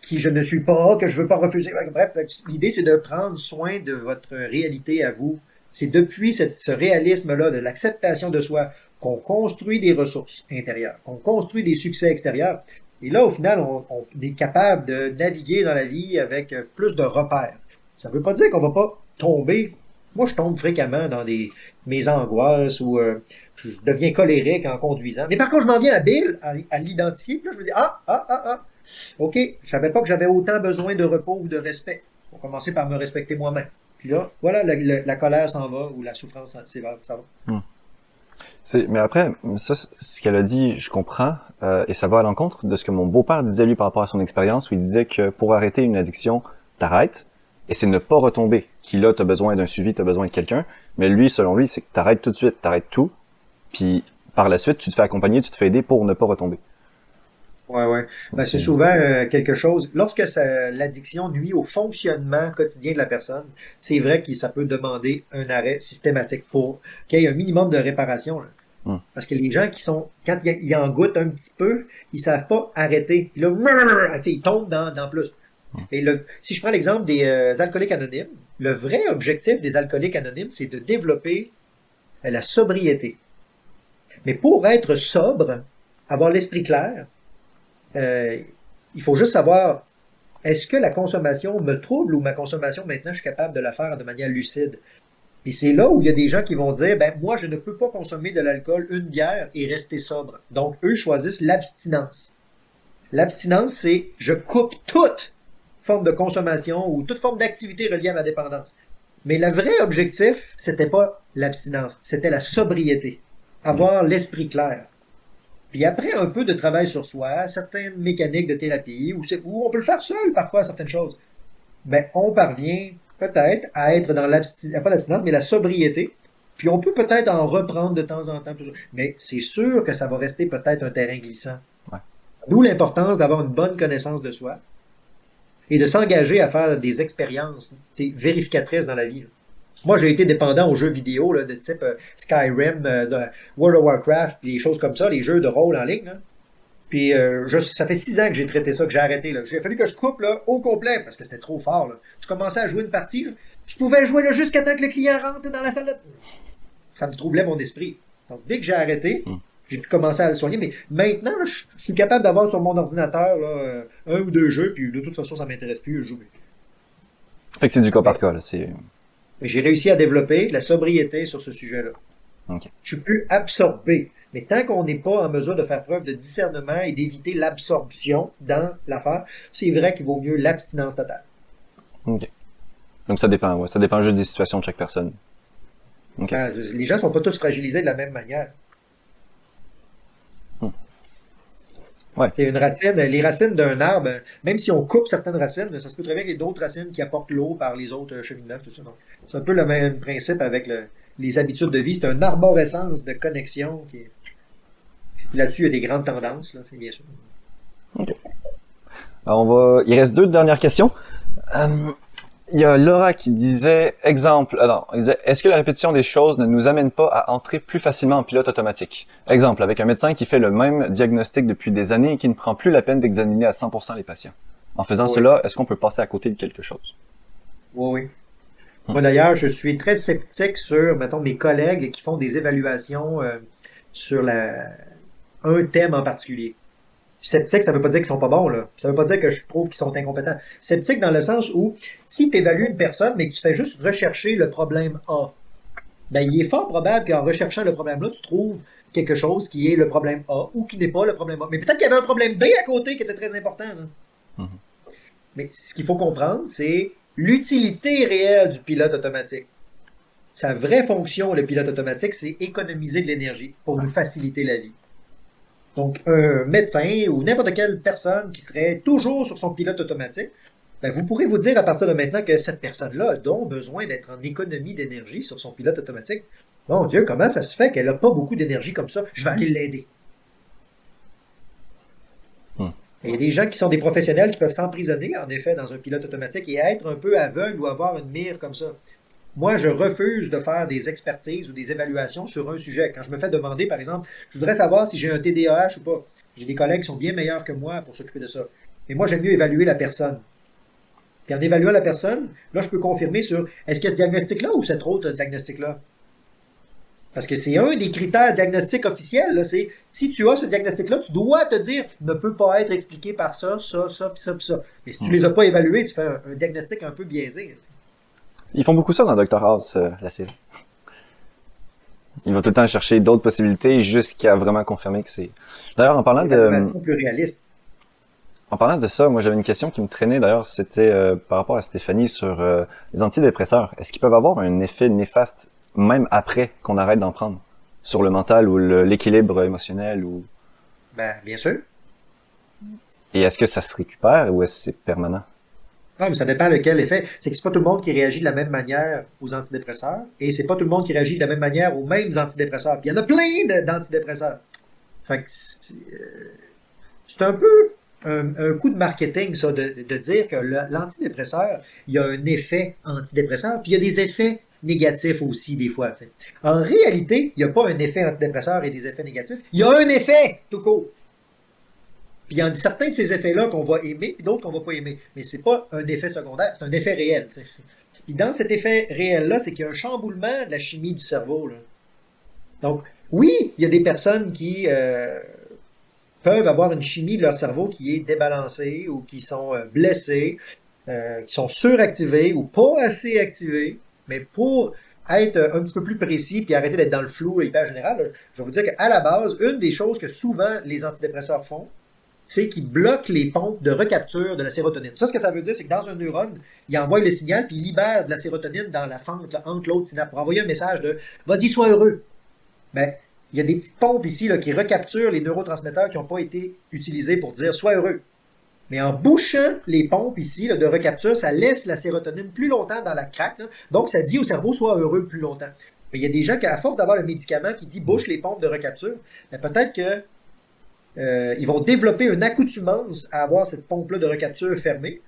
qui je ne suis pas, que je veux pas refuser. Bref, l'idée, c'est de prendre soin de votre réalité à vous. C'est depuis ce réalisme-là, de l'acceptation de soi, qu'on construit des ressources intérieures, qu'on construit des succès extérieurs. Et là, au final, on est capable de naviguer dans la vie avec plus de repères. Ça ne veut pas dire qu'on va pas tomber. Moi, je tombe fréquemment dans mes angoisses ou je deviens colérique en conduisant. Mais par contre, je m'en viens habile à l'identifier. Puis là, je me dis, OK, je savais pas que j'avais autant besoin de repos ou de respect. On va commencer par me respecter moi-même. Puis là, voilà, la colère s'en va ou la souffrance, ça va. Mais après, ça, ce qu'elle a dit, je comprends, et ça va à l'encontre de ce que mon beau-père disait lui par rapport à son expérience, où il disait que pour arrêter une addiction, t'arrêtes, et c'est ne pas retomber. Qui là, t'as besoin d'un suivi, t'as besoin de quelqu'un, mais lui, selon lui, c'est que t'arrêtes tout de suite, t'arrêtes tout, puis par la suite, tu te fais accompagner, tu te fais aider pour ne pas retomber. Ouais. Ben, c'est souvent quelque chose. Lorsque l'addiction nuit au fonctionnement quotidien de la personne, c'est vrai que ça peut demander un arrêt systématique pour qu'il y ait un minimum de réparation. Là. Parce que les gens qui sont, quand ils en goûtent un petit peu, ils savent pas arrêter. Puis là, ils tombent dans plus. Et si je prends l'exemple des alcooliques anonymes, le vrai objectif des alcooliques anonymes, c'est de développer la sobriété. Mais pour être sobre, avoir l'esprit clair, il faut juste savoir, est-ce que la consommation me trouble ou ma consommation, maintenant, je suis capable de la faire de manière lucide? Et c'est là où il y a des gens qui vont dire, ben, moi, je ne peux pas consommer de l'alcool, une bière et rester sobre. Donc, eux choisissent l'abstinence. L'abstinence, c'est, je coupe toute forme de consommation ou toute forme d'activité reliée à ma dépendance. Mais le vrai objectif, c'était pas l'abstinence, c'était la sobriété. Avoir l'esprit clair. Puis après un peu de travail sur soi, certaines mécaniques de thérapie, où on peut le faire seul parfois, certaines choses, ben on parvient peut-être à être dans pas l'abstinence, mais la sobriété. Puis on peut peut-être en reprendre de temps en temps. Mais c'est sûr que ça va rester peut-être un terrain glissant. Ouais. D'où l'importance d'avoir une bonne connaissance de soi et de s'engager à faire des expériences vérificatrices dans la vie. Là. Moi, j'ai été dépendant aux jeux vidéo là, de type Skyrim, de World of Warcraft, puis des choses comme ça, les jeux de rôle en ligne. Là. Puis ça fait 6 ans que j'ai traité ça, que j'ai arrêté. Là. J'ai fallu que je coupe là, au complet, parce que c'était trop fort. Là. Je commençais à jouer une partie. Là. Je pouvais jouer là, jusqu'à temps que le client rentre dans la salle de... Ça me troublait mon esprit. Donc, dès que j'ai arrêté, j'ai pu commencer à le soigner. Mais maintenant, là, je suis capable d'avoir sur mon ordinateur là, 1 ou 2 jeux, puis de toute façon, ça m'intéresse plus. Je joue. Fait que c'est du cas par cas. Là. J'ai réussi à développer la sobriété sur ce sujet-là. Okay. Je suis plus absorbé. Mais tant qu'on n'est pas en mesure de faire preuve de discernement et d'éviter l'absorption dans l'affaire, c'est vrai qu'il vaut mieux l'abstinence totale. OK. Donc ça dépend, ouais. Ça dépend juste des situations de chaque personne. Okay. Les gens ne sont pas tous fragilisés de la même manière. Ouais. C'est une racine, les racines d'un arbre, même si on coupe certaines racines, ça se peut très bien qu'il y ait d'autres racines qui apportent l'eau par les autres cheminements, tout ça. Donc, c'est un peu le même principe avec les habitudes de vie. C'est une arborescence de connexion. Là-dessus, il y a des grandes tendances, là, c'est bien sûr. OK. Alors il reste 2 dernières questions. Il y a Laura qui disait, il disait, est-ce que la répétition des choses ne nous amène pas à entrer plus facilement en pilote automatique? Exemple, avec un médecin qui fait le même diagnostic depuis des années et qui ne prend plus la peine d'examiner à 100% les patients. En faisant cela, est-ce qu'on peut passer à côté de quelque chose? Oui. Moi d'ailleurs, je suis très sceptique sur, mettons, mes collègues qui font des évaluations sur un thème en particulier. Sceptique, ça veut pas dire qu'ils sont pas bons, là. Ça veut pas dire que je trouve qu'ils sont incompétents. Sceptique dans le sens où, si tu évalues une personne, mais que tu fais juste rechercher le problème A, ben, il est fort probable qu'en recherchant le problème là, tu trouves quelque chose qui est le problème A ou qui n'est pas le problème A. Mais peut-être qu'il y avait un problème B à côté qui était très important, là. Mhm. Mais ce qu'il faut comprendre, c'est l'utilité réelle du pilote automatique. Sa vraie fonction, le pilote automatique, c'est économiser de l'énergie pour nous faciliter la vie. Donc, un médecin ou n'importe quelle personne qui serait toujours sur son pilote automatique, ben, vous pourrez vous dire à partir de maintenant que cette personne-là a donc besoin d'être en économie d'énergie sur son pilote automatique. Mon Dieu, comment ça se fait qu'elle n'a pas beaucoup d'énergie comme ça? Je vais aller l'aider. Il y a des gens qui sont des professionnels qui peuvent s'emprisonner, en effet, dans un pilote automatique et être un peu aveugle ou avoir une mire comme ça. Moi, je refuse de faire des expertises ou des évaluations sur un sujet. Quand je me fais demander, par exemple, je voudrais savoir si j'ai un TDAH ou pas. J'ai des collègues qui sont bien meilleurs que moi pour s'occuper de ça. Mais moi, j'aime mieux évaluer la personne. Puis en évaluant la personne, là, je peux confirmer sur est-ce qu'il y a ce diagnostic-là ou cet autre diagnostic-là. Parce que c'est un des critères diagnostiques officiels. Là, c'est si tu as ce diagnostic-là, tu dois te dire ne peut pas être expliqué par ça, ça, ça, puis ça, puis ça. Mais si tu les as pas évalués, tu fais un diagnostic un peu biaisé. Ils font beaucoup ça dans Dr House, la série. Ils vont tout le temps chercher d'autres possibilités jusqu'à vraiment confirmer que c'est... D'ailleurs, en parlant de... plus réaliste. En parlant de ça, moi j'avais une question qui me traînait d'ailleurs, c'était par rapport à Stéphanie sur les antidépresseurs. Est-ce qu'ils peuvent avoir un effet néfaste même après qu'on arrête d'en prendre, sur le mental ou l'équilibre émotionnel ou... Ben, bien sûr. Et est-ce que ça se récupère ou est-ce que c'est permanent? Ah, mais ça dépend lequel effet. C'est que c'est pas tout le monde qui réagit de la même manière aux antidépresseurs et c'est pas tout le monde qui réagit de la même manière aux mêmes antidépresseurs. Puis il y en a plein d'antidépresseurs. Fait que c'est un peu un coup de marketing, ça, de dire que l'antidépresseur, il y a un effet antidépresseur, puis il y a des effets négatifs aussi, des fois. T'sais. En réalité, il n'y a pas un effet antidépresseur et des effets négatifs. Il y a un effet, tout court. Puis il y a certains de ces effets-là qu'on va aimer, et d'autres qu'on va pas aimer. Mais c'est pas un effet secondaire, c'est un effet réel. T'sais. Puis dans cet effet réel-là, c'est qu'il y a un chamboulement de la chimie du cerveau. Là. Donc, oui, il y a des personnes qui peuvent avoir une chimie de leur cerveau qui est débalancée ou qui sont blessées, qui sont suractivées ou pas assez activées. Mais pour être un petit peu plus précis puis arrêter d'être dans le flou hyper général, là, je vais vous dire qu'à la base, une des choses que souvent les antidépresseurs font, c'est qu'ils bloquent les pompes de recapture de la sérotonine. Ça, ce que ça veut dire, c'est que dans un neurone, il envoie le signal puis il libère de la sérotonine dans la fente là, entre l'autre synapse pour envoyer un message de « Vas-y, sois heureux ». Ben, il y a des petites pompes ici là, qui recapturent les neurotransmetteurs qui n'ont pas été utilisés pour dire « Sois heureux ». Mais en bouchant les pompes ici là, de recapture, ça laisse la sérotonine plus longtemps dans la craque. Là. Donc, ça dit au cerveau, sois heureux plus longtemps. Mais il y a des gens qui, à force d'avoir le médicament qui dit bouche les pompes de recapture, ben peut-être que ils vont développer une accoutumance à avoir cette pompe-là de recapture fermée.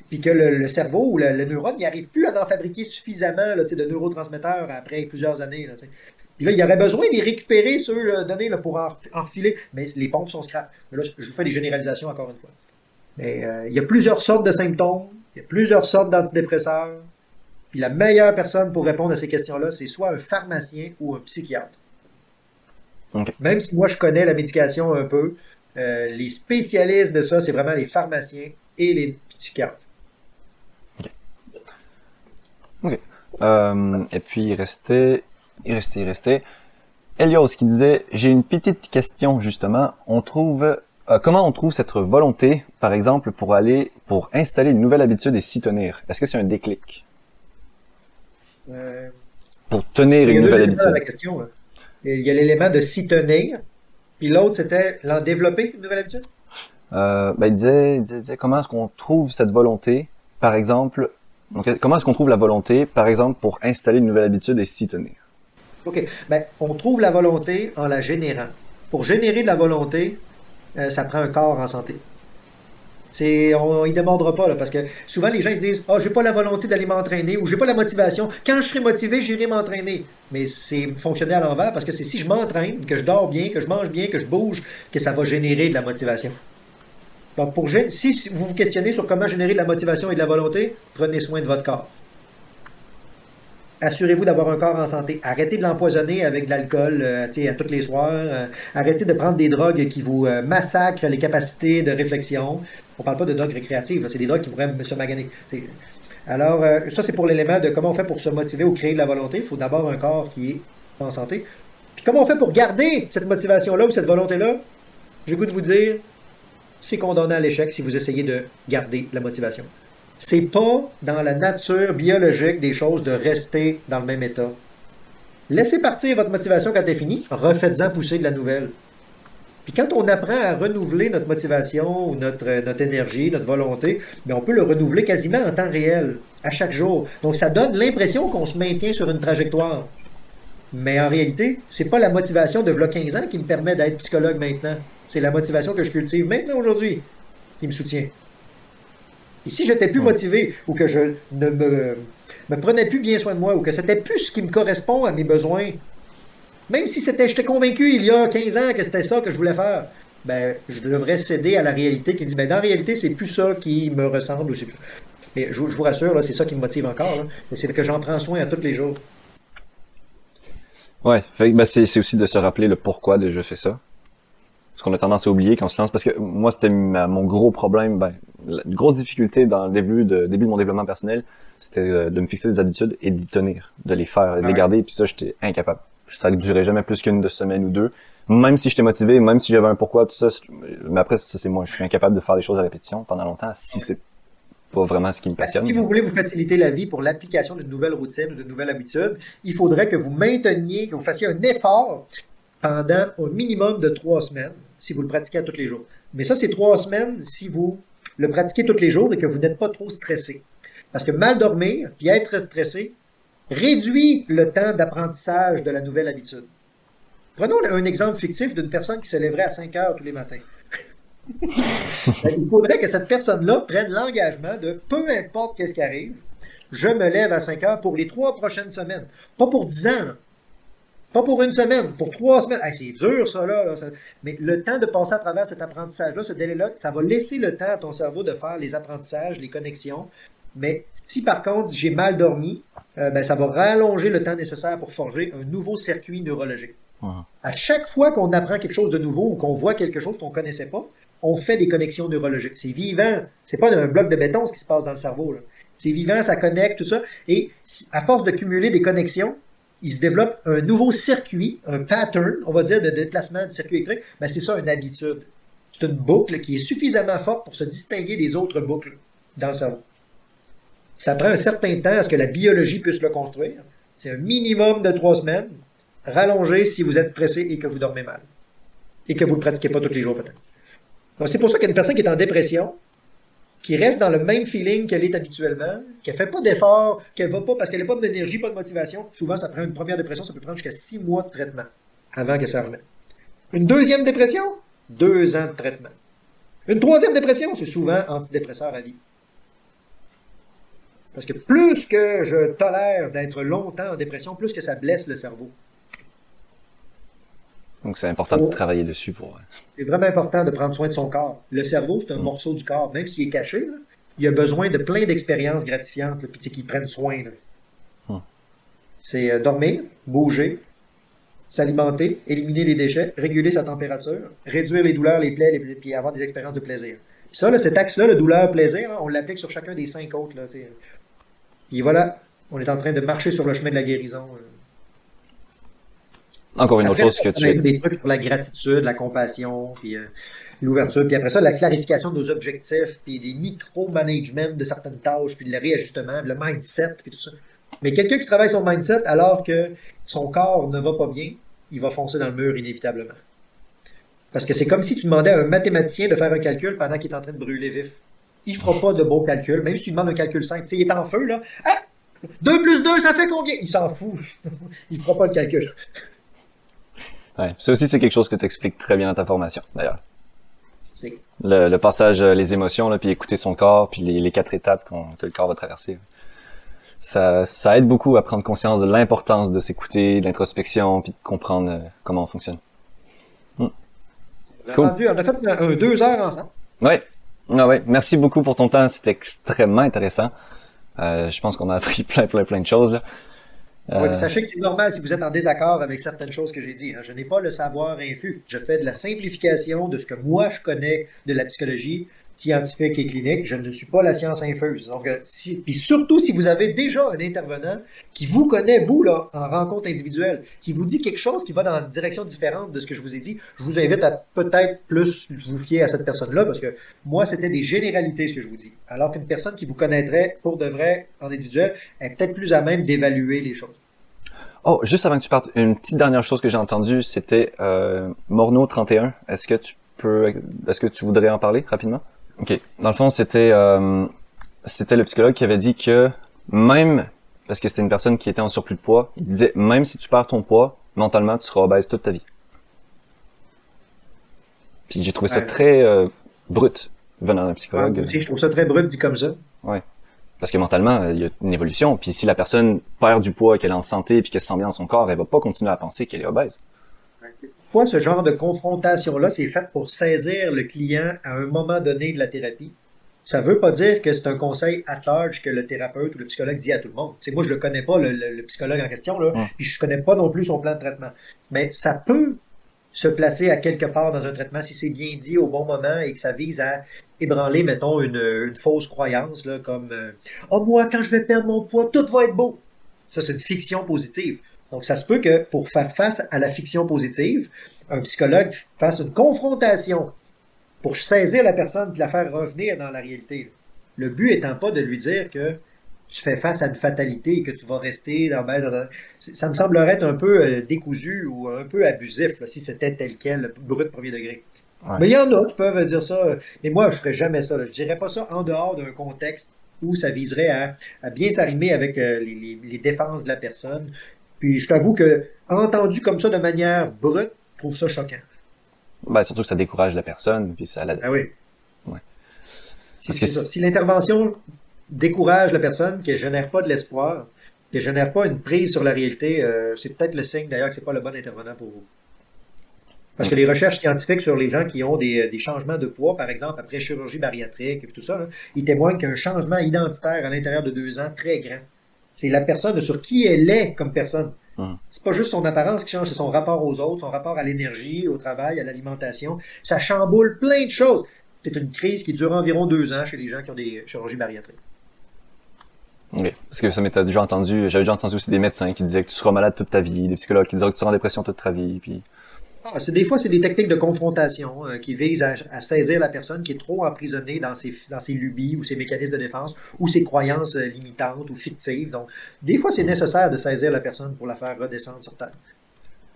Puis que le cerveau ou le neurone n'arrive plus à en fabriquer suffisamment là, de neurotransmetteurs après plusieurs années. Là, puis là, il y aurait besoin d'y récupérer ceux donnés là, pour en refiler. Mais les pompes sont scrap. Mais là, je vous fais des généralisations encore une fois. Mais il y a plusieurs sortes de symptômes, il y a plusieurs sortes d'antidépresseurs. Puis la meilleure personne pour répondre à ces questions-là, c'est soit un pharmacien ou un psychiatre. Okay. Même si moi, je connais la médication un peu, les spécialistes de ça, c'est vraiment les pharmaciens et les psychiatres. OK. Et puis, il restait... Elios qui disait, j'ai une petite question, justement. Comment on trouve cette volonté, par exemple, pour installer une nouvelle habitude et s'y tenir? Est-ce que c'est un déclic? Pour tenir une nouvelle habitude. La question, là. Il y a l'élément de s'y tenir, puis l'autre, c'était l'en développer, une nouvelle habitude? Il disait comment est-ce qu'on trouve cette volonté, par exemple, donc, comment est-ce qu'on trouve la volonté, par exemple, pour installer une nouvelle habitude et s'y tenir? OK. Ben, on trouve la volonté en la générant. Pour générer de la volonté, ça prend un corps en santé. On y demandera pas, là, parce que souvent les gens ils disent « Ah, j'ai pas la volonté d'aller m'entraîner » ou « J'ai pas la motivation. Quand je serai motivé, j'irai m'entraîner. » Mais c'est fonctionner à l'envers parce que c'est si je m'entraîne, que je dors bien, que je mange bien, que je bouge, que ça va générer de la motivation. Donc, si vous vous questionnez sur comment générer de la motivation et de la volonté, prenez soin de votre corps. Assurez-vous d'avoir un corps en santé. Arrêtez de l'empoisonner avec de l'alcool à tous les soirs. Arrêtez de prendre des drogues qui vous massacrent les capacités de réflexion. On parle pas de drogues récréatives, c'est des drogues qui pourraient se maganer. Alors, ça, c'est pour l'élément de comment on fait pour se motiver ou créer de la volonté. Il faut d'abord un corps qui est en santé. Puis comment on fait pour garder cette motivation-là ou cette volonté-là? J'ai le goût de vous dire, c'est condamné à l'échec si vous essayez de garder la motivation. C'est pas dans la nature biologique des choses de rester dans le même état. Laissez partir votre motivation quand elle est finie, refaites-en pousser de la nouvelle. Puis quand on apprend à renouveler notre motivation, ou notre énergie, notre volonté, bien on peut le renouveler quasiment en temps réel, à chaque jour. Donc ça donne l'impression qu'on se maintient sur une trajectoire. Mais en réalité, c'est pas la motivation de v'là 15 ans qui me permet d'être psychologue maintenant. C'est la motivation que je cultive maintenant aujourd'hui qui me soutient. Et si j'étais plus motivé ou que je ne me prenais plus bien soin de moi ou que c'était plus ce qui me correspond à mes besoins, même si j'étais convaincu il y a 15 ans que c'était ça que je voulais faire, ben, je devrais céder à la réalité qui me dit, ben, dans la réalité, c'est plus ça qui me ressemble. Mais je vous rassure, là, c'est ça qui me motive encore. C'est que j'en prends soin à tous les jours. Ouais, c'est aussi de se rappeler le pourquoi de je fais ça. Parce qu'on a tendance à oublier quand on se lance. Parce que moi, c'était mon gros problème. La grosse difficulté dans le début de mon développement personnel, c'était de me fixer des habitudes et d'y tenir, de les faire, de les garder. Puis ça, j'étais incapable. Ça ne durait jamais plus qu'une semaine ou deux. Même si j'étais motivé, même si j'avais un pourquoi, tout ça. Mais après, ça, c'est moi. Je suis incapable de faire des choses à répétition pendant longtemps si c'est pas vraiment ce qui me passionne. Si vous voulez vous faciliter la vie pour l'application d'une nouvelle routine ou d'une nouvelle habitude, il faudrait que vous mainteniez, que vous fassiez un effort pendant au minimum de 3 semaines, si vous le pratiquez à tous les jours. Mais ça, c'est 3 semaines si vous le pratiquez tous les jours et que vous n'êtes pas trop stressé. Parce que mal dormir puis être stressé réduit le temps d'apprentissage de la nouvelle habitude. Prenons un exemple fictif d'une personne qui se lèverait à 5 heures tous les matins. Il faudrait que cette personne-là prenne l'engagement de, peu importe qu'est-ce qui arrive, je me lève à 5 heures pour les 3 prochaines semaines. Pas pour 10 ans, là. Pas pour une semaine, pour 3 semaines. Hey, c'est dur, ça, là. Mais le temps de passer à travers cet apprentissage-là, ce délai-là, ça va laisser le temps à ton cerveau de faire les apprentissages, les connexions. Mais si, par contre, j'ai mal dormi, ben, ça va rallonger le temps nécessaire pour forger un nouveau circuit neurologique. À chaque fois qu'on apprend quelque chose de nouveau ou qu'on voit quelque chose qu'on ne connaissait pas, on fait des connexions neurologiques. C'est vivant. C'est pas un bloc de béton ce qui se passe dans le cerveau, là. C'est vivant, ça connecte, tout ça. Et à force de cumuler des connexions, il se développe un nouveau circuit, un pattern, on va dire, de déplacement de circuit électrique. Ben, c'est ça, une habitude. C'est une boucle qui est suffisamment forte pour se distinguer des autres boucles dans le cerveau. Ça prend un certain temps à ce que la biologie puisse le construire. C'est un minimum de 3 semaines. Rallongez si vous êtes stressé et que vous dormez mal. Et que vous ne le pratiquez pas tous les jours, peut-être. Donc, c'est pour ça qu'il y a une personne qui est en dépression, qui reste dans le même feeling qu'elle est habituellement, qui ne fait pas d'effort, qu'elle va pas parce qu'elle n'a pas d'énergie, pas de motivation. Souvent, ça prend une première dépression, ça peut prendre jusqu'à 6 mois de traitement avant que ça remette. Une deuxième dépression, 2 ans de traitement. Une troisième dépression, c'est souvent antidépresseur à vie. Parce que plus que je tolère d'être longtemps en dépression, plus que ça blesse le cerveau. Donc c'est important de travailler dessus pour... C'est vraiment important de prendre soin de son corps. Le cerveau, c'est un morceau du corps. Même s'il est caché, là, il a besoin de plein d'expériences gratifiantes, là, puis qu'ils prennent soin. C'est dormir, bouger, s'alimenter, éliminer les déchets, réguler sa température, réduire les douleurs, les plaies, puis avoir des expériences de plaisir. Puis ça, là, cet axe-là, le douleur-plaisir, on l'applique sur chacun des 5 autres. Là, et voilà, on est en train de marcher sur le chemin de la guérison. Encore une autre chose que tu... On a des trucs sur la gratitude, la compassion, puis l'ouverture, puis après ça, la clarification de nos objectifs, puis les micro-management de certaines tâches, puis le réajustement, le mindset, puis tout ça. Mais quelqu'un qui travaille son mindset alors que son corps ne va pas bien, il va foncer dans le mur inévitablement. Parce que c'est comme si tu demandais à un mathématicien de faire un calcul pendant qu'il est en train de brûler vif. Il ne fera pas de beaux calculs, même si tu lui demandes un calcul simple. Tu sais, il est en feu, là. Ah! 2 plus 2, ça fait combien? Il s'en fout. Il ne fera pas le calcul. Ouais, ça aussi, c'est quelque chose que tu expliques très bien dans ta formation, d'ailleurs. Le passage, les émotions, là, puis écouter son corps, puis les 4 étapes que le corps va traverser. Ça aide beaucoup à prendre conscience de l'importance de s'écouter, de l'introspection, puis de comprendre comment on fonctionne. Cool. On a fait 2 heures ensemble. Ouais. Ah ouais. Merci beaucoup pour ton temps. C'était extrêmement intéressant. Je pense qu'on a appris plein de choses, là. Oui, puis sachez que c'est normal si vous êtes en désaccord avec certaines choses que j'ai dit. Hein. Je n'ai pas le savoir infus. Je fais de la simplification de ce que moi je connais de la psychologie scientifique et clinique. Je ne suis pas la science infuse. Donc, puis surtout si vous avez déjà un intervenant qui vous connaît, vous, là, en rencontre individuelle, qui vous dit quelque chose qui va dans une direction différente de ce que je vous ai dit, je vous invite à peut-être plus vous fier à cette personne-là, parce que moi, c'était des généralités ce que je vous dis. Alors qu'une personne qui vous connaîtrait pour de vrai en individuel est peut-être plus à même d'évaluer les choses. Oh, juste avant que tu partes, une petite dernière chose que j'ai entendue, c'était Morneau 31. Est-ce que tu voudrais en parler rapidement? OK. Dans le fond, c'était le psychologue qui avait dit que même, parce que c'était une personne qui était en surplus de poids, il disait même si tu perds ton poids, mentalement, tu seras obèse toute ta vie. Puis j'ai trouvé ça très brut venant d'un psychologue. Aussi, je trouve ça très brut dit comme ça. Ouais. Parce que mentalement, il y a une évolution. Puis si la personne perd du poids, qu'elle est en santé, puis qu'elle se sent bien dans son corps, elle va pas continuer à penser qu'elle est obèse. Parfois, ce genre de confrontation-là, c'est fait pour saisir le client à un moment donné de la thérapie. Ça veut pas dire que c'est un conseil at large que le thérapeute ou le psychologue dit à tout le monde. Moi, je le connais pas, le psychologue en question, là, puis je connais pas non plus son plan de traitement. Mais ça peut se placer à quelque part dans un traitement si c'est bien dit au bon moment et que ça vise à ébranler, mettons, une fausse croyance, là, comme « Oh, moi, quand je vais perdre mon poids, tout va être beau! » Ça, c'est une fiction positive. Donc, ça se peut que pour faire face à la fiction positive, un psychologue fasse une confrontation pour saisir la personne et la faire revenir dans la réalité. Le but étant pas de lui dire que tu fais face à une fatalité et que tu vas rester dans ça me semblerait être un peu décousu ou un peu abusif là, si c'était tel quel, brut premier degré. Ouais. Mais il y en a qui peuvent dire ça. Mais moi, je ferais jamais ça. Là. Je dirais pas ça en dehors d'un contexte où ça viserait à bien s'arrimer avec les défenses de la personne. Puis je t'avoue que, entendu comme ça de manière brute, je trouve ça choquant. Ben, surtout que ça décourage la personne, puis ça la... Ah oui. Ouais. C'est ça. Si l'intervention décourage la personne, qu'elle génère pas de l'espoir, qu'elle génère pas une prise sur la réalité, c'est peut-être le signe d'ailleurs que c'est pas le bon intervenant pour vous. Parce que les recherches scientifiques sur les gens qui ont des changements de poids, par exemple, après chirurgie bariatrique et tout ça, là, ils témoignent qu'il y a un changement identitaire à l'intérieur de 2 ans très grand. C'est la personne sur qui elle est comme personne. C'est pas juste son apparence qui change, c'est son rapport aux autres, son rapport à l'énergie, au travail, à l'alimentation. Ça chamboule plein de choses. C'est une crise qui dure environ 2 ans chez les gens qui ont des chirurgies bariatriques. Oui, parce que ça m'était déjà entendu, j'avais déjà entendu aussi des médecins qui disaient que tu seras malade toute ta vie, des psychologues qui disaient que tu seras en dépression toute ta vie, puis... Des fois, c'est des techniques de confrontation qui visent à saisir la personne qui est trop emprisonnée dans ses lubies ou ses mécanismes de défense ou ses croyances limitantes ou fictives. Donc, des fois, c'est nécessaire de saisir la personne pour la faire redescendre sur terre.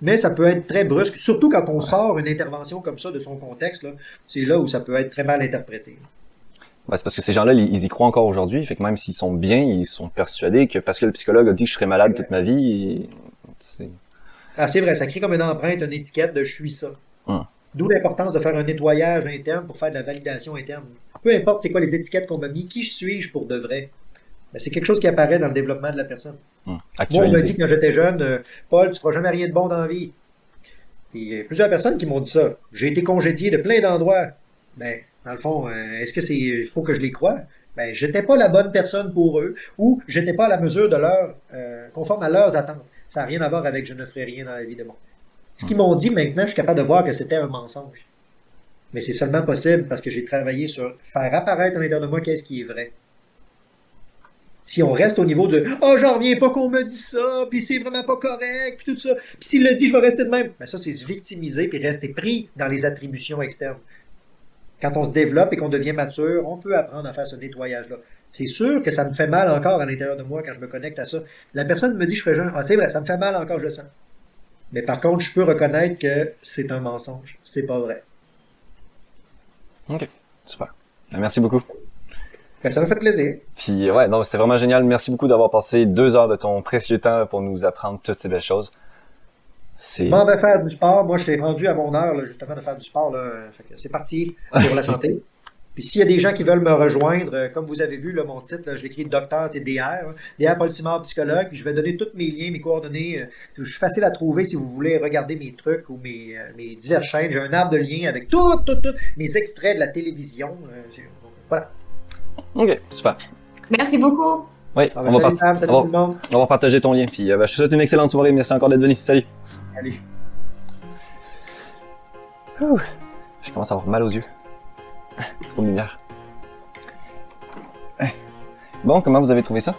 Mais ça peut être très brusque, surtout quand on sort une intervention comme ça de son contexte. C'est là où ça peut être très mal interprété. Ben, c'est parce que ces gens-là, ils y croient encore aujourd'hui. Fait que même s'ils sont bien, ils sont persuadés que parce que le psychologue a dit que je serais malade toute ma vie, Ah, c'est vrai, ça crée comme une empreinte, une étiquette de « je suis ça ». D'où l'importance de faire un nettoyage interne pour faire de la validation interne. Peu importe c'est quoi les étiquettes qu'on m'a mis, qui suis-je pour de vrai? Ben, c'est quelque chose qui apparaît dans le développement de la personne. Moi, on m'a dit que quand j'étais jeune, Paul, tu feras jamais rien de bon dans la vie. Puis, il y a plusieurs personnes qui m'ont dit ça. J'ai été congédié de plein d'endroits. Ben, dans le fond, est-ce que il faut que je les croie? Ben, j'étais pas la bonne personne pour eux, ou j'étais pas à la mesure de conforme à leurs attentes. Ça n'a rien à voir avec je ne ferai rien dans la vie de moi. Ce qu'ils m'ont dit maintenant, je suis capable de voir que c'était un mensonge. Mais c'est seulement possible parce que j'ai travaillé sur faire apparaître à l'intérieur de moi qu'est-ce qui est vrai. Si on reste au niveau de « Oh, j'en reviens pas qu'on me dise ça, puis c'est vraiment pas correct, puis tout ça, puis s'il le dit, je vais rester de même. » Ben ça, c'est se victimiser puis rester pris dans les attributions externes. Quand on se développe et qu'on devient mature, on peut apprendre à faire ce nettoyage-là. C'est sûr que ça me fait mal encore à l'intérieur de moi quand je me connecte à ça. La personne me dit je fais jeune. Ah, c'est vrai, ça me fait mal encore, je le sens. Mais par contre, je peux reconnaître que c'est un mensonge. C'est pas vrai. OK, super. Merci beaucoup. Ben, ça m'a fait plaisir. Puis ouais, non, c'était vraiment génial. Merci beaucoup d'avoir passé 2 heures de ton précieux temps pour nous apprendre toutes ces belles choses. Je m'en vais faire du sport. Moi, je t'ai rendu à mon heure, là, justement, de faire du sport. C'est parti pour la santé. Puis s'il y a des gens qui veulent me rejoindre, comme vous avez vu, là, mon titre, là, je l'écris docteur, c'est DR, DR Paul Simard, psychologue, puis je vais donner tous mes liens, mes coordonnées. Je suis facile à trouver si vous voulez regarder mes trucs ou mes diverses chaînes. J'ai un arbre de liens avec tous mes extraits de la télévision. Voilà. OK, super. Merci beaucoup. Oui, Ah, ben, salut Sam, salut tout le monde. on va partager ton lien. Puis je te souhaite une excellente soirée. Merci encore d'être venu. Salut. Salut. Ouh, je commence à avoir mal aux yeux. Trop de lumière. Bon, comment vous avez trouvé ça?